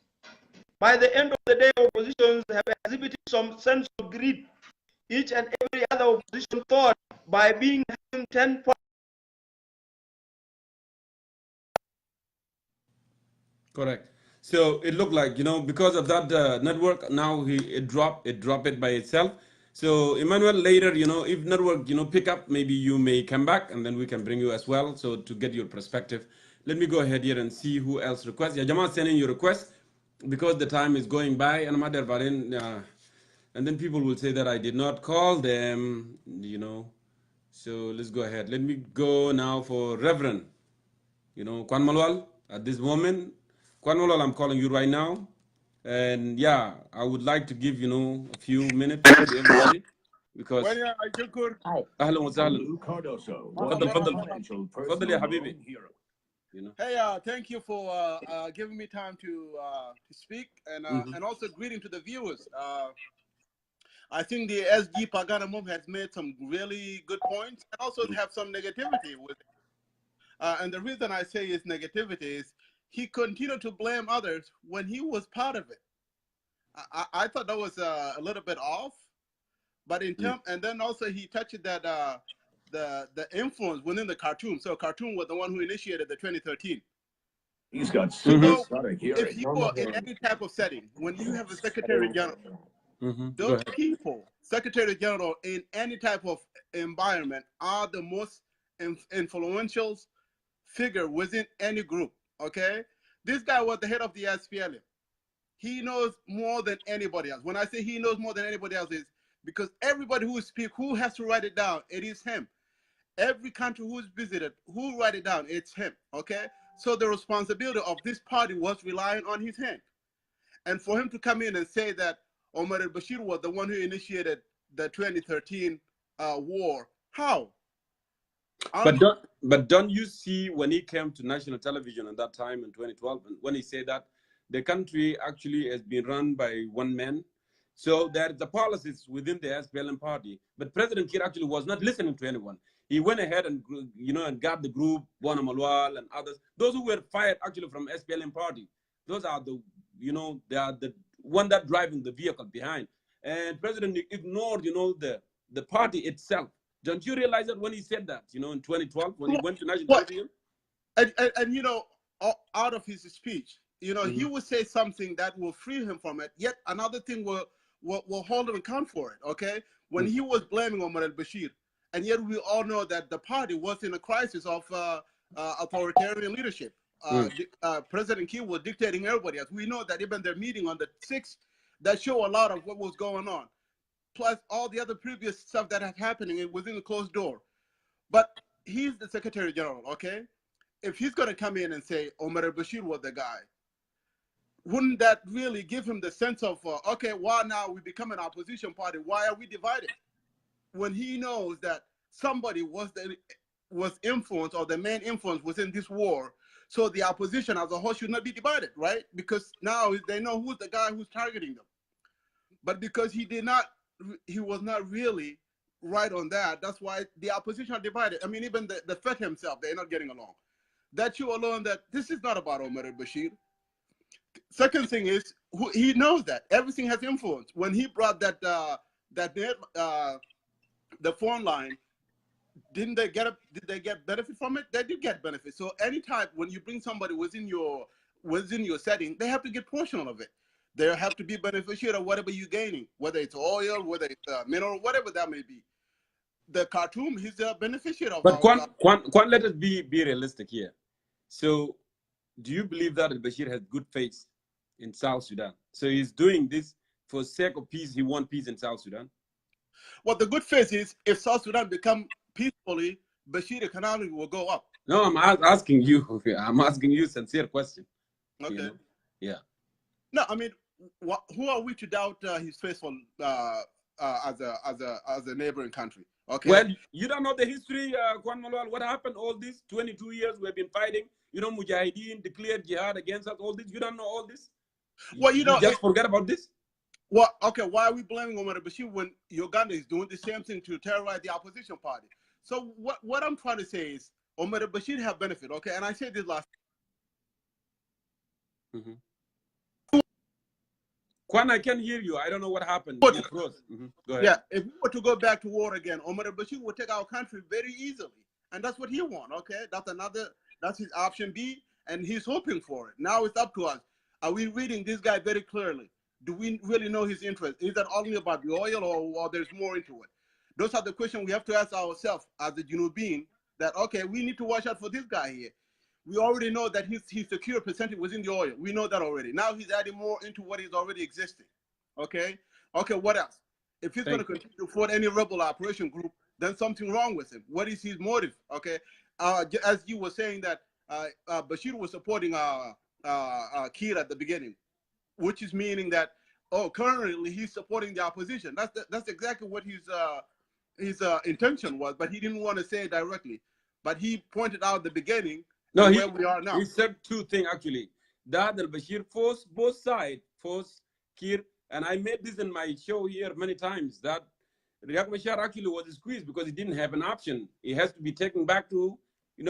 S4: By the end of the day, oppositions have exhibited some sense of greed. Each and every other opposition thought by being having 10 points.
S1: Correct. So it looked like, because of that network, now it dropped it by itself. So Emmanuel, later, if network, pick up, maybe you may come back and then we can bring you as well. So to get your perspective, let me go ahead here and see who else requests. Yeah, Jamal, send in your request because the time is going by and and then people will say that I did not call them, So let's go ahead. Let me go now for Reverend, Kwan Malwal at this moment. Kwan Malwal, I'm calling you right now. And yeah, I would like to give, a few minutes to everybody because
S6: Jongkor.
S1: اهلا وسهلا تفضل يا حبيبي.
S6: Hey, thank you for giving me time to speak, and also greeting to the viewers. I think the SG Pagana move has made some really good points, and also have some negativity with it. And the reason I say is negativity is he continued to blame others when he was part of it. I thought that was a little bit off, but in term, and then also he touched that the influence within the Khartoum. So Khartoum was the one who initiated the 2013.
S7: He's got
S6: so if you are in any type of setting, when you have a Secretary General, those people, Secretary General in any type of environment are the most influential figure within any group, okay? This guy was the head of the SPLM. He knows more than anybody else. When I say he knows more than anybody else is because everybody who speaks, who has to write it down, it is him. Every country who's visited, who write it down, it's him, okay? So the responsibility of this party was relying on his hand. And for him to come in and say that Omar al-Bashir was the one who initiated the 2013 war, how?
S1: But don't you see when he came to national television at that time in 2012, when he said that the country actually has been run by one man? So there are the policies within the SPLM party, but President Kiir actually was not listening to anyone. He went ahead and and got the group Bona Malwal and others, those who were fired actually from SPLM party. Those are they are the one that driving the vehicle behind. And President ignored the party itself. Don't you realize that when he said that in 2012 when he went to national television?
S6: And out of his speech, he will say something that will free him from it. Yet another thing will hold him account for it. Okay, when he was blaming Omar al-Bashir, and yet we all know that the party was in a crisis of authoritarian leadership. President Kiir was dictating everybody else. We know that even their meeting on the 6th, that show a lot of what was going on, plus all the other previous stuff that had happening within the closed door. But he's the Secretary General, okay? If he's going to come in and say Omar al-Bashir was the guy, wouldn't that really give him the sense of, okay, why now we become an opposition party? Why are we divided? When he knows that somebody was influenced, or the main influence within this war, so the opposition as a whole should not be divided, right? Because now they know who's the guy who's targeting them. But because he was not really right on that, that's why the opposition are divided. I mean, even the FET himself, they're not getting along. That show alone that this is not about Omar al-Bashir. Second thing is, he knows that everything has influence. When he brought the phone line, did they get benefit from it? They did get benefit. So anytime when you bring somebody within your setting, they have to get portion of it. They have to be beneficiary of whatever you're gaining, whether it's oil, whether it's mineral, whatever that may be. The Khartoum, he's a beneficiary of.
S1: But Kwan, let us be realistic here. So, do you believe that al-Bashir has good faith in South Sudan? So he's doing this for sake of peace. He wants peace in South Sudan.
S6: Well, the good faith is if South Sudan become peacefully, Bashir economy will go up.
S1: No, I'm asking you. I'm asking you a sincere question.
S6: Okay.
S1: Yeah.
S6: No, I mean, who are we to doubt his faithful as a neighboring country? Okay.
S1: Well, you don't know the history, Kwan Malwal. What happened all these 22 years we've been fighting? Mujahideen declared jihad against us. All this, you don't know all this.
S6: Well, you
S1: just forget about this.
S6: Well, okay. Why are we blaming Omar al-Bashir when Uganda is doing the same thing to terrorize the opposition party? So what I'm trying to say is Omar al-Bashir have benefit. Okay, and I said this last.
S1: Kwan, I can hear you. I don't know what happened. You froze. Go ahead.
S6: Yeah, if we were to go back to war again, Omar al-Bashir would take our country very easily, and that's what he wants. Okay, that's his option B, and he's hoping for it. Now it's up to us. Are we reading this guy very clearly? do we really know his interest? Is that only about the oil, or there's more into it? Those are the questions we have to ask ourselves as a being. That okay, we need to watch out for this guy here. We already know that his secure percentage was in the oil. We know that already. Now he's adding more into what is already existing. Okay. Okay. What else? If he's going to continue to support any rebel operation group, then something wrong with him. What is his motive? Okay. As you were saying that Bashir was supporting Kir at the beginning, which is meaning that currently he's supporting the opposition. That's exactly what his intention was, but he didn't want to say it directly. But he pointed out the beginning. No, where we are now.
S1: He said two things actually. That al-Bashir forced both sides, forced Kir, and I made this in my show here many times, that Riek Machar actually was squeezed because he didn't have an option. He has to be taken back to,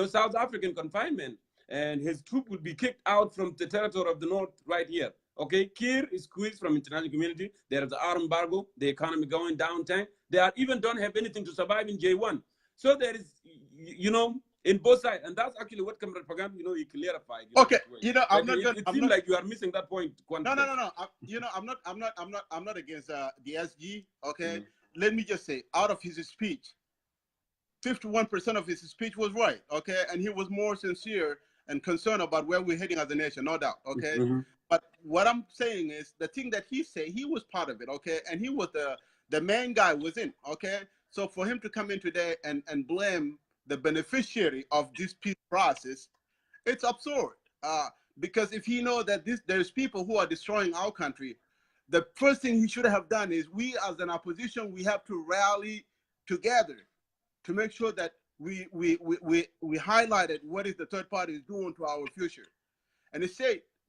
S1: South African confinement, and his troop would be kicked out from the territory of the North right here. Okay, Kir is squeezed from international community. There is the arm embargo, the economy going down tank. They even don't have anything to survive in J1. So there is, in both sides, and that's actually what Comrade Pagan, he clarified.
S6: Okay, I'm
S1: not. It seems like you are missing that point.
S6: No. I'm not against the SG. Okay, let me just say, out of his speech, 51% of his speech was right. Okay, and he was more sincere and concerned about where we're heading as a nation, no doubt. Okay, but what I'm saying is the thing that he said, he was part of it. Okay, and he was the main guy was in. Okay, so for him to come in today and blame the beneficiary of this peace process, it's absurd. Because if he knows that there's people who are destroying our country, the first thing he should have done is we as an opposition, we have to rally together to make sure that we highlighted what is the third party is doing to our future. And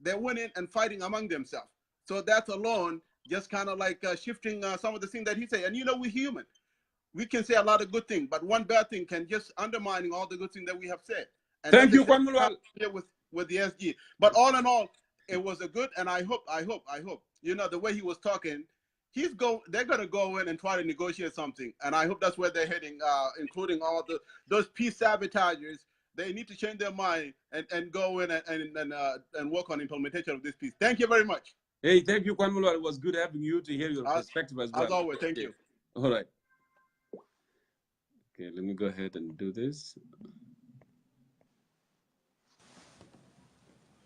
S6: they went in and fighting among themselves. So that alone just kind of like shifting some of the things that he said. And we're human. We can say a lot of good things, but one bad thing can just undermining all the good things that we have said. And
S1: thank you, Kwan Mulwal.
S6: With the SG. But all in all, it was a good, and I hope, the way he was talking, they're gonna go in and try to negotiate something. And I hope that's where they're heading, including all those peace sabotagers. They need to change their mind and go in and work on implementation of this peace. Thank you very much.
S1: Hey, thank you, Kwan Mulwal. It was good having you to hear your perspective as well.
S6: As always, thank you.
S1: All right. Okay, let me go ahead and do this.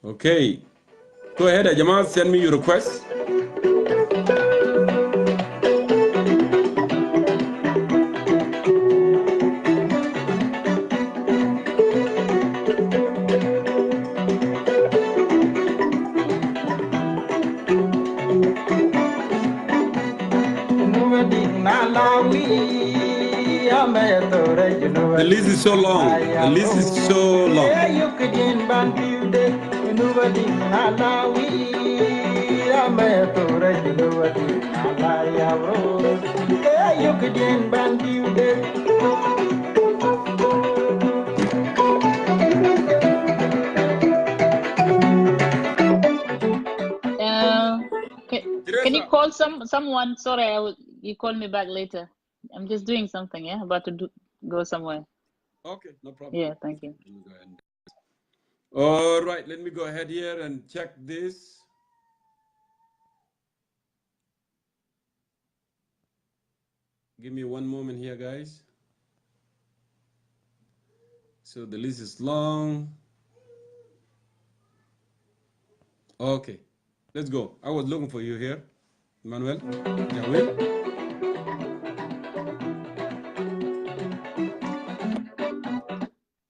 S1: Okay. Go ahead, Jamal, send me your request. The list is so long. The list is so long.
S7: Can you call someone? Sorry, you call me back later. I'm just doing something, yeah? About to go somewhere.
S1: Okay, no problem.
S7: Yeah, thank you.
S1: All right, let me go ahead here and check this. Give me one moment here, guys. So the list is long. Okay, let's go. I was looking for you here. Emmanuel, Jawin.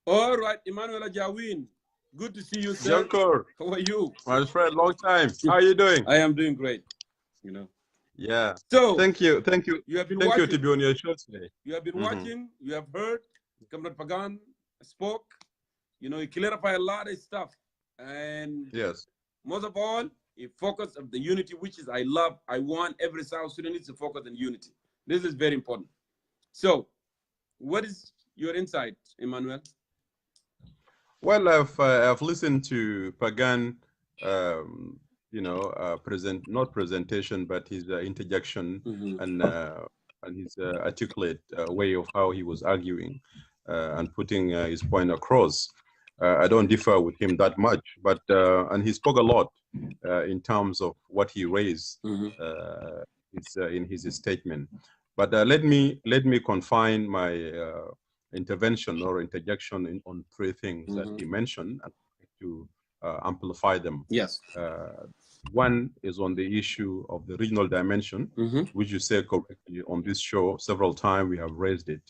S1: All right, Emmanuel Jawin. Good to see you, sir.
S8: Jongkor.
S1: How are you?
S8: My friend, long time. How are you doing?
S1: I am doing great.
S8: Yeah.
S1: So
S8: thank you.
S1: You have been
S8: thank
S1: watching.
S8: you to be on your show today.
S1: You have been watching. You have heard. Comrade Pagan spoke. He clarified a lot of stuff. And
S8: yes,
S1: most of all, he focused on the unity, which is I love. I want every South Sudanese to focus on unity. This is very important. So, what is your insight, Emmanuel?
S8: Well, I've listened to Pagan, not presentation, but his interjection and his articulate way of how he was arguing and putting his point across. I don't differ with him that much, but and he spoke a lot, in terms of what he raised in his statement. But let me confine my intervention or interjection on three things that he mentioned and to amplify them.
S1: Yes.
S8: One is on the issue of the regional dimension, which you say correctly on this show several times. We have raised it,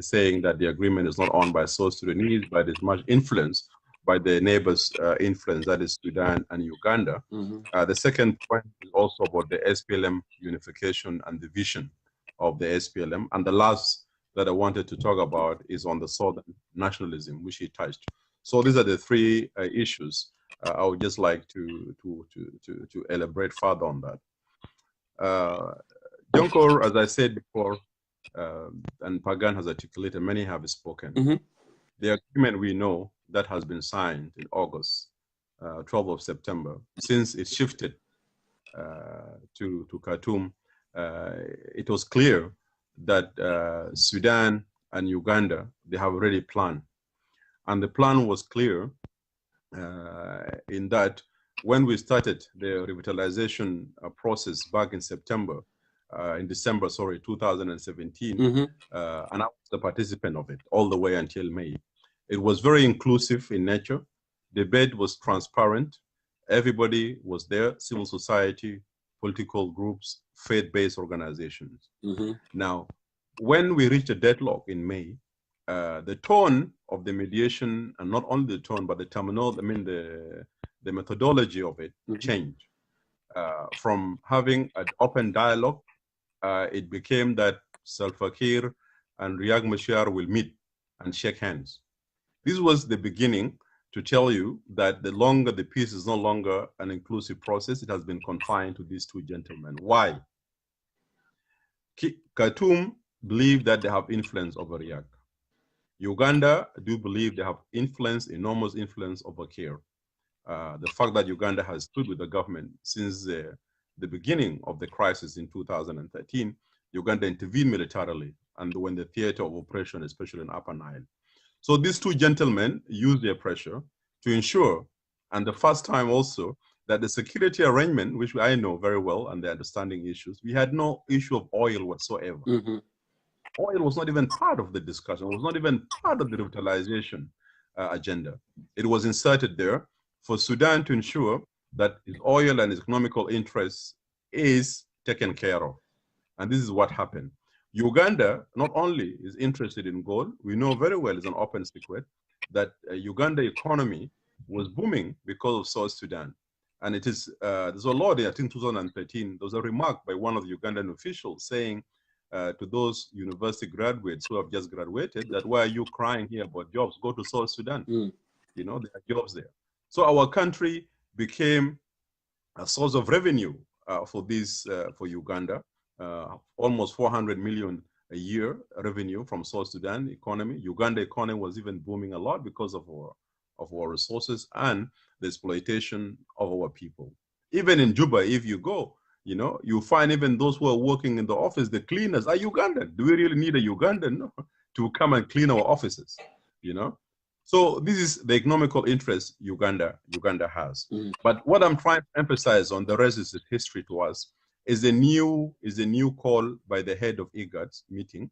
S8: saying that the agreement is not owned by South Sudanese, but is much influenced by the neighbors' influence, that is Sudan and Uganda. The second point is also about the SPLM unification and the vision of the SPLM. And the last that I wanted to talk about is on the Southern nationalism, which he touched. So these are the three issues. I would just like to elaborate further on that. Jongkor, as I said before, and Pagan has articulated, many have spoken. The agreement we know that has been signed in August, 12th of September, since it shifted to Khartoum, it was clear that Sudan and Uganda, they have already planned. And the plan was clear in that when we started the revitalization process back in December, 2017, and I was the participant of it all the way until May. It was very inclusive in nature. Debate was transparent. Everybody was there, civil society, political groups, faith-based organizations. Now, when we reached a deadlock in May, the tone of the mediation, and not only the tone, but the terminology, I mean the methodology of it changed. From having an open dialogue, it became that Salva Kiir and Riek Machar will meet and shake hands. This was the beginning to tell you that the peace is no longer an inclusive process. It has been confined to these two gentlemen. Why? Khartoum believe that they have influence over Riek. Uganda do believe they have influence, enormous influence over Kiir. The fact that Uganda has stood with the government since the beginning of the crisis in 2013, Uganda intervened militarily and when the theater of operation, especially in Upper Nile. So these two gentlemen used their pressure to ensure, and the first time also, that the security arrangement, which I know very well, and the understanding issues, we had no issue of oil whatsoever. Oil was not even part of the discussion. It was not even part of the revitalization agenda. It was inserted there for Sudan to ensure that its oil and its economical interests is taken care of. And this is what happened. Uganda not only is interested in gold, we know very well, it's an open secret, that Uganda economy was booming because of South Sudan. And it is, there's a law there, I think 2013, there was a remark by one of the Ugandan officials saying to those university graduates who have just graduated that why are you crying here about jobs? Go to South Sudan. You know, there are jobs there. So our country became a source of revenue for Uganda, almost 400 million a year revenue from South Sudan economy. Uganda economy was even booming a lot because of our resources and the exploitation of our people. Even in Juba, if you go, you know, you find even those who are working in the office, the cleaners are Ugandan. Do we really need a Ugandan to come and clean our offices? You know, so this is the economical interest Uganda has. But what I'm trying to emphasize on, the rest is history to us, is a new call by the head of IGAD's meeting.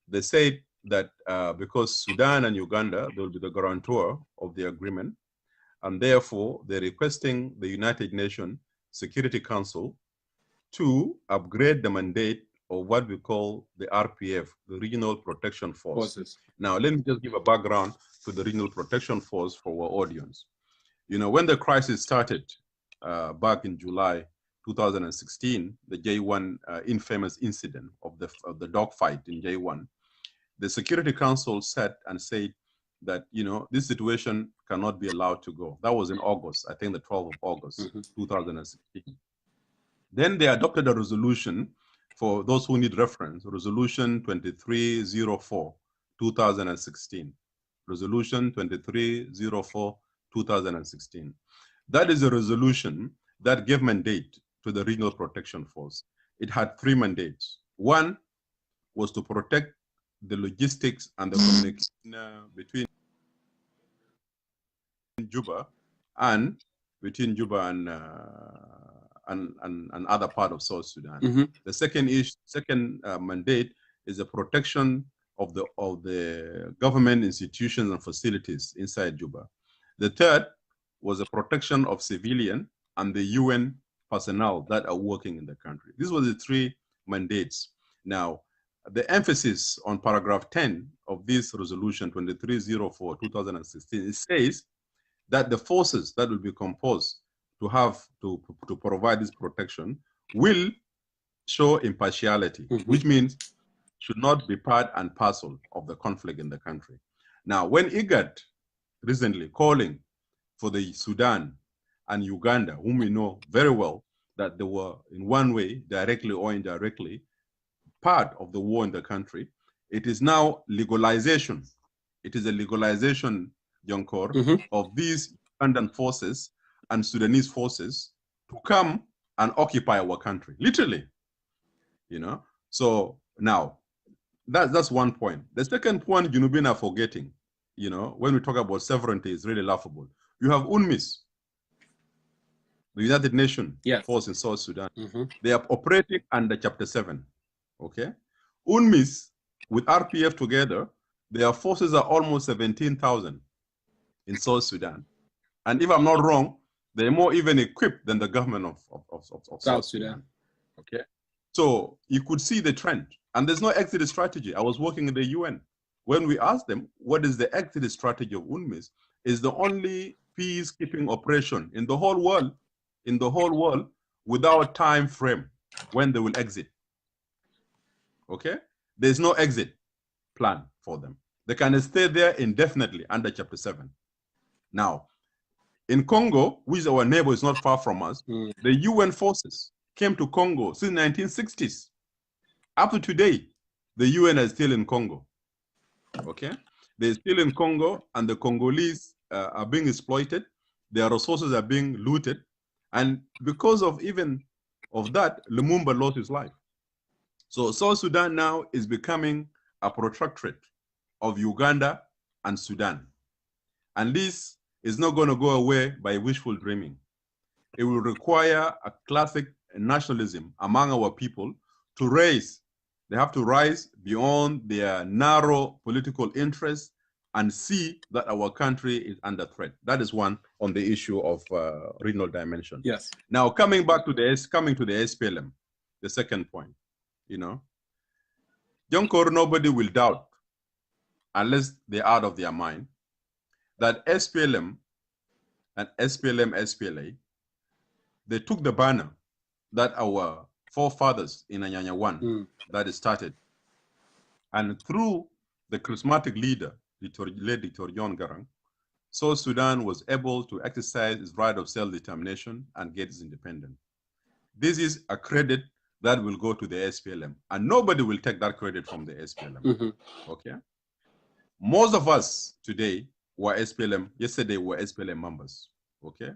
S8: They said that because Sudan and Uganda, they will be the guarantor of the agreement, and therefore they're requesting the United Nations Security Council to upgrade the mandate of what we call the RPF, the Regional Protection Force. Now, let me just give a background to the Regional Protection Force for our audience. You know, when the crisis started back in July 2016, the J1 infamous incident of the dogfight in J1, the Security Council sat and said that, you know, this situation cannot be allowed to go. That was in August, I think the 12th of August, 2016. Then they adopted a resolution, for those who need reference, Resolution 2304, 2016. Resolution 2304, 2016. That is a resolution that gave mandate to the Regional Protection Force. It had three mandates. One was to protect the logistics and the communication between Juba and between Juba and other part of South Sudan. The second mandate is the protection of the government institutions and facilities inside Juba. The third was the protection of civilian and the UN personnel that are working in the country. These were the three mandates. Now, the emphasis on paragraph 10 of this resolution 2304/2016, it says that the forces that will be composed to have to provide this protection will show impartiality, which means should not be part and parcel of the conflict in the country. Now, when IGAD recently calling for the Sudan and Uganda, whom we know very well that they were in one way, directly or indirectly, part of the war in the country, it is now legalization. It is a legalization, Jongkor, of these Ugandan forces and Sudanese forces to come and occupy our country, literally, you know. So now, that's one point. The second point, Junubin are forgetting, you know, when we talk about sovereignty, is really laughable. You have UNMISS, the United Nations force in South Sudan. They are operating under Chapter 7, okay? UNMISS, with RPF together, their forces are almost 17,000 in South Sudan. And if I'm not wrong, they're more even equipped than the government of South Sudan. Okay, so you could see the trend, and there's no exit strategy. I was working in the UN. When we asked them what is the exit strategy of UNMISS, is the only peacekeeping operation in the whole world, without time frame when they will exit. Okay, there's no exit plan for them. They can stay there indefinitely under Chapter 7. Now, in Congo, which is our neighbor, is not far from us, the UN forces came to Congo since 1960s. Up to today, the UN is still in Congo. Okay? They're still in Congo, and the Congolese are being exploited. Their resources are being looted. And because of even of that, Lumumba lost his life. So South Sudan now is becoming a protectorate of Uganda and Sudan. And this is not going to go away by wishful dreaming. It will require a classic nationalism among our people to rise. They have to rise beyond their narrow political interests and see that our country is under threat. That is one on the issue of regional dimension.
S1: Yes.
S8: Now, coming to the SPLM, the second point, you know, Jongkor, nobody will doubt, unless they're out of their mind, that SPLM and SPLA, they took the banner that our forefathers in Anyanya 1 that is started. And through the charismatic leader, Dr. John Garang, South Sudan was able to exercise its right of self-determination and get its independence. This is a credit that will go to the SPLM, and nobody will take that credit from the SPLM. Okay? Most of us today were SPLM, yesterday were SPLM members, okay?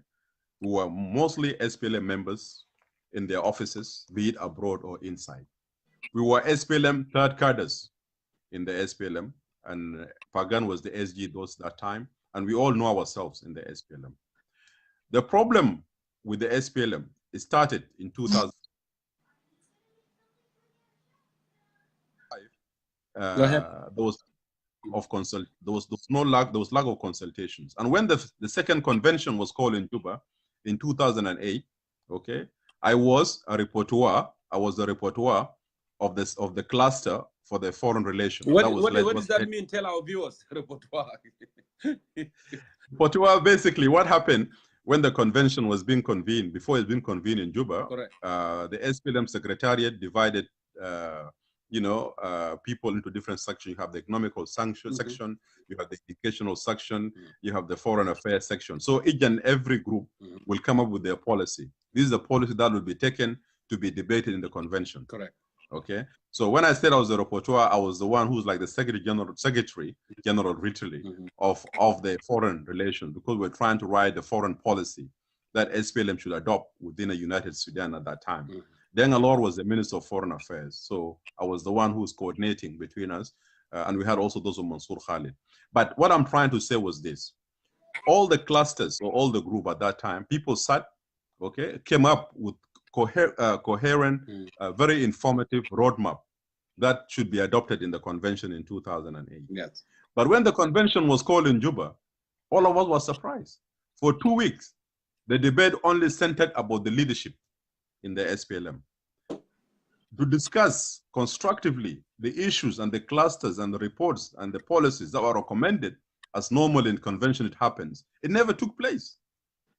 S8: We were mostly SPLM members in their offices, be it abroad or inside. We were SPLM third cadres in the SPLM, and Pagan was the SG that time, and we all know ourselves in the SPLM. The problem with the SPLM, it started in 2005.
S1: Go ahead.
S8: There was lack of consultations. And when the second convention was called in Juba in 2008, okay, I was a rapporteur. I was the rapporteur of the cluster for the foreign relations.
S1: What does that mean? Tell our viewers, rapporteur.
S8: Rapporteur, basically, what happened when the convention was being convened, before it's been convened in Juba, the SPLM secretariat divided people into different sections. You have the economical section, you have the educational section, you have the foreign affairs section. So each and every group will come up with their policy. This is the policy that will be taken to be debated in the convention.
S1: Correct.
S8: Okay. So when I said I was the rapporteur, I was the one who's like the secretary general literally of the foreign relations, because we're trying to write the foreign policy that SPLM should adopt within a united Sudan at that time. Deng Alor was the Minister of Foreign Affairs. So I was the one who was coordinating between us. And we had also those of Mansour Khalid. But what I'm trying to say was this. all the clusters or all the group at that time, people sat, okay, came up with coherent, very informative roadmap that should be adopted in the convention in 2008.
S1: Yes.
S8: But when the convention was called in Juba, all of us were surprised. For 2 weeks, the debate only centered about the leadership in the SPLM. To discuss constructively the issues and the clusters and the reports and the policies that were recommended, as normal in convention it happens, it never took place.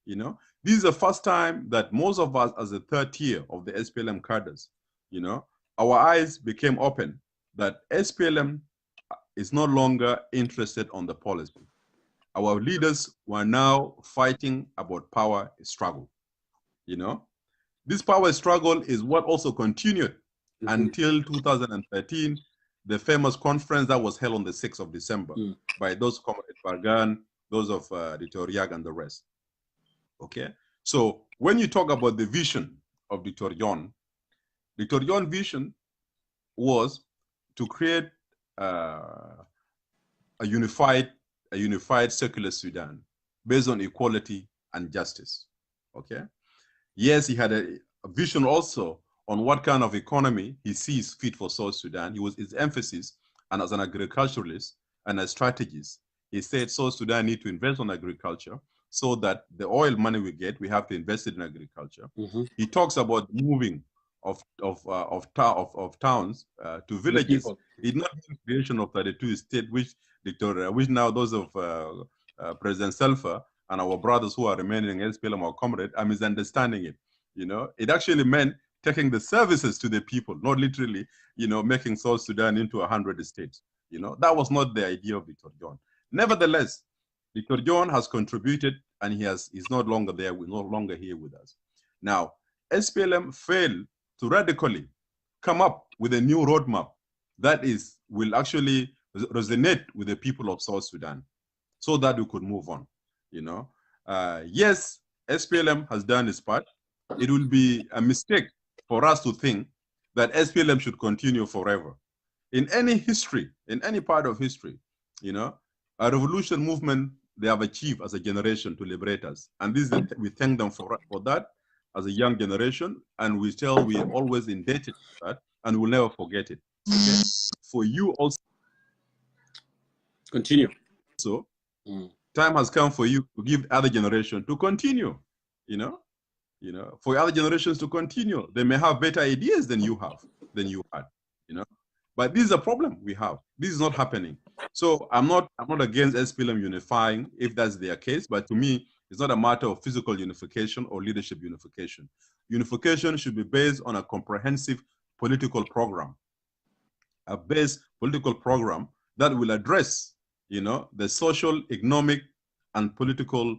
S8: You know, this is the first time that most of us, as a third tier of the SPLM cadres, you know, our eyes became open that SPLM is no longer interested on the policy. Our leaders were now fighting about power struggle. You know, this power struggle is what also continued until 2013, the famous conference that was held on the 6th of December by those Comrade Bargan, those of Dr. Riag and the rest. Okay, so when you talk about the vision of Dr. John vision was to create a unified secular Sudan based on equality and justice. Okay, yes, he had a vision also on what kind of economy he sees fit for South Sudan. His emphasis, and as an agriculturalist and a strategist, he said South Sudan need to invest on agriculture so that the oil money we get, we have to invest it in agriculture. He talks about moving of towns to villages. It's not the creation of 32 states, which now those of President Salva and our brothers who are remaining in SPLM or comrade are misunderstanding it. You know, it actually meant taking the services to the people, not literally, you know, making South Sudan into 100 states. You know, that was not the idea of Dr. John. Nevertheless, Dr. John has contributed, and he's no longer there. We're no longer here with us. Now, SPLM failed to radically come up with a new roadmap that will actually resonate with the people of South Sudan, so that we could move on. You know, yes, SPLM has done its part. It will be a mistake for us to think that SPLM should continue forever. In any history, in any part of history, you know, a revolution movement they have achieved as a generation to liberate us. And this, we thank them for that as a young generation, and we are always indebted to that, and we'll never forget it. Okay? For you also.
S1: Continue.
S8: So, time has come for you to give other generation to continue, you know, for other generations to continue. They may have better ideas than you had, you know. But this is a problem we have. This is not happening. So I'm not against SPLM unifying if that's their case, but to me, it's not a matter of physical unification or leadership unification. Unification should be based on a comprehensive political program, a base political program that will address, you know, the social, economic, and political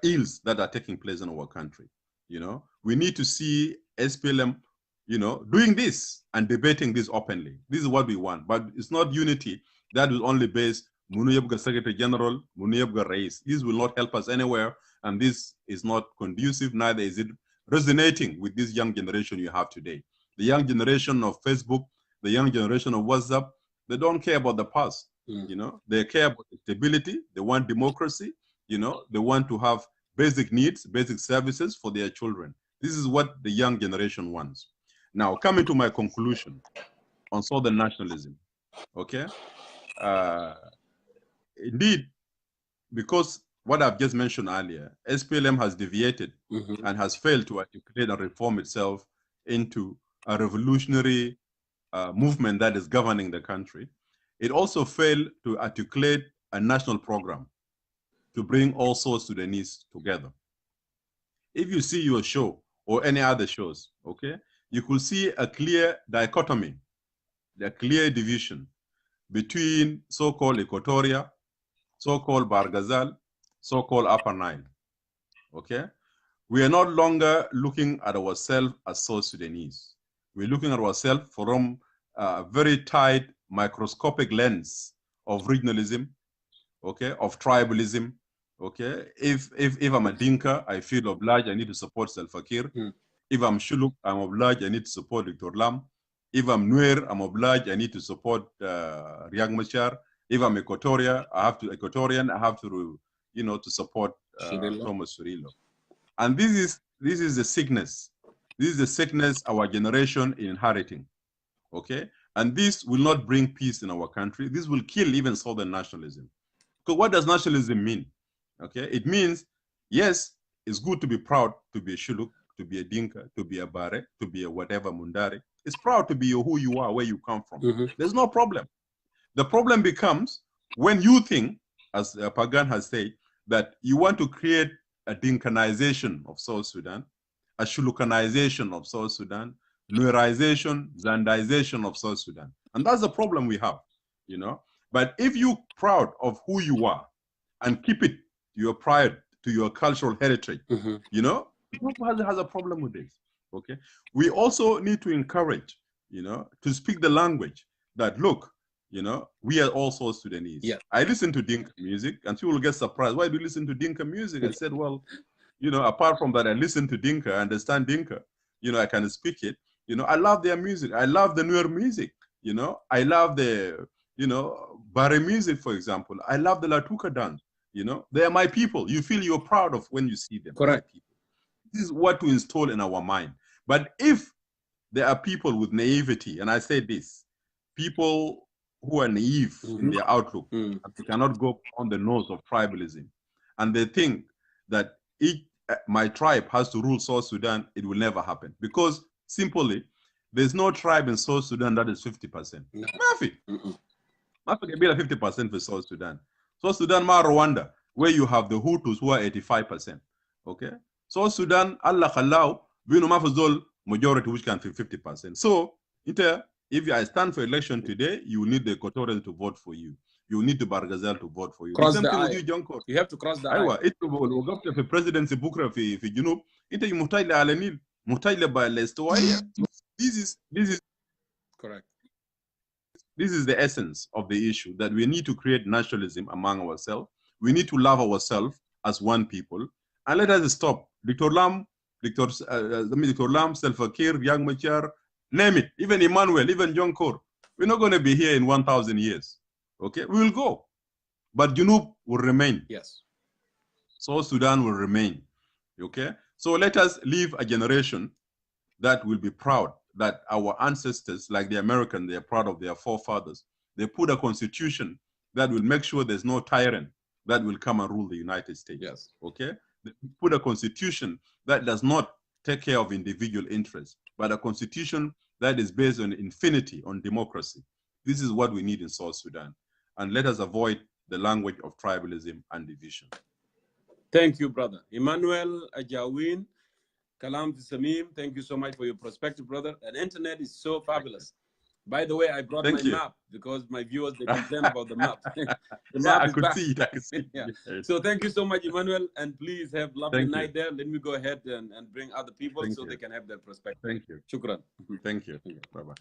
S8: ills that are taking place in our country. You know, we need to see SPLM, you know, doing this and debating this openly. This is what we want, but it's not unity that will only base Munuyabga Secretary General, Munuyabga Reis. This will not help us anywhere, and this is not conducive, neither is it resonating with this young generation you have today. The young generation of Facebook, the young generation of WhatsApp, they don't care about the past. You know, they care about stability, they want democracy, you know, they want to have basic needs, basic services for their children. This is what the young generation wants. Now, coming to my conclusion on Southern nationalism, okay? Indeed, because what I've just mentioned earlier, SPLM has deviated and has failed to articulate and reform itself into a revolutionary movement that is governing the country. It also failed to articulate a national program to bring all South Sudanese together. If you see your show or any other shows, okay, you could see a clear dichotomy, a clear division between so-called Equatoria, so-called Barghazal, so-called Upper Nile, okay? We are no longer looking at ourselves as South Sudanese. We're looking at ourselves from a very tight microscopic lens of regionalism, okay, of tribalism, okay? If I'm a Dinka, I feel obliged, I need to support Salva Kiir. If I'm Shuluk, I'm obliged, I need to support Dr. Lam. If I'm Nuer, I'm obliged, I need to support Riek Machar. If I'm Equatorian, I have to, you know, to support Thomas Cirillo. And this is the sickness. This is the sickness our generation is inheriting. Okay? And this will not bring peace in our country. This will kill even Southern nationalism. Because what does nationalism mean? Okay? It means, yes, it's good to be proud to be a Shuluk, to be a Dinka, to be a Bare, to be a whatever Mundari. It's proud to be who you are, where you come from. There's no problem. The problem becomes when you think, as Pagan has said, that you want to create a Dinkanization of South Sudan, a Shulukanization of South Sudan, Nuerization, Zandization of South Sudan. And that's the problem we have, you know. But if you're proud of who you are and keep it, your pride to your cultural heritage, you know, nobody has a problem with this, okay? We also need to encourage, you know, to speak the language that, look, you know, we are all South Sudanese. Yeah. I listen to Dinka music and people will get surprised. Why do you listen to Dinka music? I said, well, you know, apart from that, I listen to Dinka, I understand Dinka, you know, I can speak it. You know, I love their music. I love the newer music, you know. I love the, you know, Bare music, for example. I love the Latuka dance, you know. They are my people. You feel you're proud of when you see them. Correct. This is what to install in our mind. But if there are people with naivety, and I say this, people who are naive in their outlook, and they cannot go on the nose of tribalism, and they think that my tribe has to rule South Sudan, it will never happen. Because simply, there's no tribe in South Sudan that is 50%. Mafi. Mafi can be 50% for South Sudan. South Sudan, ma Rwanda, where you have the Hutus who are 85%. Okay? South Sudan, Allah Khalao, Vino Mafuzol, majority which can be 50%. So, if I stand for election today, you need the Equatorians to vote for you. You need the Bargazel to vote for you.
S1: Cross
S8: the
S1: the
S8: same
S1: eye.
S8: thing with you, Jongkor.
S1: You have to cross the eye.
S8: It will go to presidency bukra fi Junub. Inte muhtaji ala Nil, muhtaji ba al-istiwaiya. This is correct. This is the essence of the issue, that we need to create nationalism among ourselves. We need to love ourselves as one people, and let us stop. Dr. Lam, Salva Kiir, Young Machar, name it. Even Emmanuel, even Jongkor. We're not going to be here in 1,000 years. Okay, we will go, but Junub will remain. Yes. South Sudan will remain. Okay, so let us leave a generation that will be proud that our ancestors, like the American, they are proud of their forefathers. They put a constitution that will make sure there's no tyrant that will come and rule the United States. Yes. Okay? They put a constitution that does not take care of individual interests, but a constitution that is based on infinity, on democracy. This is what we need in South Sudan. And let us avoid the language of tribalism and division.
S1: Thank you, brother. Emmanuel Ajawin. Kalam Samim, thank you so much for your perspective, brother. And internet is so fabulous. By the way, I brought my map because my viewers, they complain about the map. The map
S8: I
S1: is
S8: could
S1: back.
S8: see it. I could see it.
S1: Yeah. So thank you so much, Emmanuel. And please have a lovely night there. Let me go ahead and bring other people so they can have their perspective.
S8: Thank you.
S1: Shukran.
S8: Thank you. Bye-bye.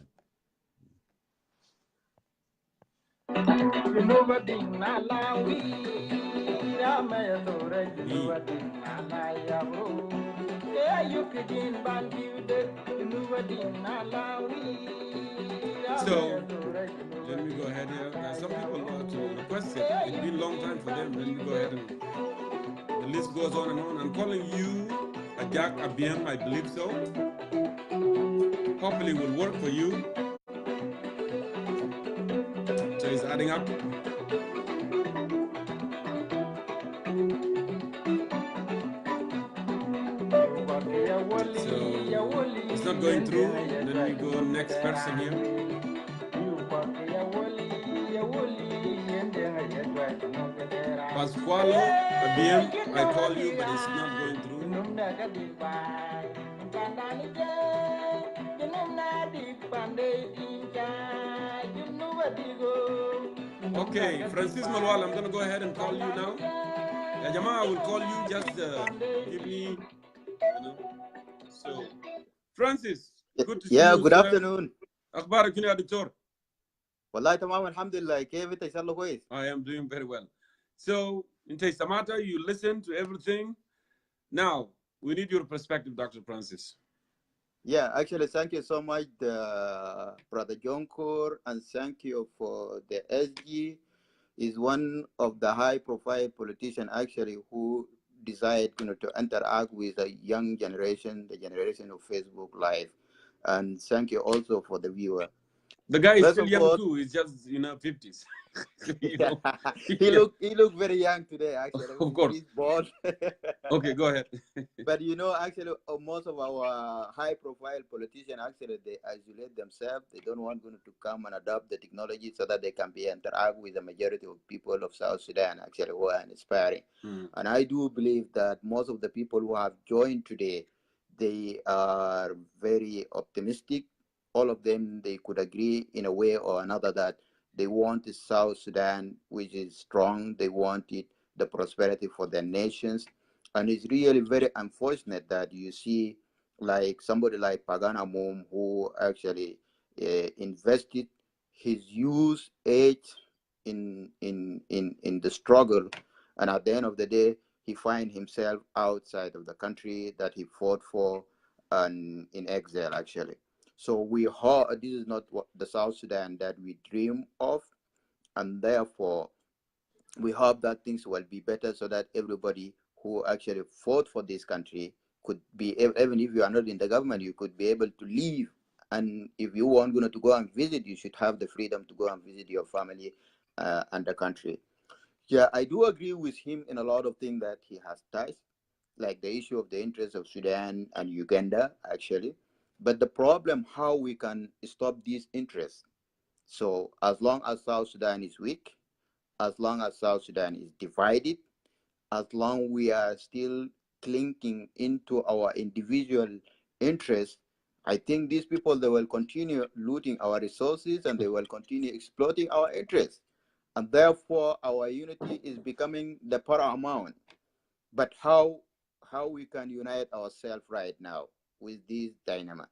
S1: So, let me go ahead here. Some people to request it. It's been a long time for them. Let me go ahead and the list goes on and on. I'm calling you Ajak Abiem, I believe so. Hopefully it will work for you. So it's adding up. So it's not going through. Let me go next person here. Pasqualo, Abiem, I call you, but it's not going through. Okay, Francis Malwal, I'm going to go ahead and call you now. Yeah, Jama, I will call you, just give me, you know. So, Francis, good to see you.
S9: Yeah, good afternoon.
S1: أخبارك يا دكتور؟
S9: والله تمام الحمد لله. كيف انت؟ ان شاء الله كويس.
S1: I am doing very well. So, in Samata, you listen to everything. Now, we need your perspective, Dr. Francis.
S9: Yeah, actually, thank you so much, Brother Jongkor, and thank you for the SG is one of the high-profile politicians actually who decide, to interact with the young generation, the generation of Facebook Live. And thank you also for the viewer.
S1: The guy is
S9: First
S1: still
S9: of
S1: young
S9: all,
S1: too. He's just 50s.
S9: he look very young today. Actually,
S1: Of course.
S9: he's bald.
S1: Okay, go ahead.
S9: But actually, most of our high-profile politicians actually they isolate themselves. They don't want to come and adopt the technology so that they can be interact with the majority of people of South Sudan actually who are inspiring. And I do believe that most of the people who have joined today, they are very optimistic. All of them, they could agree in a way or another that they want a South Sudan which is strong. They want the prosperity for their nations. And it's really very unfortunate that you see like somebody like Pagana Mom who actually invested his youth age in the struggle, and at the end of the day he find himself outside of the country that he fought for and in exile actually. So we hope this is not what the South Sudan that we dream of, and therefore we hope that things will be better so that everybody who actually fought for this country could be, even if you are not in the government, you could be able to leave. And if you want to go and visit, you should have the freedom to go and visit your family and the country. Yeah, I do agree with him in a lot of things that he has touched, like the issue of the interests of Sudan and Uganda, actually. But the problem, how we can stop these interests. So as long as South Sudan is weak, as long as South Sudan is divided, as long we are still clinging into our individual interests, I think these people, they will continue looting our resources and they will continue exploiting our interests. And therefore, our unity is becoming the paramount. But how we can unite ourselves right now with this dynamic?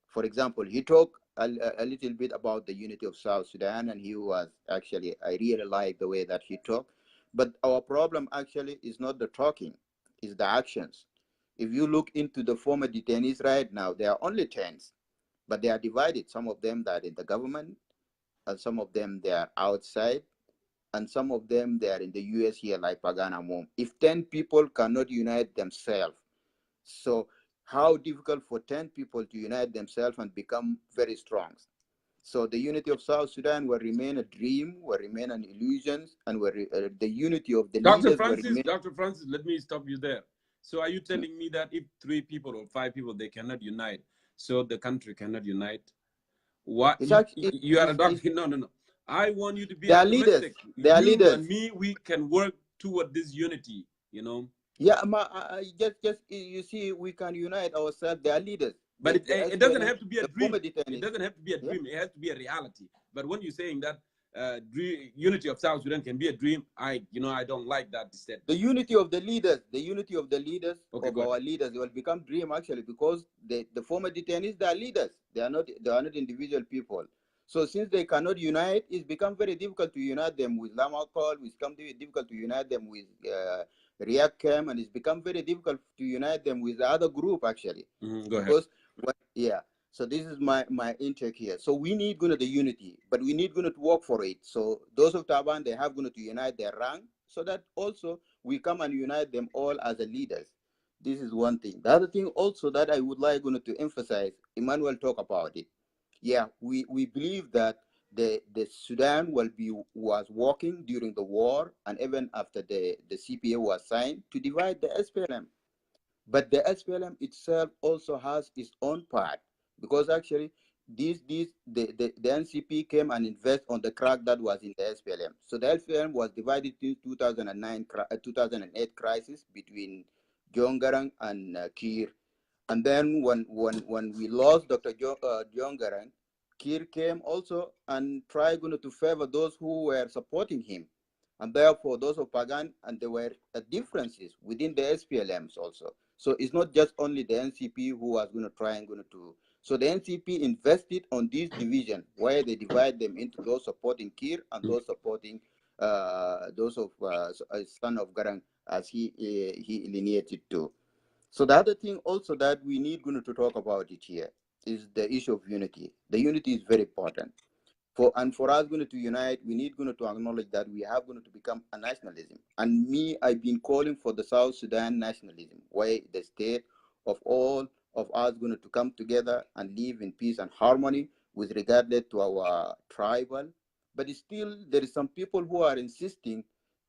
S9: For example, he talked a little bit about the unity of South Sudan, and he was actually, I really like the way that he talked. But our problem actually is not the talking, it's the actions. If you look into the former detainees right now, there are only 10, but they are divided. Some of them that are in the government, and some of them they are outside, and some of them they are in the US here, like Pagana Mom. If 10 people cannot unite themselves, so how difficult for 10 people to unite themselves and become very strong? So the unity of South Sudan will remain a dream, will remain an illusion, and the unity of the leaders will remain.
S1: Dr. Francis, let me stop you there. So are you telling me that if 3 people or 5 people, they cannot unite, so the country cannot unite? What you are a doctor? No. I want you to be optimistic.
S9: They are leaders.
S1: And me, we can work toward this unity.
S9: Yeah, just you see, we can unite ourselves. They are leaders.
S1: But it doesn't have to be a dream. It doesn't have to be a dream.
S9: Yeah.
S1: It has to be a reality. But when you're saying that unity of South Sudan can be a dream, I don't like that statement.
S9: The unity of the leaders,
S1: okay,
S9: of our leaders, they will become dream actually, because the former detainees, they are leaders. They are not individual people. So since they cannot unite, it's become very difficult to unite them with Lamakol. It's become difficult to unite them with React Camp, and it's become very difficult to unite them with the other group actually.
S1: Go ahead.
S9: So this is my intake here. So we need the unity, but we need to work for it. So those of Taban, they have to unite their rank, so that also we come and unite them all as the leaders. This is one thing. The other thing also that I would like to emphasize, Emmanuel talk about it. Yeah, we believe that the Sudan was working during the war and even after the CPA was signed to divide the SPLM. But the SPLM itself also has its own part, because actually the NCP came and invest on the crack that was in the SPLM. So the SPLM was divided in 2008 crisis between Jongarang and Kir. And then when we lost Dr. Jongarang, Kir came also and tried to favor those who were supporting him. And therefore, those of Pagan, and there were differences within the SPLMs also. So it's not just only the NCP who was going to try and to. So the NCP invested on this division, where they divide them into those supporting Kir and those supporting those of son of Garang, as he lineated to. So the other thing also that we need to talk about it here is the issue of unity. The unity is very important. For us going to unite, we need going to acknowledge that we have going to become a nationalism. And me, I've been calling for the South Sudan nationalism, where the state of all of us going to come together and live in peace and harmony with regard to our tribal. But still, there is some people who are insisting,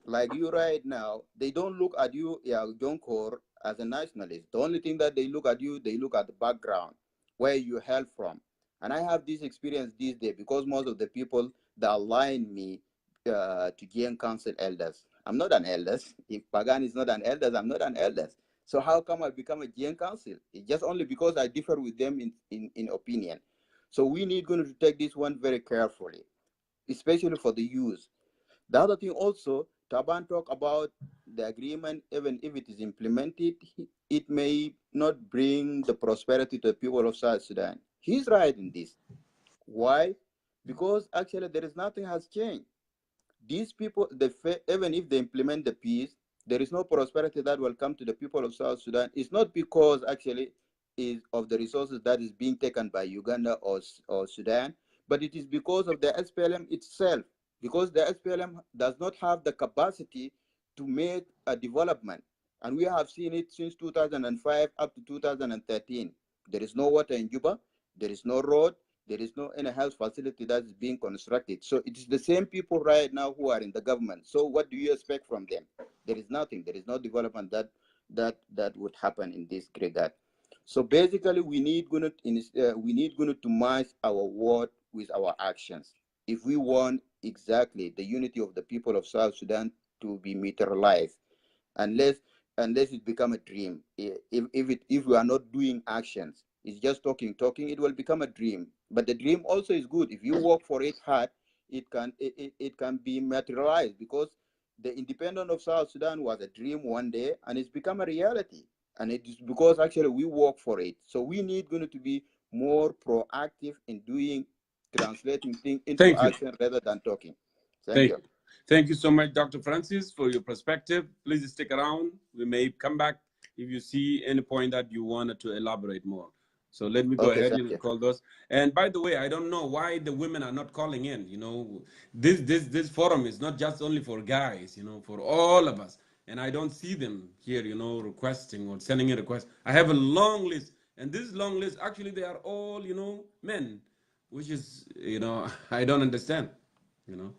S9: like you right now, they don't look at you, Jongkor, as a nationalist. The only thing that they look at you, they look at the background, where you hail from. And I have this experience these days because most of the people that align me to GM Council elders. I'm not an elder. If Pagan is not an elder, I'm not an elder. So how come I become a GM Council? It's just only because I differ with them in opinion. So we need going to take this one very carefully, especially for the youth. The other thing also, Taban talk about the agreement, even if it is implemented, it may not bring the prosperity to the people of South Sudan. He's right in this. Why? Because actually there is nothing has changed. These people, even if they implement the peace, there is no prosperity that will come to the people of South Sudan. It's not because actually is of the resources that is being taken by Uganda or Sudan, but it is because of the SPLM itself. Because the SPLM does not have the capacity to make a development. And we have seen it since 2005 up to 2013. There is no water in Juba. There is no road. There is no any health facility that is being constructed. So it is the same people right now who are in the government. So what do you expect from them? There is nothing. There is no development that would happen in this regard. So basically, we need going to match our word with our actions if we want exactly the unity of the people of South Sudan to be materialized. Unless it become a dream. If we are not doing actions, it's just talking, it will become a dream. But the dream also is good. If you work for it hard, it can be materialized, because the independence of South Sudan was a dream one day and it's become a reality. And it is because actually we work for it. So we need going to be more proactive in translating things into
S1: Thank you.
S9: action rather than talking. Thank you.
S1: Thank you so much, Dr. Francis, for your perspective. Please stick around. We may come back if you see any point that you wanted to elaborate more. So let me go ahead and call those. And by the way, I don't know why the women are not calling in. You know, this forum is not just only for guys, you know, for all of us. And I don't see them here, you know, requesting or sending a request. I have a long list. And this long list, actually, they are all, you know, men, which is, you know, I don't understand, you know.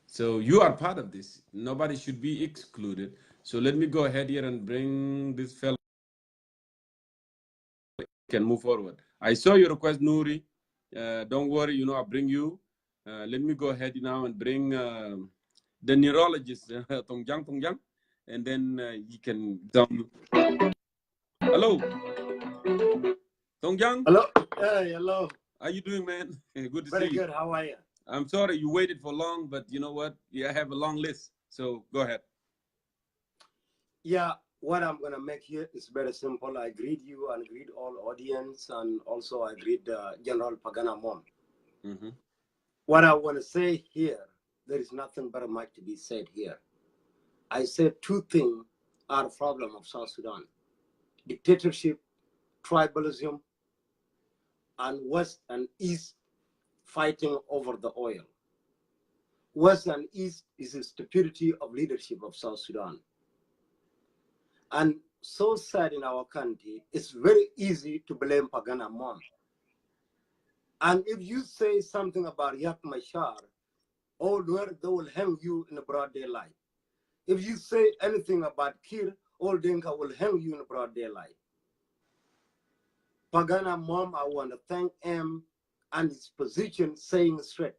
S1: So you are part of this. Nobody should be excluded. So let me go ahead here and bring this fellow. Can move forward. I saw your request, Nuri. Don't worry, you know, I'll bring you. Let me go ahead now and bring the neurologist, Tongjang, and then you can Hello. Tongjang?
S10: Hello. Hey, hello.
S1: How you doing, man? Good to
S10: Very
S1: see you.
S10: good. How are you?
S1: I'm sorry you waited for long, but you know what? Yeah, I have a long list. So go ahead.
S10: Yeah, what I'm going to make here is very simple. I greet you and greet all audience, and also I greet General Pagana Mom.
S1: Mm-hmm.
S10: What I want to say here, there is nothing very much to be said here. I said two things are a problem of South Sudan: dictatorship, tribalism, and West and East fighting over the oil. West and East is the stupidity of leadership of South Sudan. And so sad in our country, it's very easy to blame Pagana Mom. And if you say something about Yak Machar, or where they will hang you in the broad daylight. If you say anything about Kir, all Dinka will hang you in the broad daylight. Pagana Mom, I want to thank him and his position saying straight.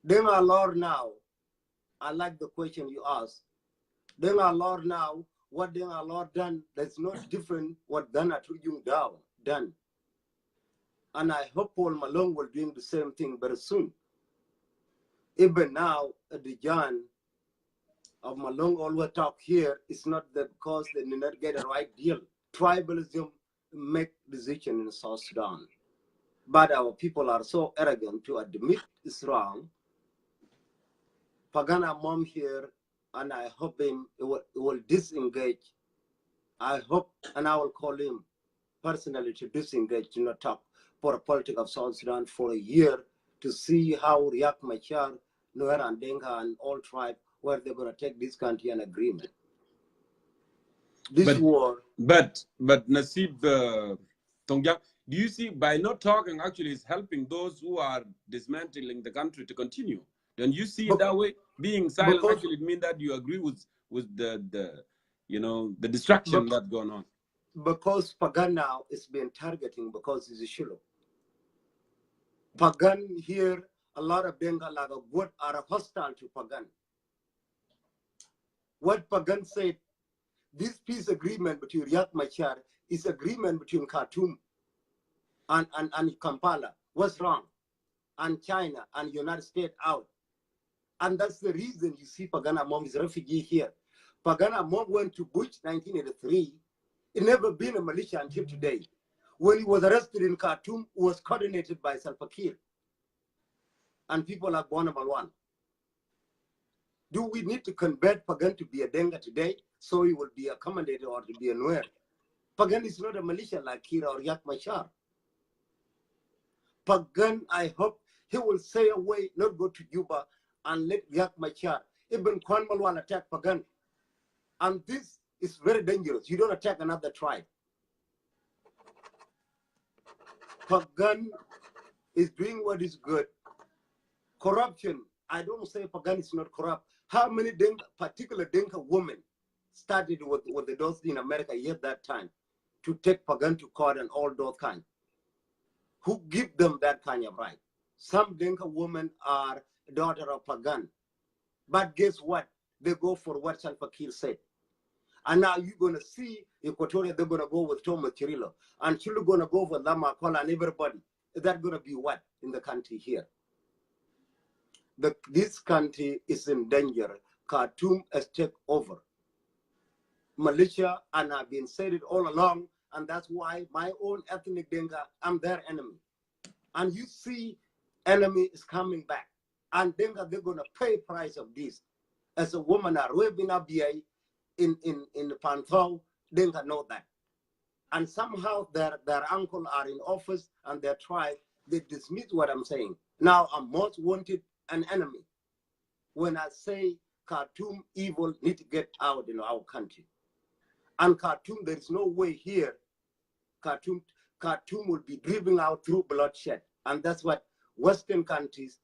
S10: Denga Lord now, I like the question you asked. Denga Lord now, what Denga Lord done, that's not different what Dana Trujung Dao done. And I hope Paul Malone will doing the same thing very soon. Even now, the John of Malone always talk here, it's not that because they did not get a right deal. Tribalism make decision in South Sudan. But our people are so arrogant to admit it's wrong. Pagana Mom here, and I hope it will disengage. I hope, and I will call him personally to disengage, to not talk for the politics of South Sudan for a year, to see how Riek Machar, Nuer and Denga and all tribes, where they're going to take this country an agreement. This war.
S1: But Nasib Tongjang, do you see by not talking actually is helping those who are dismantling the country to continue? Don't you see it that way? Being silent actually mean that you agree with the you know the destruction that's going on.
S10: Because Pagan now is being targeting because he's a Shilo. Pagan here, a lot of Denga like a good are hostile to Pagan. What Pagan said, this peace agreement between Riek Machar is agreement between Khartoum and Kampala. What's wrong? And China and United States out. And that's the reason you see Pagana Mom is a refugee here. Pagana Mom went to Bush 1983. It never been a militia until today. When he was arrested in Khartoum, it was coordinated by Salva Kiir and people like Bona Malwan. Do we need to convert Pagan to be a Denga today so he will be accommodated or to be a Nuer? Pagan is not a militia like Kiir or Riek Machar. Pagan, I hope he will stay away, not go to Juba and let Riek Machar. Even Kwan Malwan attack Pagan. And this is very dangerous. You don't attack another tribe. Pagan is doing what is good. Corruption, I don't say Pagan is not corrupt. How many particular Dinka women started with the those in America at that time to take Pagan to court and all those kind? Who give them that kind of right? Some Dinka women are daughter of Pagan. But guess what? They go for what Salva Kiir said. And now you're going to see Equatoria, they're going to go with Thomas Cirillo. And Chile going to go for Lama Kola and everybody. Is that going to be what in the country here? This country is in danger. Khartoum has taken over. Militia, and I've been saying it all along, and that's why my own ethnic Denga, I'm their enemy. And you see enemy is coming back. And Denga, they're going to pay price of this. As a woman, in Panthau, Denga know that. And somehow their uncle are in office and their tribe, they dismiss what I'm saying. Now I'm most wanted an enemy. When I say Khartoum evil need to get out in our country. And Khartoum, there is no way here. Khartoum will be driven out through bloodshed. And that's what Western countries,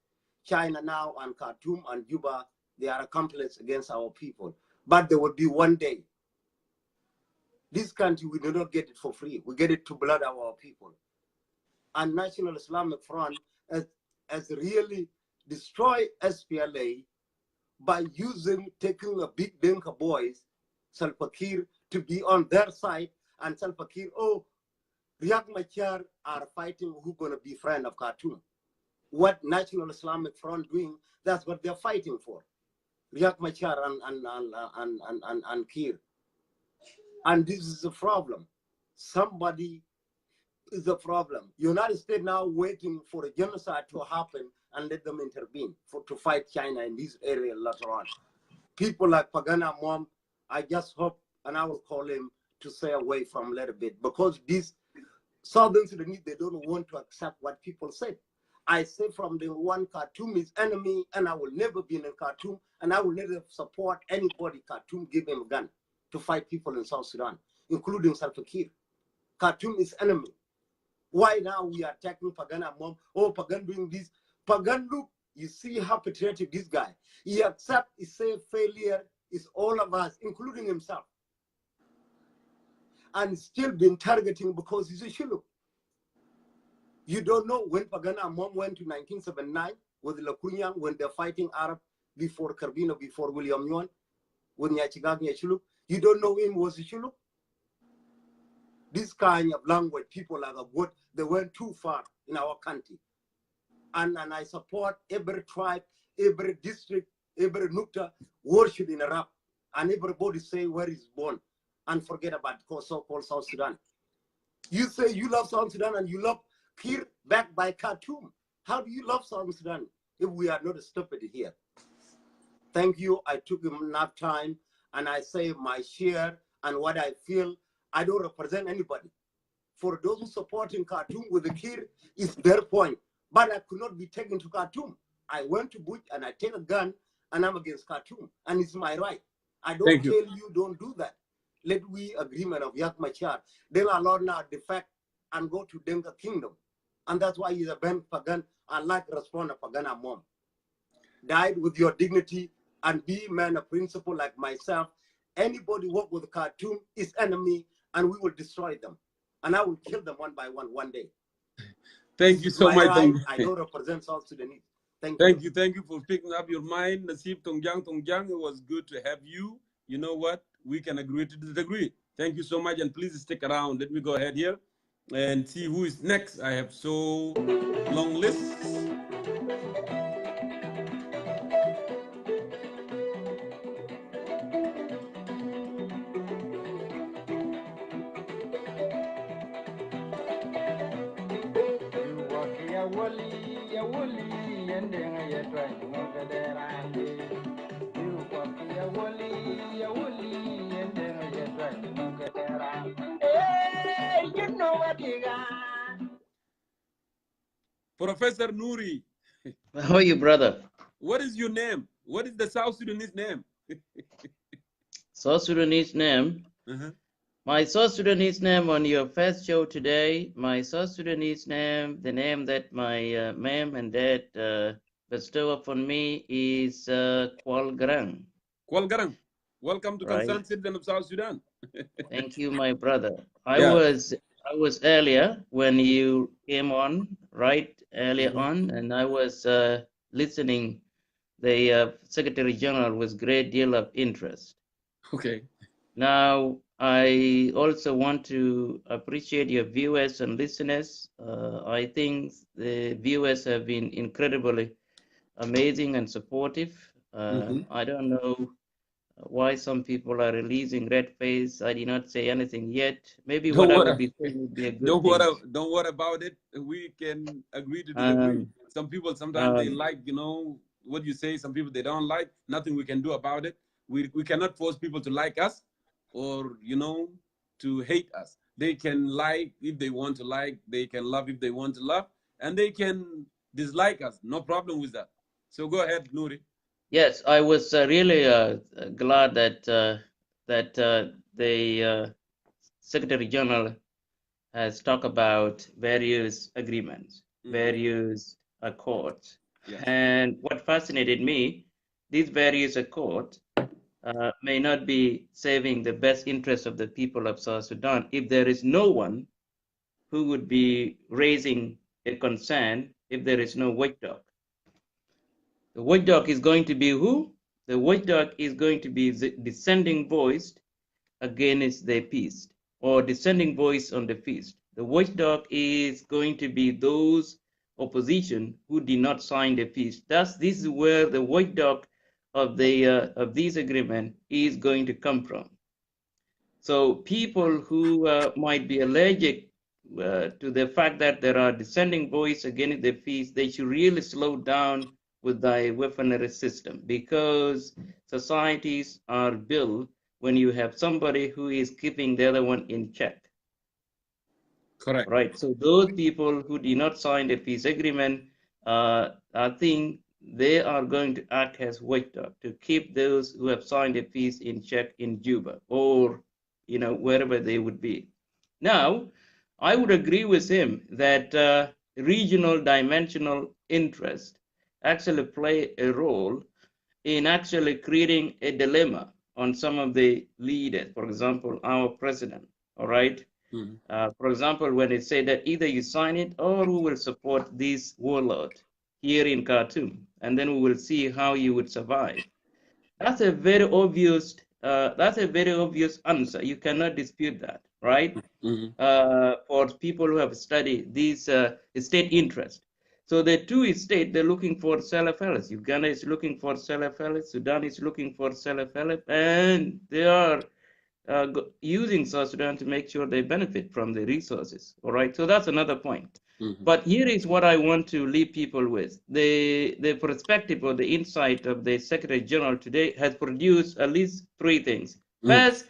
S10: China now and Khartoum and Juba, they are accomplices against our people. But there will be one day. This country, we do not get it for free. We get it to blood our people. And National Islamic Front has really destroyed SPLA by taking a big Dinka boys, Salva Kiir, to be on their side. And Salva Kiir, Riek Machar are fighting who's going to be friend of Khartoum. What National Islamic Front doing, that's what they're fighting for. Riek Machar and Kiir. And this is a problem. Somebody is the problem. United States now waiting for a genocide to happen and let them intervene to fight China in this area later on. People like Pagana Mom, I just hope, and I will call him to stay away from a little bit, because these Southern Sudanese, they don't want to accept what people say. I say from the one, Khartoum is enemy, and I will never be in Khartoum, and I will never support anybody Khartoum give him a gun to fight people in South Sudan, including Salva Kiir. Khartoum is enemy. Why now we are attacking Pagana Mom? Pagan doing this. Pagan, look, you see how patriotic this guy. He accepts, he say failure is all of us, including himself. And still been targeting because he's a Shilluk. You don't know when Pagana Mom went to 1979 with Lakunyang, when they're fighting Arab before Carbino, before William Yuan, with Nyachigag Nyachuluk. You don't know him was a Shilluk? This kind of language, people are good, they went too far in our country. And I support every tribe, every district, every nukta worship in Arab. And everybody say where he's born and forget about so-called South Sudan. You say you love South Sudan and you love Kiir backed by Khartoum. How do you love South Sudan if we are not stupid here? Thank you. I took enough time and I say my share and what I feel. I don't represent anybody. For those who supporting Khartoum with the Kiir, it's their point. but I could not be taken to Khartoum. I went to Bush and I take a gun and I'm against Khartoum, and it's my right. I don't tell you don't do that. Let we agreement of Yak Machar. Then Allah now defect and go to Denga Kingdom. And that's why he's a Ben Pagan. I like respond to Pagana mom. Died with your dignity and be man of principle like myself. Anybody work with Khartoum is enemy, and we will destroy them. And I will kill them one by one day.
S1: Thank you so much.
S10: Right. I don't represent South Sudanese. Thank you.
S1: Thank you for picking up your mind. Nasib Tongjang, it was good to have you. You know what? We can agree to disagree. Thank you so much, and please stick around. Let me go ahead here and see who is next. I have so long list. Professor Nouri.
S11: How are you, brother?
S1: What is your name? What is the South Sudanese name?
S11: South Sudanese name? My South Sudanese name on your first show today, my South Sudanese name, the name that my mom and dad bestow upon me is Kwal Garang.
S1: Kwal Garang. Welcome to Concerned Citizen of South Sudan.
S11: Thank you, my brother. I was earlier when you came on, earlier on, and I was listening the Secretary General with great deal of interest.
S1: Okay.
S11: Now, I also want to appreciate your viewers and listeners. I think the viewers have been incredibly amazing and supportive. I don't know why some people are releasing red face. I did not say anything yet. Maybe what I will be saying would be a good thing.
S1: Don't worry about it. We can agree to disagree. Some people sometimes they like, what you say. Some people they don't like. Nothing we can do about it. We cannot force people to like us or, to hate us. They can like if they want to like. They can love if they want to love. And they can dislike us. No problem with that. So go ahead, Nouri.
S11: Yes, I was really glad that the Secretary General has talked about various agreements, various accords.
S1: Yes.
S11: And what fascinated me, these various accords may not be serving the best interest of the people of South Sudan if there is no one who would be raising a concern if there is no watchdog. The watchdog is going to be who? The watchdog is going to be the descending voice against the peace, or descending voice on the feast. The watchdog is going to be those opposition who did not sign the peace. Thus, this is where the watchdog of this agreement is going to come from. So people who might be allergic to the fact that there are descending voice against the peace, they should really slow down with the weaponry system, because societies are built when you have somebody who is keeping the other one in check.
S1: Correct.
S11: Right. So those people who did not sign the peace agreement, I think they are going to act as watchdog to keep those who have signed the peace in check in Juba or wherever they would be. Now, I would agree with him that regional dimensional interest actually play a role in actually creating a dilemma on some of the leaders. For example, our president, all right? For example, when it said that either you sign it or we will support this warlord here in Khartoum, and then we will see how you would survive. That's a very obvious answer. You cannot dispute that, right? For people who have studied these state interests. So the two states, they're looking for self-help. Uganda is looking for self-help. Sudan is looking for self-help. And they are using South Sudan to make sure they benefit from the resources. All right. So that's another point. But here is what I want to leave people with. The perspective or the insight of the Secretary General today has produced at least three things. First,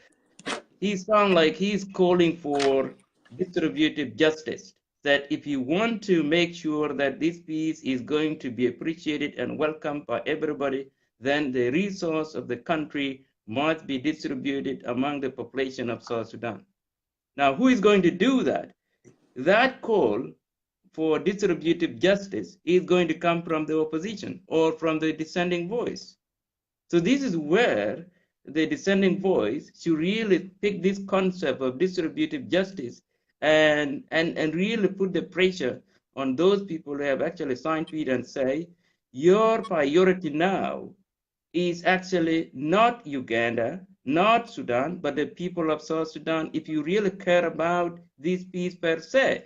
S11: he sounds like he's calling for distributive justice. that if you want to make sure that this peace is going to be appreciated and welcomed by everybody, then the resource of the country must be distributed among the population of South Sudan. Now, who is going to do that? That call for distributive justice is going to come from the opposition or from the dissenting voice. So this is where the dissenting voice should really pick this concept of distributive justice and really put the pressure on those people who have actually signed peace and say, your priority now is actually not Uganda, not Sudan, but the people of South Sudan, if you really care about this peace per se.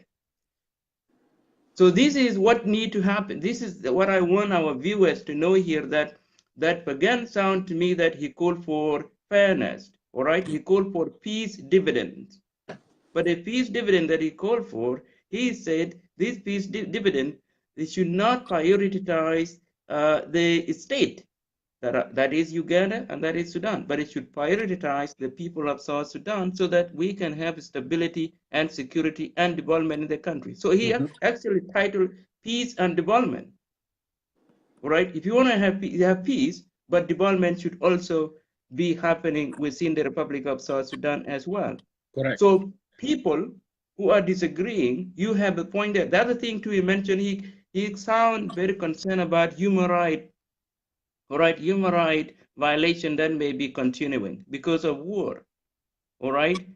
S11: So this is what needs to happen. This is what I want our viewers to know here, that Pagan sound to me that he called for fairness, all right? He called for peace dividends. But a peace dividend that he called for, he said this peace dividend, it should not prioritize the state, that is Uganda and that is Sudan, but it should prioritize the people of South Sudan so that we can have stability and security and development in the country. So he actually titled Peace and Development. All right, if you want to have peace, but development should also be happening within the Republic of South Sudan as well.
S12: Correct.
S11: So people who are disagreeing, you have a point there. The other thing too, he mentioned, he sound very concerned about human rights. All right, human right violation that may be continuing because of war. All right,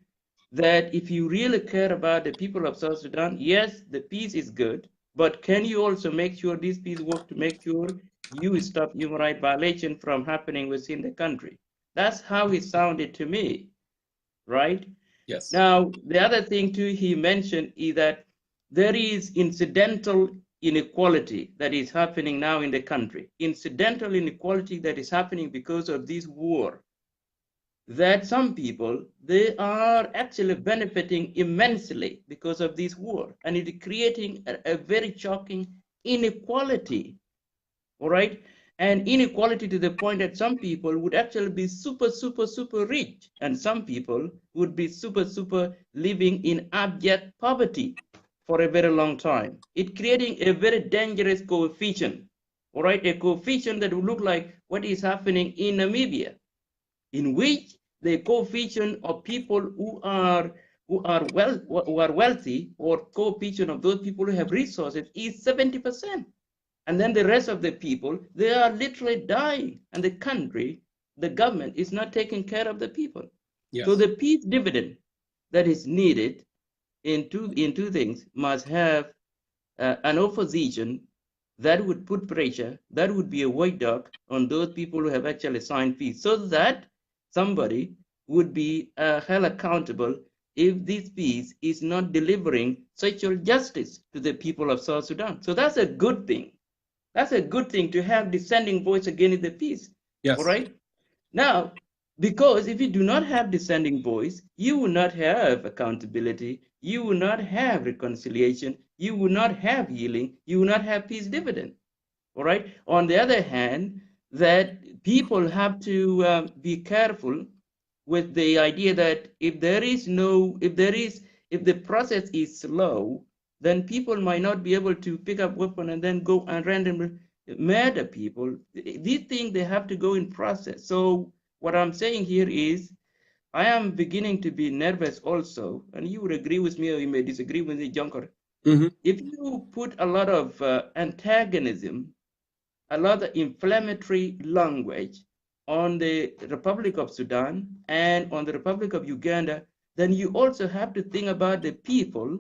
S11: that if you really care about the people of South Sudan, yes, the peace is good, but can you also make sure this peace work to make sure you stop human right violation from happening within the country? That's how it sounded to me, right?
S12: Yes.
S11: Now, the other thing too he mentioned is that there is incidental inequality that is happening now in the country, incidental inequality that is happening because of this war, that some people, they are actually benefiting immensely because of this war, and it is creating a very shocking inequality, all right? And inequality to the point that some people would actually be super, super, super rich, and some people would be super, super living in abject poverty for a very long time. It's creating a very dangerous coefficient, all right? A coefficient that will look like what is happening in Namibia, in which the coefficient of people who are wealthy, or coefficient of those people who have resources, is 70%. And then the rest of the people, they are literally dying, and the country, the government is not taking care of the people.
S12: Yes.
S11: So the peace dividend that is needed in two things must have an opposition that would put pressure, that would be a watchdog on those people who have actually signed peace, so that somebody would be held accountable if this peace is not delivering social justice to the people of South Sudan. So that's a good thing. That's a good thing to have dissenting voice against the peace.
S12: Yes.
S11: All right. Now, because if you do not have dissenting voice, you will not have accountability, you will not have reconciliation, you will not have healing, you will not have peace dividend. All right. On the other hand, that people have to be careful with the idea that if the process is slow, then people might not be able to pick up weapon and then go and randomly murder people. These things, they have to go in process. So what I'm saying here is, I am beginning to be nervous also, and you would agree with me or you may disagree with me, Jongkor. If you put a lot of antagonism, a lot of inflammatory language on the Republic of Sudan and on the Republic of Uganda, then you also have to think about the people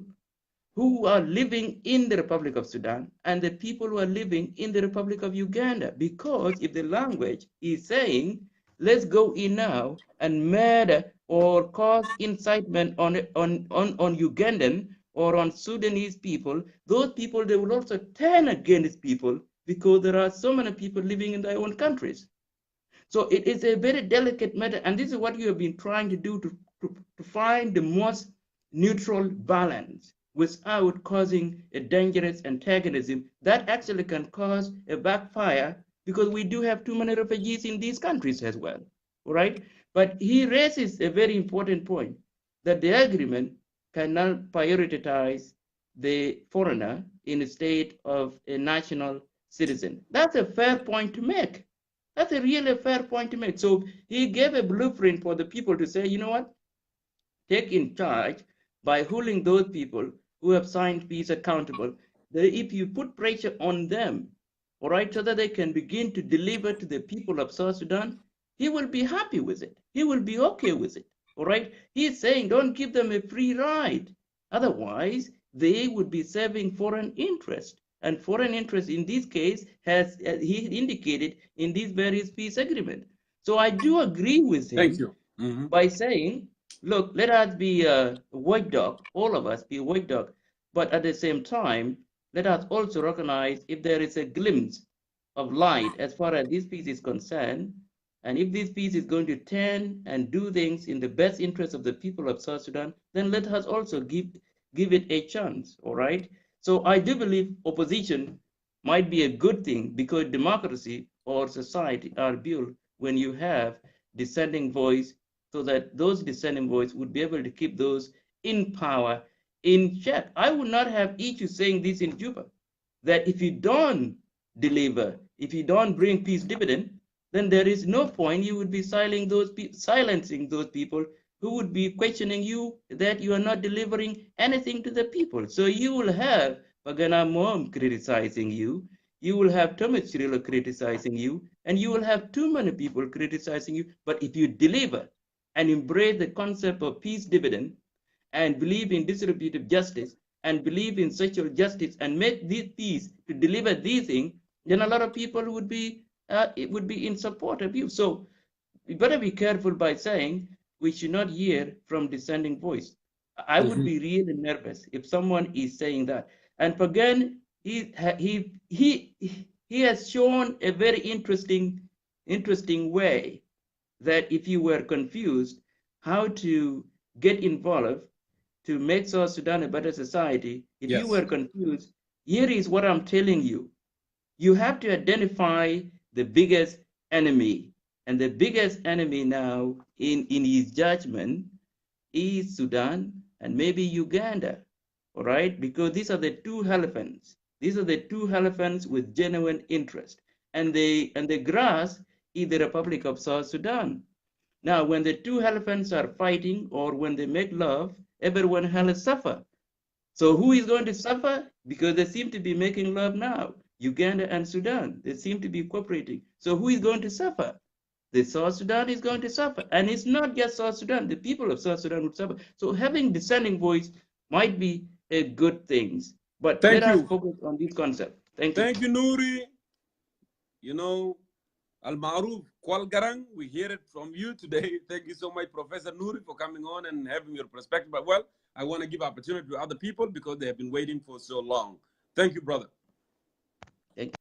S11: who are living in the Republic of Sudan and the people who are living in the Republic of Uganda. Because if the language is saying, let's go in now and murder or cause incitement on Ugandan or on Sudanese people, those people, they will also turn against people because there are so many people living in their own countries. So it is a very delicate matter, and this is what you have been trying to do to find the most neutral balance without causing a dangerous antagonism that actually can cause a backfire, because we do have too many refugees in these countries as well, right? But he raises a very important point, that the agreement cannot prioritize the foreigner in a state of a national citizen. That's a fair point to make. That's a really fair point to make. So he gave a blueprint for the people to say, you know what, take in charge by holding those people who have signed peace accountable. That if you put pressure on them, all right, so that they can begin to deliver to the people of South Sudan, he will be happy with it. He will be okay with it. All right. He's saying don't give them a free ride. Otherwise, they would be serving foreign interest. And foreign interest in this case has he indicated in these various peace agreements. So I do agree with him.
S1: Thank you.
S11: By saying, look, let us be a watchdog, all of us be a watchdog, but at the same time, let us also recognize if there is a glimpse of light as far as this peace is concerned, and if this peace is going to turn and do things in the best interest of the people of South Sudan, then let us also give it a chance, all right? So I do believe opposition might be a good thing because democracy or society are built when you have dissenting voice, so that those dissenting voice would be able to keep those in power in check. I would not have issue saying this in Juba, that if you don't deliver, if you don't bring peace dividend, then there is no point. You would be silencing those people who would be questioning you that you are not delivering anything to the people. So you will have Pagana Mom criticizing you, you will have Thomas Cirillo criticizing you, and you will have too many people criticizing you. But if you deliver and embrace the concept of peace dividend and believe in distributive justice and believe in social justice and make this peace to deliver these things, then a lot of people would be in support of you. So we better be careful by saying we should not hear from dissenting voice. I would be really nervous if someone is saying that. And again, he has shown a very interesting way that if you were confused how to get involved to make South Sudan a better society, if you were confused, here is what I'm telling you. You have to identify the biggest enemy. And the biggest enemy now in his judgment is Sudan and maybe Uganda, all right? Because these are the two elephants. These are the two elephants with genuine interest. And the grass is the Republic of South Sudan. Now, when the two elephants are fighting or when they make love, everyone else suffer. So who is going to suffer? Because they seem to be making love now. Uganda and Sudan, they seem to be cooperating. So who is going to suffer? The South Sudan is going to suffer. And it's not just South Sudan, the people of South Sudan would suffer. So having dissenting voice might be a good thing. But let us focus on this concept. Thank you.
S1: Thank you, Nouri. You know, Al-Maruf, Kwal Garang, we hear it from you today. Thank you so much, Professor Nouri, for coming on and having your perspective. But well, I want to give opportunity to other people because they have been waiting for so long. Thank you, brother.
S11: Thank you.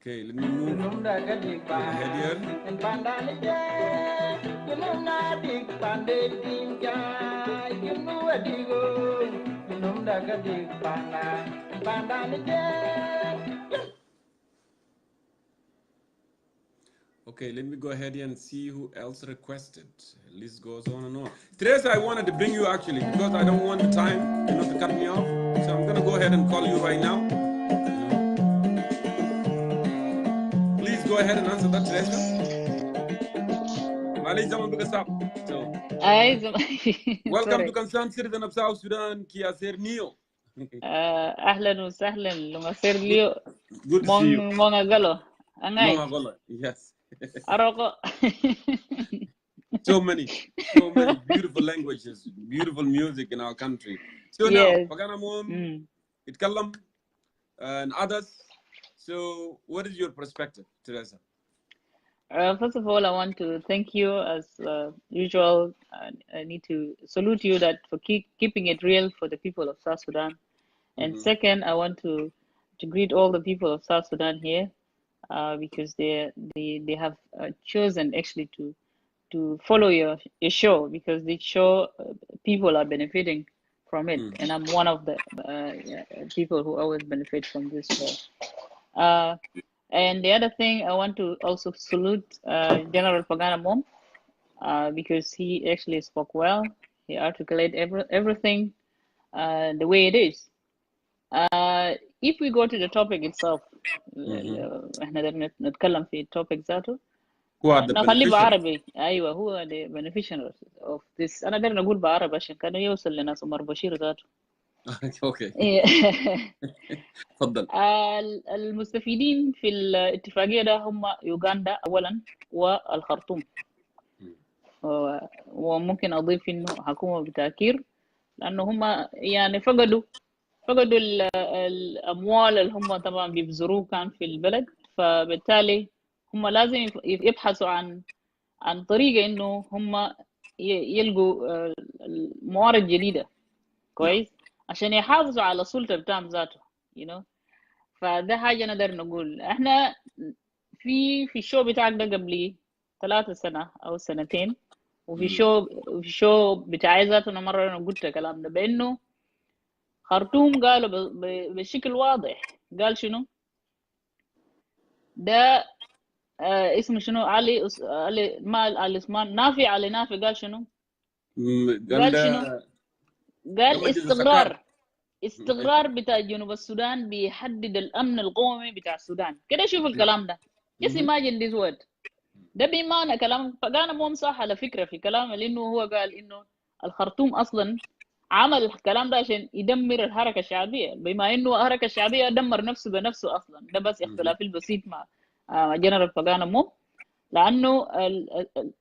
S1: Okay, let me move ahead here. Okay, let me go ahead and see who else requested. The list goes on and on. Teresa, I wanted to bring you actually because I don't want the time to cut me off. So I'm going to go ahead and call you right now. Please go ahead and answer that, Teresa. So, welcome to Concerned Citizen of South Sudan, Kiaser Neo.
S7: Ahlan wa sahlan, lungasir liyo.
S1: Good to see you.
S7: Mongagalo. Angay.
S1: Mongagalo, yes.
S7: Aroko.
S1: So many beautiful languages, beautiful music in our country. So now, Pagana Mom, Itkalam, and others. So what is your perspective, Teresa?
S7: First of all, I want to thank you as usual. I need to salute you that for keeping it real for the people of South Sudan. And second, I want to greet all the people of South Sudan here because they have chosen actually to follow your show because the show people are benefiting from it, and I'm one of the people who always benefit from this show. And the other thing, I want to also salute General Pagana Mom because he actually spoke well. He articulated everything the way it is. If we go to the topic itself, احنا نتكلم في التوبيك ذاته.
S1: Who are the
S7: نخليه
S1: beneficiaries?
S7: بعربي. أيوة هو the beneficiaries of this. أنا داير نقول بعربي عشان كان يوصل لناس عمر بشير ذاته.
S1: اوكي تفضل.
S7: المستفيدين في الاتفاقية ده هم يوغندا أولا والخرطوم، وممكن أضيف إنه حكومة بتاكير، لأنه هم يعني فقدوا الأموال اللي هم طبعا بيبذروه كان في البلد، فبالتالي هم لازم يبحثوا عن طريقة إنه هم يلقوا موارد جديدة كويس عشان يحافظوا على السلطة بتاعهم ذاته فده حاجة نقدر نقول. احنا في الشو بتاعك ده قبل 3 سنة أو سنتين، وفي شو بتاعي ذاته أنا مرة أنا قلت الكلام ده بأنه خرطوم قالوا بشكل واضح، قال شنو ده اسمه شنو علي ما علي اسمان نافي علي نافي قال شنو قال شنو قال استقرار بتاع جنوب السودان بيحدد الأمن القومي بتاع السودان كده. شوف الكلام ده just imagine this word ده بمعنى كلام فقانا مو صح على فكرة في كلامه، لأنه هو قال إنه الخرطوم أصلا عمل الكلام ده عشان يدمر الحركة الشعبية، بما إنه الحركة الشعبية دمر نفسه بنفسه أصلا. ده بس اختلاف البسيط مع جنرال فقانا مو، لأنه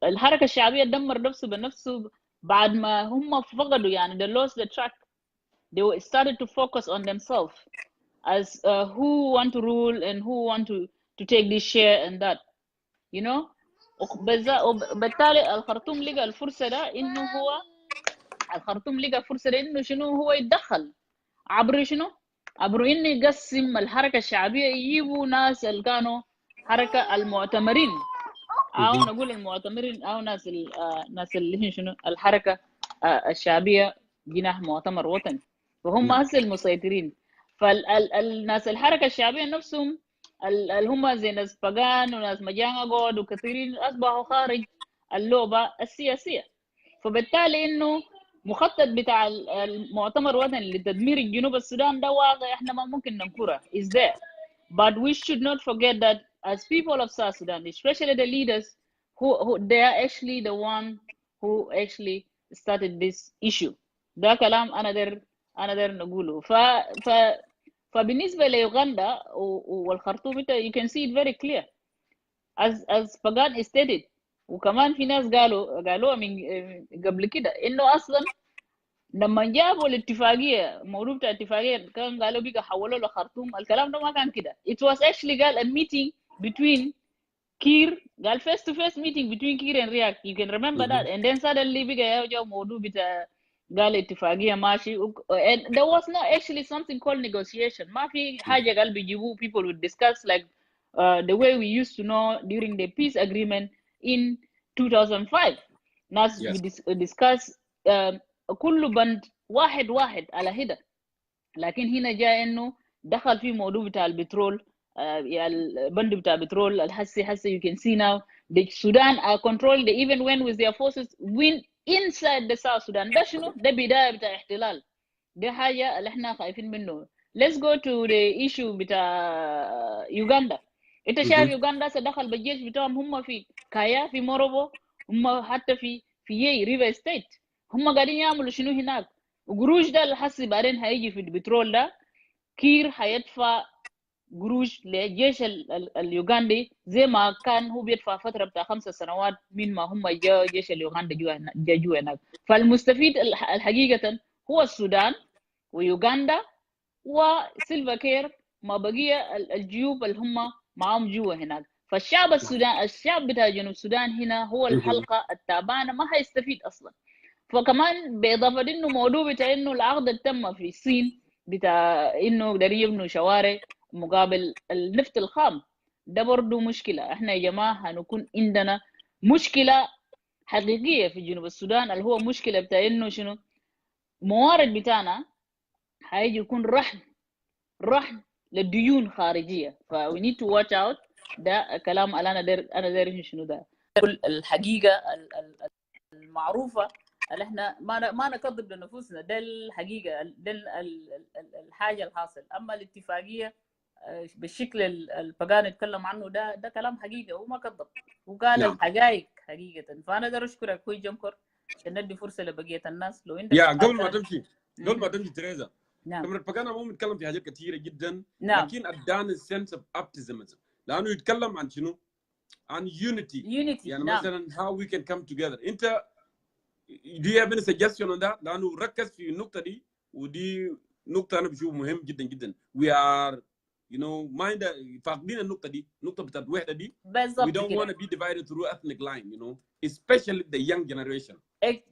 S7: الحركة الشعبية دمر نفسه بنفسه بعد ما هم فقدوا يعني they lost the track. They started to focus on themselves as who want to rule and who want to take this share and that وبالتالي الخرطوم لقى الفرصة ده إنه هو إنه شنو هو يتدخل عبر شنو عبر إنه يقسم الحركة الشعبية، يجيبوا ناس اللي كانوا حركة المعتمرين أو نقول المعتمرين أو ناس اللي شنو الحركة الشعبية جناح معتمر وطني، وهم هسه المسيطرين. فالناس الحركة الشعبية نفسهم اللي هم زي ناس باغان وناس مجانا قود وكثيرين أصبحوا خارج اللعبة السياسية. فبالتالي إنه مخطط بتاع المؤتمر الوطني لتدمير جنوب السودان ده واقع إحنا ما ممكن ننكره is there, but we should not forget that as people of South Sudan, especially the leaders who they are actually the one who actually started this issue. ده كلام أنا داير نقوله. فبالنسبة ليوغندا والخرطوم you can see it very clear as Pagan stated، وكمان في ناس قالوا من قبل كده إنه أصلا لما جابوا الاتفاقية موضوع بتاع الاتفاقية كان قالوا بيقى حولوا لخرطوم. الكلام ده ما كان كده. It was actually قال a meeting between Kir، قال face to face meeting between Kir and Riek. You can remember that. And then suddenly بيقى يجوا موضوع بتاع قال اتفاقية ماشي and there was not actually something called negotiation. ما في حاجة قال بيجيبوا people would discuss like the way we used to know during the peace agreement in 2005. ناس discuss كل بند واحد على هدا. لكن هنا جاء انه دخل في موضوع بتاع البترول البند بتاع البترول الحسي you can see now the Sudan are controlled even when with their forces win inside the South Sudan. ده شنو؟ ده بداية بتاع احتلال. ده حاجة اللي احنا خايفين منه. Let's go to the issue بتاع يوغندا. انت شايف يوغندا سدخل بالجيش بتاعهم هم في كايا في موروبو، هم حتى في يي ريفر ستيت هم قاعدين يعملوا شنو هناك. وقروش ده اللي حسي بعدين هيجي في البترول ده كير هيدفع قروش للجيش اليوغندي زي ما كان هو بيدفع فترة بتاع 5 سنوات من ما هم جاء جيش اليوغندي جوا هناك. فالمستفيد الحقيقة هو السودان ويوغندا وسيلفا كير ما بقية الجيوب اللي هم معهم جوا هناك. فالشعب الشعب بتاع جنوب السودان هنا هو الحلقة التعبانة ما هيستفيد أصلا. فكمان بإضافة إنه موضوع بتاع إنه العقد تم في الصين بتاع إنه قدروا يبنوا شوارع مقابل النفط الخام، ده برضه مشكلة. إحنا يا جماعة هنكون عندنا مشكلة حقيقية في جنوب السودان اللي هو مشكلة بتاع إنه شنو موارد بتاعنا هيجي يكون رهن للديون خارجية. ف we need to watch out. ده كلام اللي أنا داير شنو ده الحقيقة المعروفة اللي احنا ما نكذب لنفوسنا. ده الحقيقه، ده الحاجه الحاصل. اما الاتفاقيه بالشكل البقان يتكلم عنه ده كلام حقيقه، هو ما كذب وقال الحقائق حقيقه. فانا اقدر اشكرك اخوي جنكر عشان ندي فرصه لبقيه الناس. لو انت
S1: قبل ما تمشي تريزا،
S7: نعم.
S1: البقان مو متكلم في حاجات كثيره جدا.
S7: نعم.
S1: لكن اداني السنس اوف optimism لانه يتكلم عن شنو؟ عن unity. يعني
S7: نعم.
S1: مثلا how we can come together. انت do you have any suggestion on that؟ لانه ركز في النقطه دي، ودي نقطه انا بشوف مهم جدا جدا. we are mind فاقدين النقطه دي، النقطه بتاعت الوحده دي. we don't want to be divided through ethnic line, especially the young generation.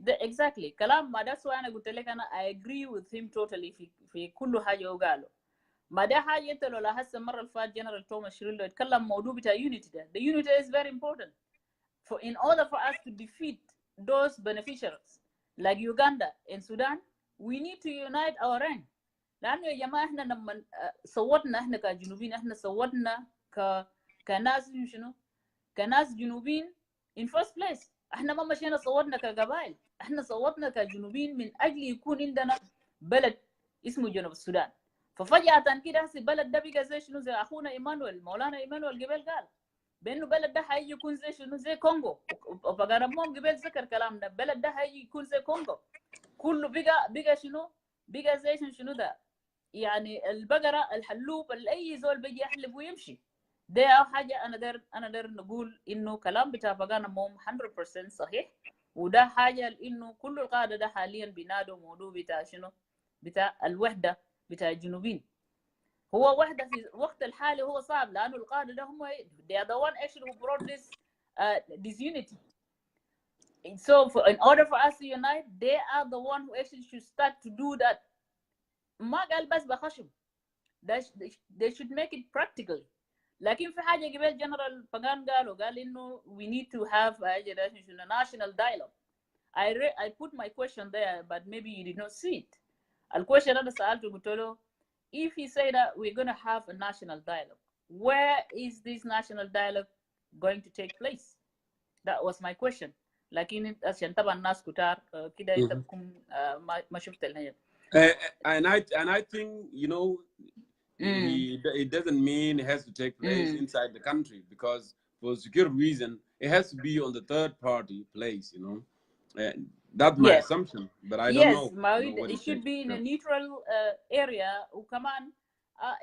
S7: Exactly. كلام ما ده سؤال انا قلت لك، انا I agree with him totally في كل حاجه هو قاله. ما ده حاجه انت لو لاحظت المره اللي فاتت جنرال توماس شريلو يتكلم موضوع بتاع unity ده. The unity is very important in order for us to defeat those beneficiaries like Uganda and Sudan. We need to unite our rank. لانه يا جماعه احنا لما صوتنا احنا كجنوبيين، احنا صوتنا كناس شنو؟ كناس جنوبيين in first place. احنا ما مشينا صوتنا كقبائل، احنا صوتنا كجنوبيين من اجل يكون عندنا بلد اسمه جنوب السودان. ففجأة كده هسه البلد ده بقى زي شنو؟ زي اخونا ايمانويل، مولانا ايمانويل قبل قال بانه البلد ده هيجي يكون زي شنو؟ زي كونغو. وبقربهم قبل ذكر كلام ده، البلد ده هيجي يكون زي كونغو. كله بقى شنو؟ بقى زي شنو ده؟ يعني البقرة الحلوب اللي اي زول بيجي يحلب ويمشي. ده حاجة أنا داير نقول إنه كلام بتاع بقانا موم 100% صحيح. وده حاجة إنه كل القادة ده حاليا بينادوا موضوع بتاع شنو؟ بتاع الوحدة بتاع الجنوبين. هو وحدة في الوقت الحالي هو صعب، لأنه القادة ده هم they are the one actually who brought this unity. So in order for us to unite, they are the one who actually should start to do that. ما قال بس بخشم. They should make it practically. لكن في حاجة قبل جنرال بقان قال إنه we need to have a national dialogue. I put my question there, but maybe you did not see it. الquestion أنا سألته قلت له if he say that we're going to have a national dialogue, where is this national dialogue going to take place? That was my question. لكن عشان طبعا الناس كتار كده أنت بكون ما شفت الهجم.
S1: And I think it doesn't mean it has to take place inside the country, because for security reason it has to be on the third party place. That's my assumption, but I don't know.
S7: Yes, it should be in a neutral area. وكمان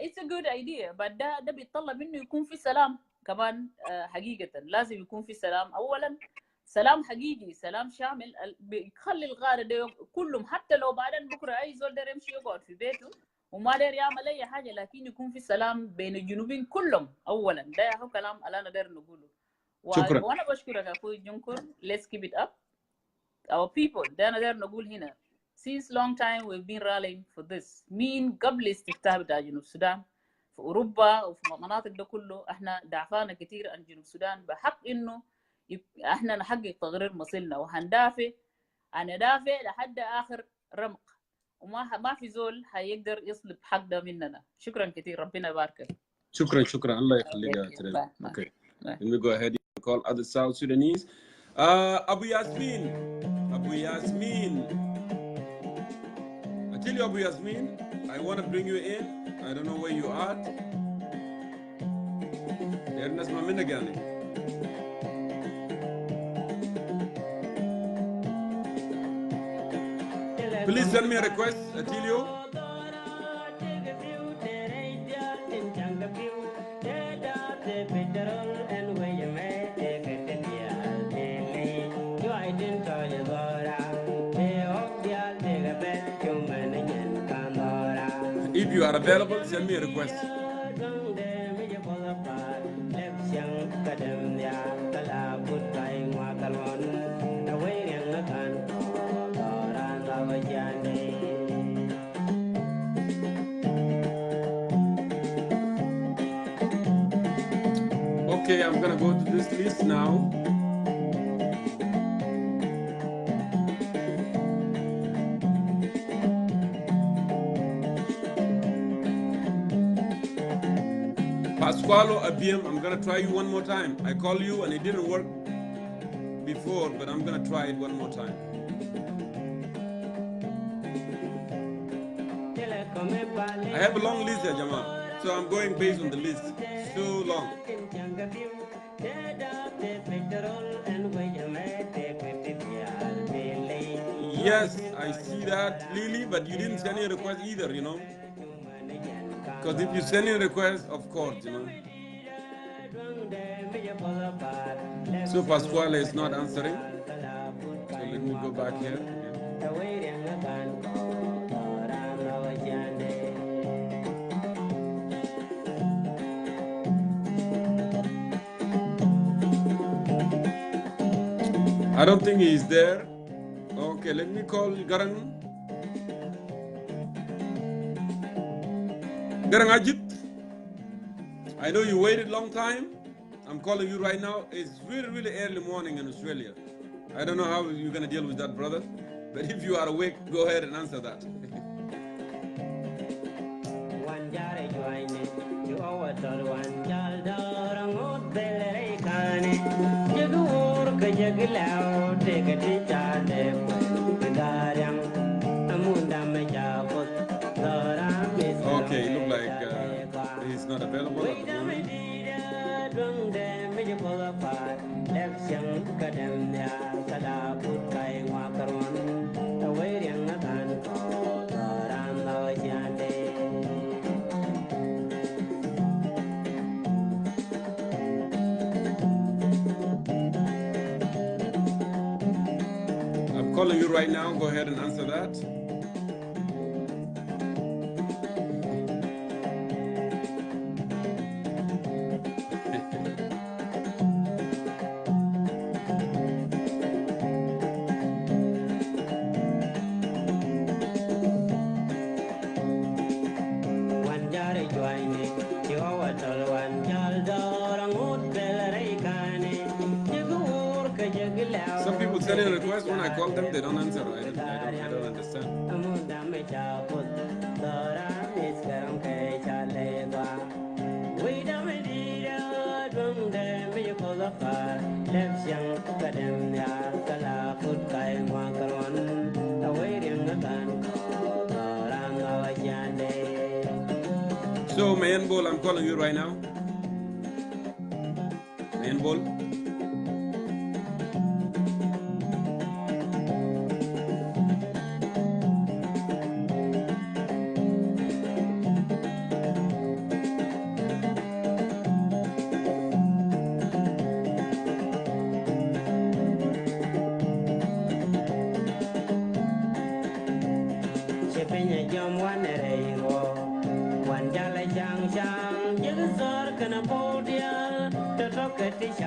S7: it's a good idea, but ده بيتطلب إنه يكون في سلام كمان. حقيقة لازم يكون في سلام. أولا سلام حقيقي، سلام شامل بيخلي الغارة ده كلهم، حتى لو بعدين بكرة أي زول داير يمشي يقعد في بيته وما داير يعمل أي حاجة، لكن يكون في سلام بين الجنوبين كلهم. أولا ده هو كلام اللي أنا داير نقوله.
S1: شكرا.
S7: وأنا بشكرك أخوي جونكور. Let's keep it up. Our people ده أنا داير نقول هنا since long time we've been rallying for this. مين قبل استفتاح بتاع جنوب السودان في أوروبا وفي المناطق ده كله احنا دافعنا كتير عن جنوب السودان بحق إنه احنا نحقق تغيير مصيرنا، وهندافع لحد آخر رمق، وما في زول هيقدر يصلب حق ده مننا. شكرا كتير، ربنا يبارك.
S1: شكرا الله يخليك يا تريزا. Okay. Let me go ahead and call other South Sudanese. Abu Yasmin. I tell you, Abu Yasmin, I want to bring you in. I don't know where you are. نسمع منك يعني. Please send me a request, Atilio. If you are available, send me a request. Okay, I'm gonna go to this list now. Pasqualo Abiem, I'm gonna try you one more time. I call you and it didn't work before, but I'm gonna try it one more time. I have a long list here, Jamal. So I'm going based on the list. So long. Yes, I see that, Lily, but you didn't send any request either, you know. Because if you send in a request, of course, you know. So Pasquale is not answering. So let me go back here. I don't think he's there. Okay, let me call Garang. Garang Ajit, I know you waited a long time. I'm calling you right now. It's really, really early morning in Australia. I don't know how you're going to deal with that, brother. But if you are awake, go ahead and answer that. Okay, it looks like he's not available at the moment. I'm calling you right now. Go ahead and answer that. Some people send in a request when I call them, they don't answer. I don't understand. So, Mayol, I'm calling you right now. Mayol.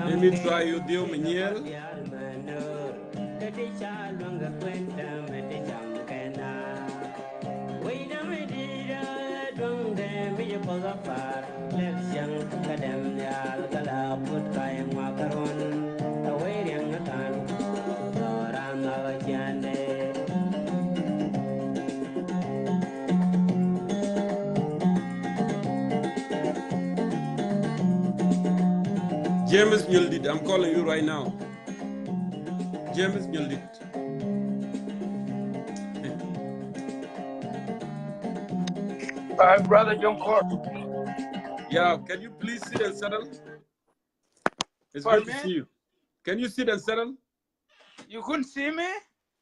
S1: Let me try you, deal, Mayol. James Nyildit, I'm calling you right now. James Nyildit.
S12: Brother Jongkor.
S1: Yeah, can you please sit and settle? It's
S12: For
S1: good
S12: me?
S1: to see you. Can you sit and settle?
S12: You couldn't see me?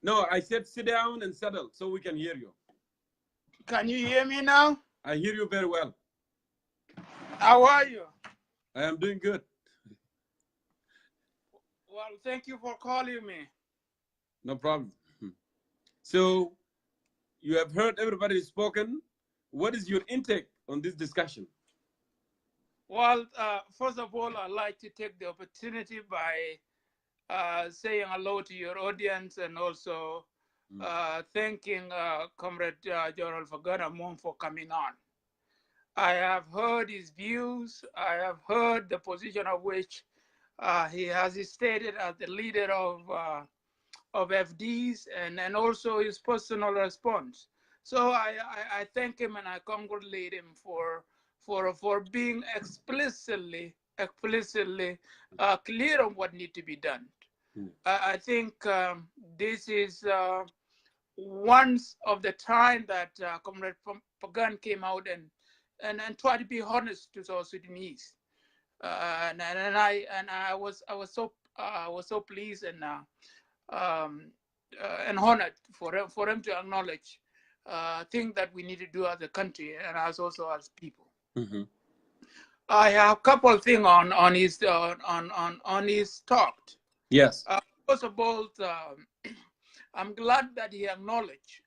S1: No, I said sit down and settle so we can hear you.
S12: Can you hear me now?
S1: I hear you very well.
S12: How are you?
S1: I am doing good.
S12: Well, thank you for calling me.
S1: No problem. So, you have heard everybody spoken. What is your intake on this discussion?
S12: Well, first of all, I'd like to take the opportunity by saying hello to your audience and also thanking Comrade Gerald Fagana for coming on. I have heard his views. I have heard the position of which he has stated as the leader of FDs and also his personal response. So I thank him and I congratulate him for being explicitly clear on what needs to be done. I think this is once of the time that Comrade Pagan came out and tried to be honest to South Sudanese, and I was so pleased and honored for him to acknowledge things that we need to do as a country and as also as people.
S1: Mm-hmm.
S12: I have a couple of things on his talk.
S1: Yes.
S12: First of all, I'm glad that he acknowledged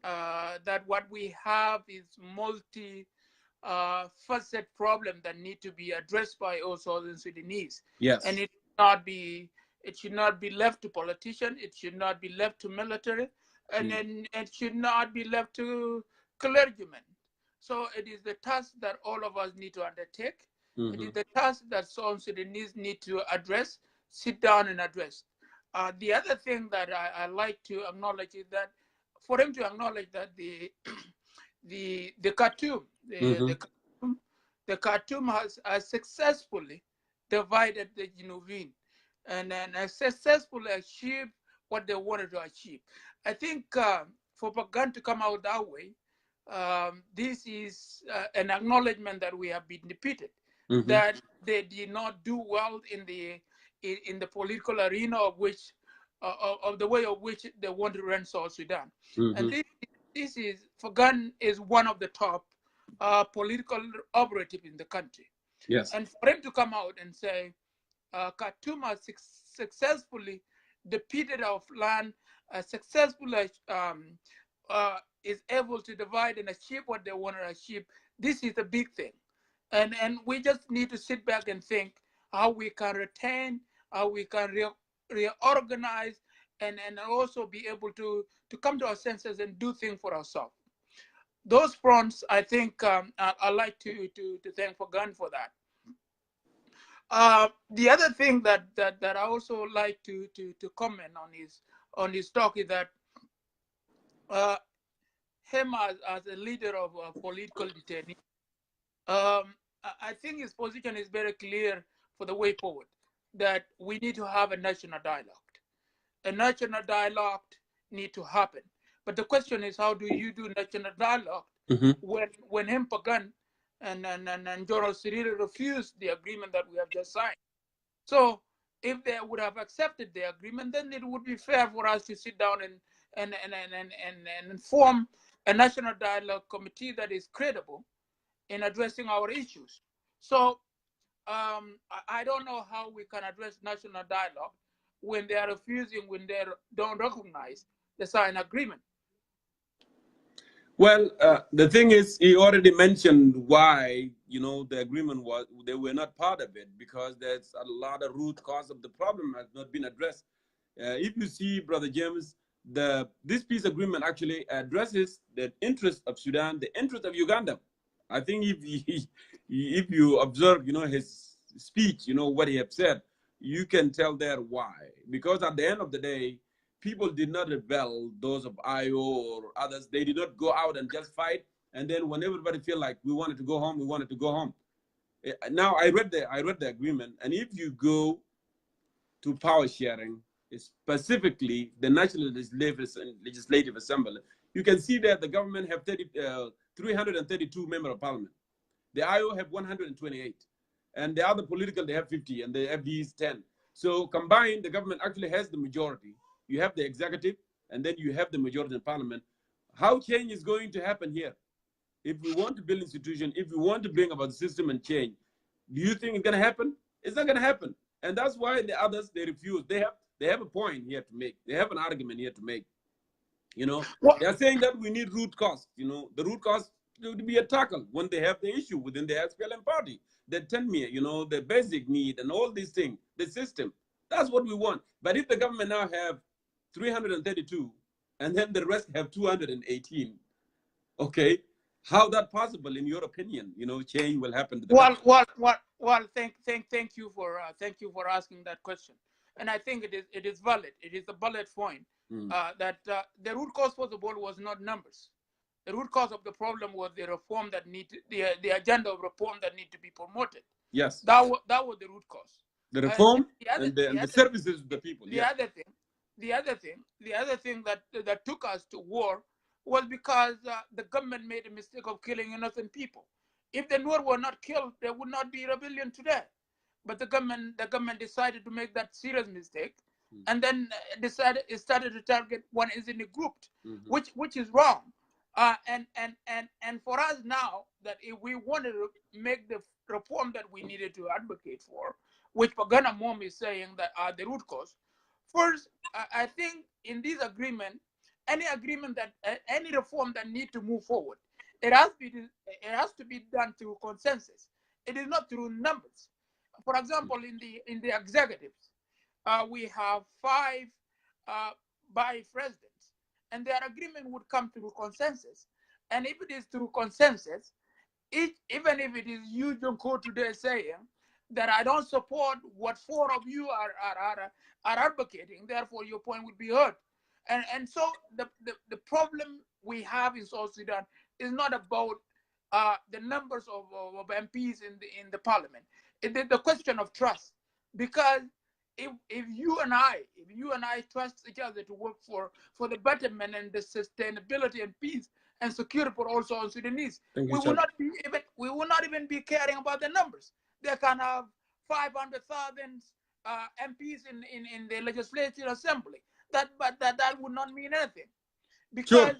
S12: that what we have is multi-faceted problem that need to be addressed by all Southern Sudanese.
S1: Yes.
S12: And it should not be left to politicians. It should not be left to military, and then it should not be left to clergymen. So it is the task that all of us need to undertake. It is the task that South Sudanese need to address, sit down and address. The other thing that I like to acknowledge is that for him to acknowledge that the Khartoum, the Khartoum has successfully divided the Genovese and has successfully achieved what they wanted to achieve. I think for Pagan to come out that way, this is an acknowledgement that we have been defeated, that they did not do well in the political arena of which of the way of which they want to run South Sudan. And this is Pagan is one of the top political operatives in the country.
S1: Yes.
S12: And for him to come out and say Khartoum has successfully defeated our land, successfully is able to divide and achieve what they want to achieve. This is a big thing. And we just need to sit back and think how we can retain, how we can reorganize, and also be able to come to our senses and do things for ourselves. Those fronts, I think, I like to thank Pagan for that. The other thing that I also like to comment on his talk is that him as a leader of political detainees, I think his position is very clear for the way forward, that we need to have a national dialogue. A national dialogue need to happen. But the question is, how do you do national dialogue when him Pagan and General Cyril refused the agreement that we have just signed? So if they would have accepted the agreement, then it would be fair for us to sit down and form a national dialogue committee that is credible in addressing our issues. So I don't know how we can address national dialogue when they are refusing, when they don't recognize the signed agreement.
S1: Well, the thing is, he already mentioned why, the agreement was, they were not part of it, because there's a lot of root cause of the problem has not been addressed. If you see, Brother James, this peace agreement actually addresses the interest of Sudan, the interest of Uganda. I think if you observe, his speech, what he have said, you can tell there why. Because at the end of the day, people did not rebel, those of IO or others. They did not go out and just fight. And then when everybody feel like we wanted to go home, we wanted to go home. Now I read the agreement, and if you go to power sharing, specifically the National Legislative Assembly, you can see that the government have 332 members of parliament. The IO have 128. And the other political, they have 50, and the FDs 10. So combined, the government actually has the majority. You have the executive, and then you have the majority in parliament. How change is going to happen here? If we want to build institutions, if we want to bring about the system and change, do you think it's going to happen? It's not going to happen. And that's why the others, they refuse. They have a point here to make. They have an argument here to make. They are saying that we need root cause. The root cause to be tackled when they have the issue within the SPLM party. The 10 the basic need and all these things, the system. That's what we want. But if the government now have 332 and then the rest have 218, okay, how that possible in your opinion? Change will happen to the
S12: Well, thank you for asking that question. And I think it is valid. It is a valid point that the root cause for the ball was not numbers. The root cause of the problem was the reform that the agenda of reform that need to be promoted.
S1: Yes.
S12: That was the root cause.
S1: The reform and the services of the people.
S12: The other thing, the other thing that took us to war was because the government made a mistake of killing innocent people. If the Nuer were not killed, there would not be rebellion today. But the government decided to make that serious mistake, and then started to target one ethnic group, which is wrong. And for us now, that if we wanted to make the reform that we needed to advocate for, which Pagana Mom is saying that are the root cause, first, I think in this agreement, any agreement that any reform that need to move forward, it has to be done through consensus. It is not through numbers. For example, in the executives, we have 5 vice presidents, and their agreement would come through consensus. And if it is through consensus, even if it is you, Jongkor, today saying that I don't support what 4 of you are advocating, therefore your point would be heard. And so the problem we have in South Sudan is not about the numbers of MPs in the parliament. It is the question of trust, because if you and I trust each other to work for the betterment and the sustainability and peace and security for all South Sudanese, we will not even be caring about the numbers. They can have 500,000 MPs in the legislative assembly. That would not mean anything, because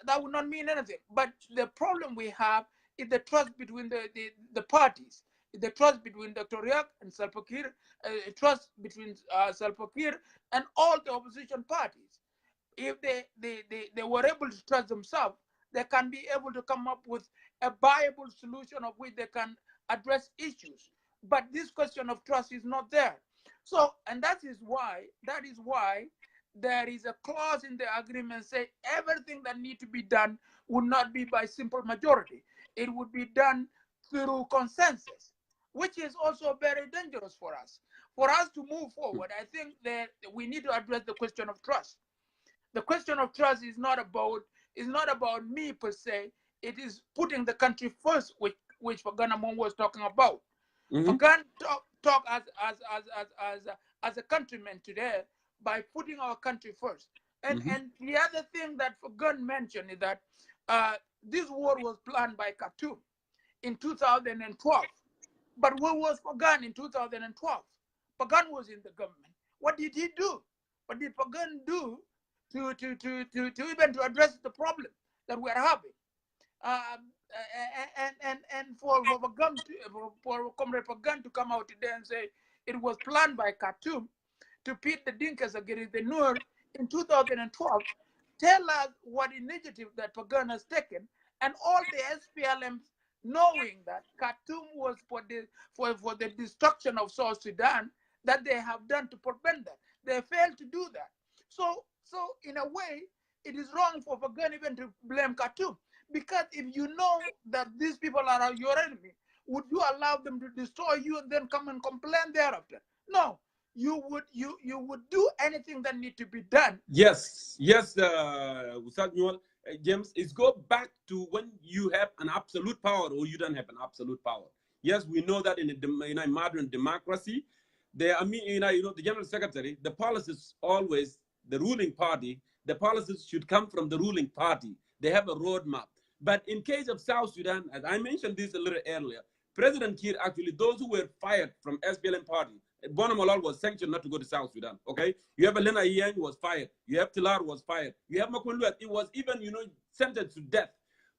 S12: that would not mean anything. But the problem we have is the trust between the parties, the trust between Dr. Riek and Salva Kiir, trust between Salva Kiir and all the opposition parties. If they were able to trust themselves, they can be able to come up with a viable solution of which they can address issues. But this question of trust is not there. So, and that is why there is a clause in the agreement say everything that need to be done would not be by simple majority. It would be done through consensus, which is also very dangerous for us. For us to move forward, I think that we need to address the question of trust. The question of trust is not about me per se. It is putting the country first, which Pagana Mom was talking about. Pagan talk as a countryman today by putting our country first. And the other thing that Pagan mentioned is that this war was planned by Khartoum in 2012. But where was Pagan in 2012? Pagan was in the government. What did he do? What did Pagan do to even to address the problem that we're having? And for Comrade Pagan to come out today and say it was planned by Khartoum to pit the Dinkas against the Nuer in 2012, tell us what initiative that Pagan has taken, and all the SPLMs knowing that Khartoum was for the destruction of South Sudan, that they have done to prevent that. They failed to do that. So in a way, it is wrong for Pagan even to blame Khartoum, because if you know that these people are your enemy, would you allow them to destroy you and then come and complain thereafter? No, you would do anything that need to be done.
S1: Yes, Ustad Newell, James, it's go back to when you have an absolute power or you don't have an absolute power. Yes, we know that in a modern democracy, the General Secretary, the policies always, the ruling party, the policies should come from the ruling party. They have a roadmap. But in case of South Sudan, as I mentioned this a little earlier, President Kiir, actually, those who were fired from SPLM party, Bona Malal was sanctioned not to go to South Sudan, okay? You have Elena Iyeng was fired. You have Tilar was fired. You have Makunluet, it was even, sentenced to death.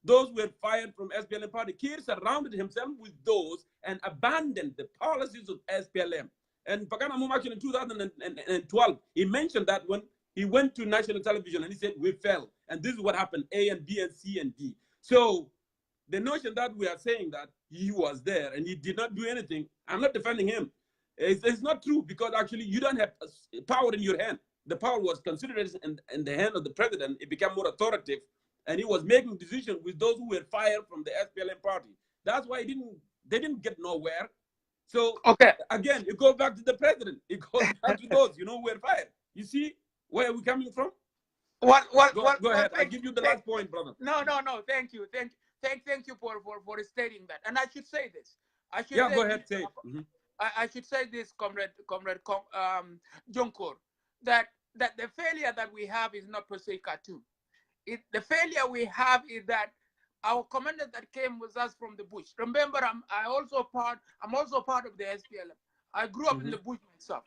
S1: Those were fired from SPLM party. Kiir surrounded himself with those and abandoned the policies of SPLM. And Pagana Mum actually in 2012, he mentioned that when he went to national television and he said, we fell. And this is what happened, A and B and C and D. So the notion that we are saying that he was there and he did not do anything, I'm not defending him. It's not true, because actually you don't have power in your hand. The power was considered in the hand of the president. It became more authoritative, and he was making decisions with those who were fired from the SPLM party. That's why they didn't get nowhere. So again, it goes back to the president. It goes back to those who were fired. You see where we're coming from? Go ahead. I give you the last point, brother.
S12: No. Thank you for stating that. And I should say this.
S1: Go ahead. Say it.
S12: I should say this, Comrade Jongkor, that that the failure that we have is not per se Khartoum. The failure we have is that our commander that came with us from the bush. Remember, I'm also part of the SPLM. I grew up in the bush myself.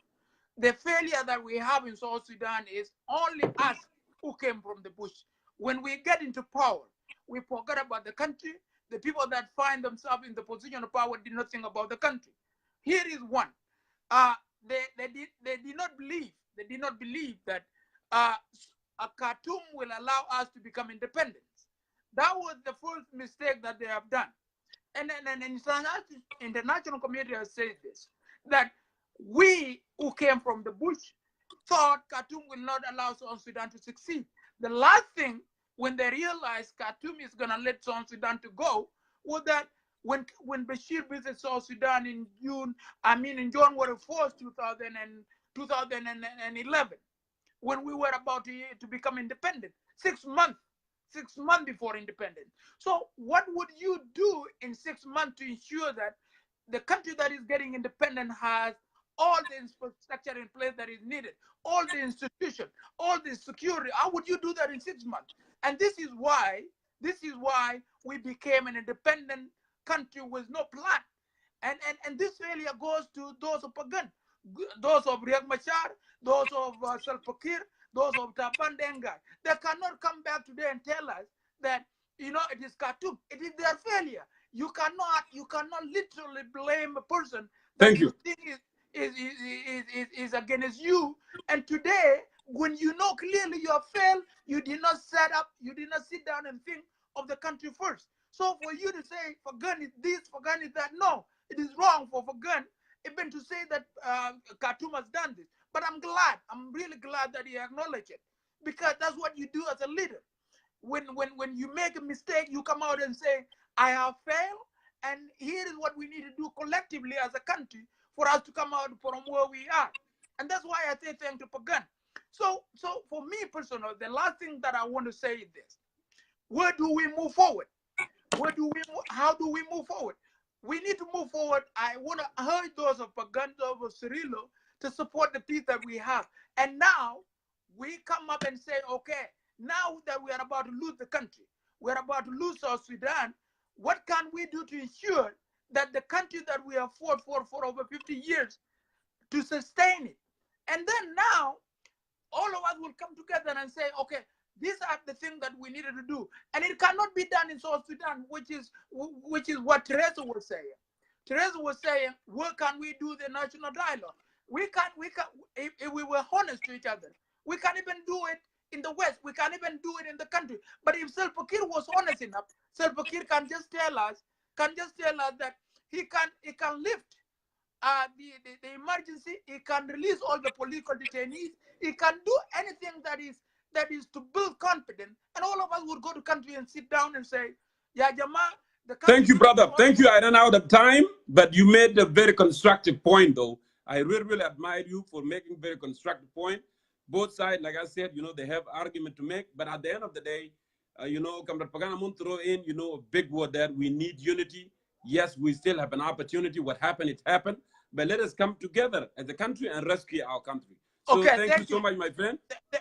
S12: The failure that we have in South Sudan is only us who came from the bush. When we get into power, we forget about the country. The people that find themselves in the position of power did not think about the country. Here is one. They did not believe. They did not believe that a Khartoum will allow us to become independent. That was the first mistake that they have done. And then the international community has said this, that we who came from the bush thought Khartoum will not allow South Sudan to succeed. The last thing, when they realized Khartoum is going to let South Sudan to go, was that when Bashir visited South Sudan in January 4th, 2011, when we were about to become independent, 6 months before independence. So what would you do in 6 months to ensure that the country that is getting independent has all the infrastructure in place that is needed, all the institutions, all the security? How would you do that in 6 months? And this is why we became an independent country with no plan. And this failure goes to those of Pagan, those of Riek Machar, those of Salva Kiir, those of Taban Dengai. They cannot come back today and tell us that, it is Khartoum. It is their failure. You cannot literally blame a person that you think is against you. And today, when you know clearly you have failed, you did not sit down and think of the country first. So for you to say Fagan is this, Fagan is that, no, it is wrong for Fagan even to say that Khartoum has done this. But I'm really glad that he acknowledged it, because that's what you do as a leader. When you make a mistake, you come out and say, I have failed, and here is what we need to do collectively as a country for us to come out from where we are. And that's why I say thank you to Pagan. So for me personally, the last thing that I want to say is this: where do we move forward? How do we move forward? We need to move forward. I want to urge those of Pagan, of Cirillo, to support the peace that we have. And now we come up and say, okay, now that we are about to lose the country, we're about to lose South Sudan, what can we do to ensure that the country that we have fought for over 50 years, to sustain it? And then now, all of us will come together and say, okay, these are the things that we needed to do. And it cannot be done in South Sudan, which is what Teresa was saying. Teresa was saying, where can we do the national dialogue? We can, if we were honest to each other, we can't even do it in the West. We can't even do it in the country. But if Salva Kiir was honest enough, Salva Kiir can just tell us that he can lift the emergency. He can release all the political detainees. He can do anything that is to build confidence. And all of us would go to country and sit down and say, yeah, Jama, the country.
S1: Thank you, brother. Thank you. I ran out of time, but you made a very constructive point, though. I really, really admire you for making a very constructive point. Both sides, like I said, they have argument to make. But at the end of the day, Comrade Pagana Mun throw in, a big word that we need unity. Yes, we still have an opportunity. What happened, it happened. But let us come together as a country and rescue our country. So
S12: okay,
S1: thank you so much, my friend.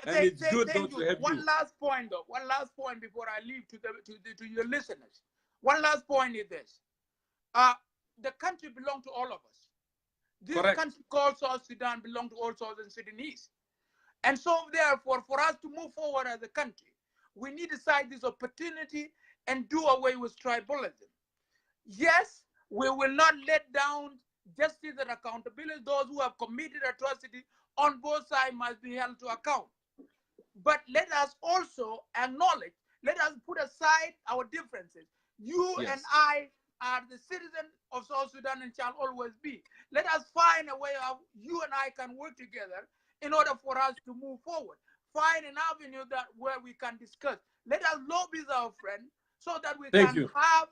S1: And it's good though to have you.
S12: One last point before I leave to your listeners. One last point is this. The country belongs to all of us. This country called South Sudan belongs to all Southern Sudanese. And so therefore, for us to move forward as a country, we need to seize this opportunity and do away with tribalism. Yes, we will not let down justice and accountability. Those who have committed atrocity on both sides must be held to account. But let us also acknowledge, let us put aside our differences. You and I are the citizens of South Sudan and shall always be. Let us find a way how you and I can work together in order for us to move forward. Find an avenue where we can discuss. Let us lobby our friends so that we can have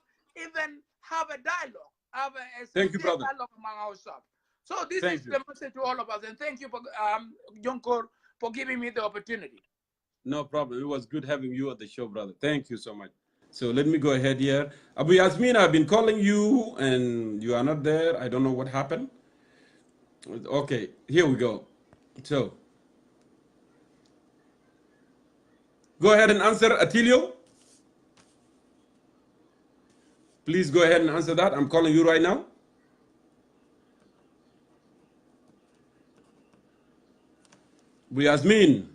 S12: a dialogue, have a dialogue among ourselves. So this is the message to all of us. And thank you, for Jongkor, for giving me the opportunity.
S1: No problem. It was good having you at the show, brother. Thank you so much. So let me go ahead here. Abu Yasmin, I've been calling you and you are not there. I don't know what happened. Okay, here we go. So Go ahead and answer, Attilio. Please go ahead and answer that. I'm calling you right now. Yasmin.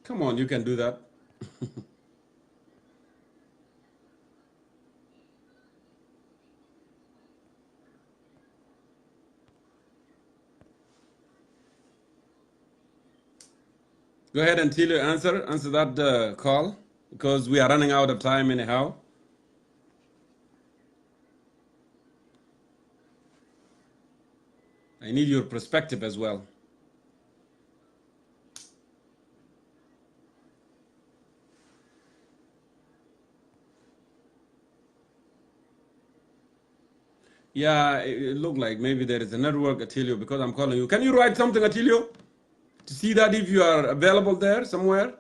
S1: Come on, you can do that. Go ahead until you answer that call, because we are running out of time anyhow. I need your perspective as well. Yeah, it looked like maybe there is a network, Attilio, because I'm calling you. Can you write something, Attilio, to see that if you are available there somewhere?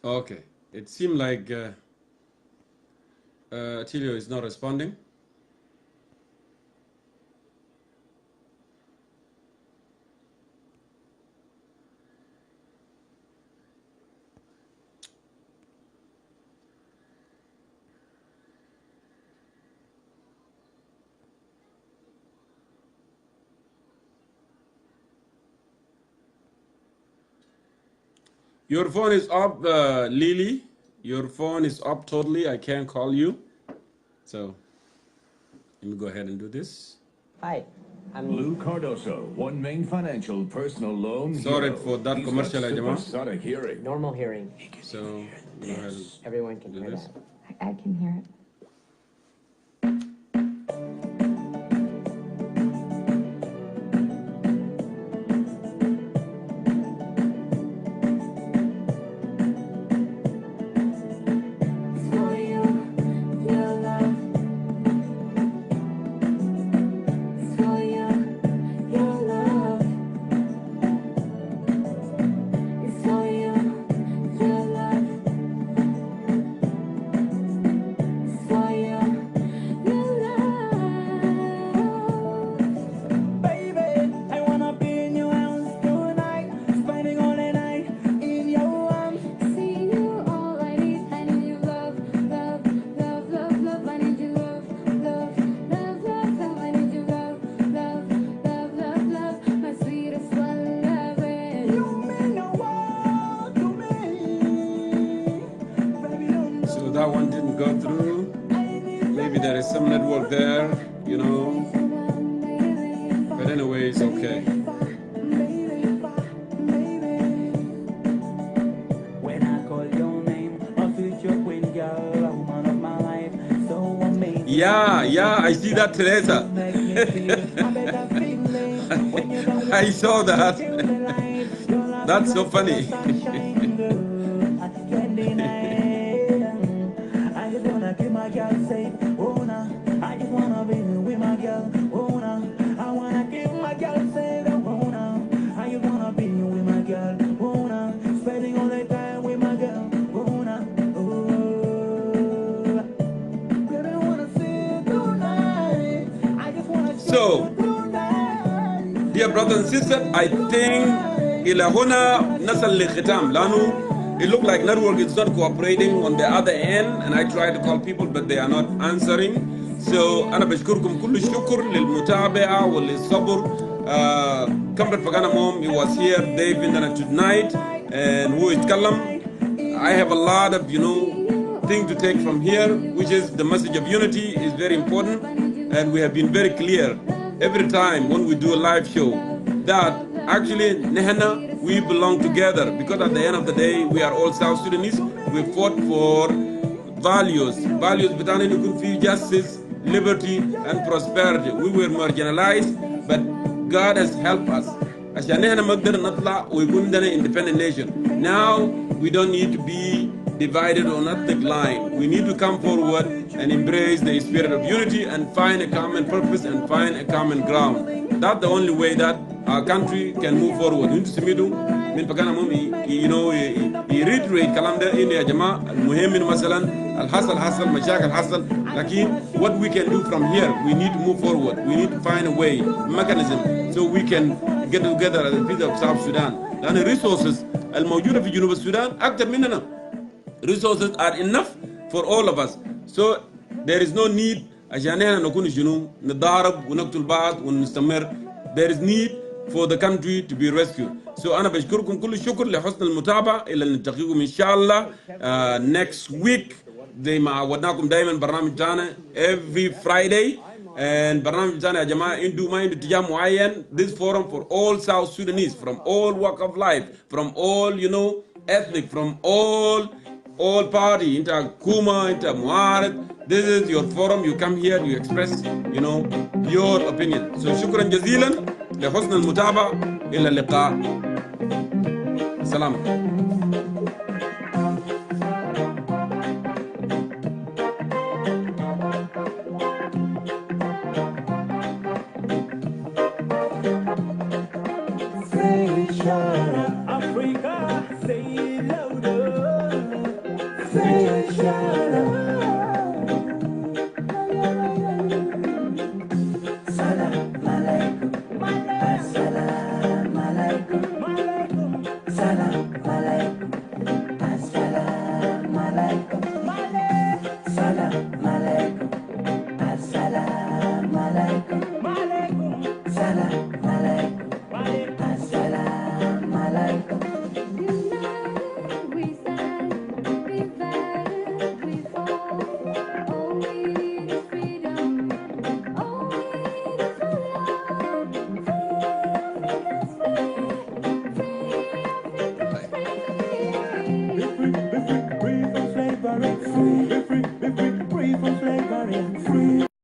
S1: Okay, it seemed like Attilio is not responding. Your phone is up, Lily. Your phone is up totally. I can't call you. So let me go ahead and do this.
S13: Hi, I'm Lou Cardoso, One Main Financial Personal Loan.
S1: Sorry
S13: hero.
S1: for that
S13: He's
S1: commercial,
S13: got
S1: Ajama.
S13: supersonic hearing.
S14: Normal hearing.
S1: So go ahead and
S14: Everyone can
S1: do
S14: hear
S1: this.
S14: that.
S15: I can hear it.
S1: So that one didn't go through. Maybe there is some network there, you know. But anyway, it's okay. Yeah, I see that, Teresa. I saw that. That's so funny. So, dear brothers and sisters, I think إلى هنا نصل لختام لأنه it looked like network is not cooperating on the other end, and I try to call people but they are not answering. So أنا بشكركم كل الشكر للمتابعة وللصبر. Comrade Pagana Mom, he was here, Dave Internet tonight, and who is Kalam. I have a lot of, thing to take from here, which is the message of unity is very important, and we have been very clear every time when we do a live show that actually Nehana, we belong together, because at the end of the day we are all South Sudanese. We fought for values between justice, liberty and prosperity. We were marginalized, but God has helped us. عشان نحن نقدر نطلع ويكون عندنا independent nation. Now we don't need to be divided on ethnic line. We need to come forward and embrace the spirit of unity and find a common purpose and find a common ground. That's the only way that our country can move forward. من بقانا مهم reiterate كلام ده إنه يا جماعة المهم إنه مثلا الحصل مشاكل حصل لكن what we can do from here, we need to move forward. We need to find a way, mechanism, so we can get together as a people of South Sudan. لأن resources الموجودة في جنوب السودان أكتر مننا. Resources are enough for all of us. So there is no need عشان احنا نكون شنو نتضارب ونقتل بعض ونستمر. There is need for the country to be rescued. So أنا بشكركم كل الشكر لحسن المتابعة إلى نلتقيكم إن شاء الله next week. زي ما عودناكم دائما برنامج تاعنا every Friday. And برنامج تاعنا يا جماعة عنده ما عنده اتجاه معين. This forum for all South Sudanese from all walk of life, from all ethnic, from all party, into Kuma, into Muarid. This is your forum. You come here, you express, your opinion. So شكرا جزيلا لحسن المتابعة. إلى اللقاء. السلام.
S14: Salam alaikum.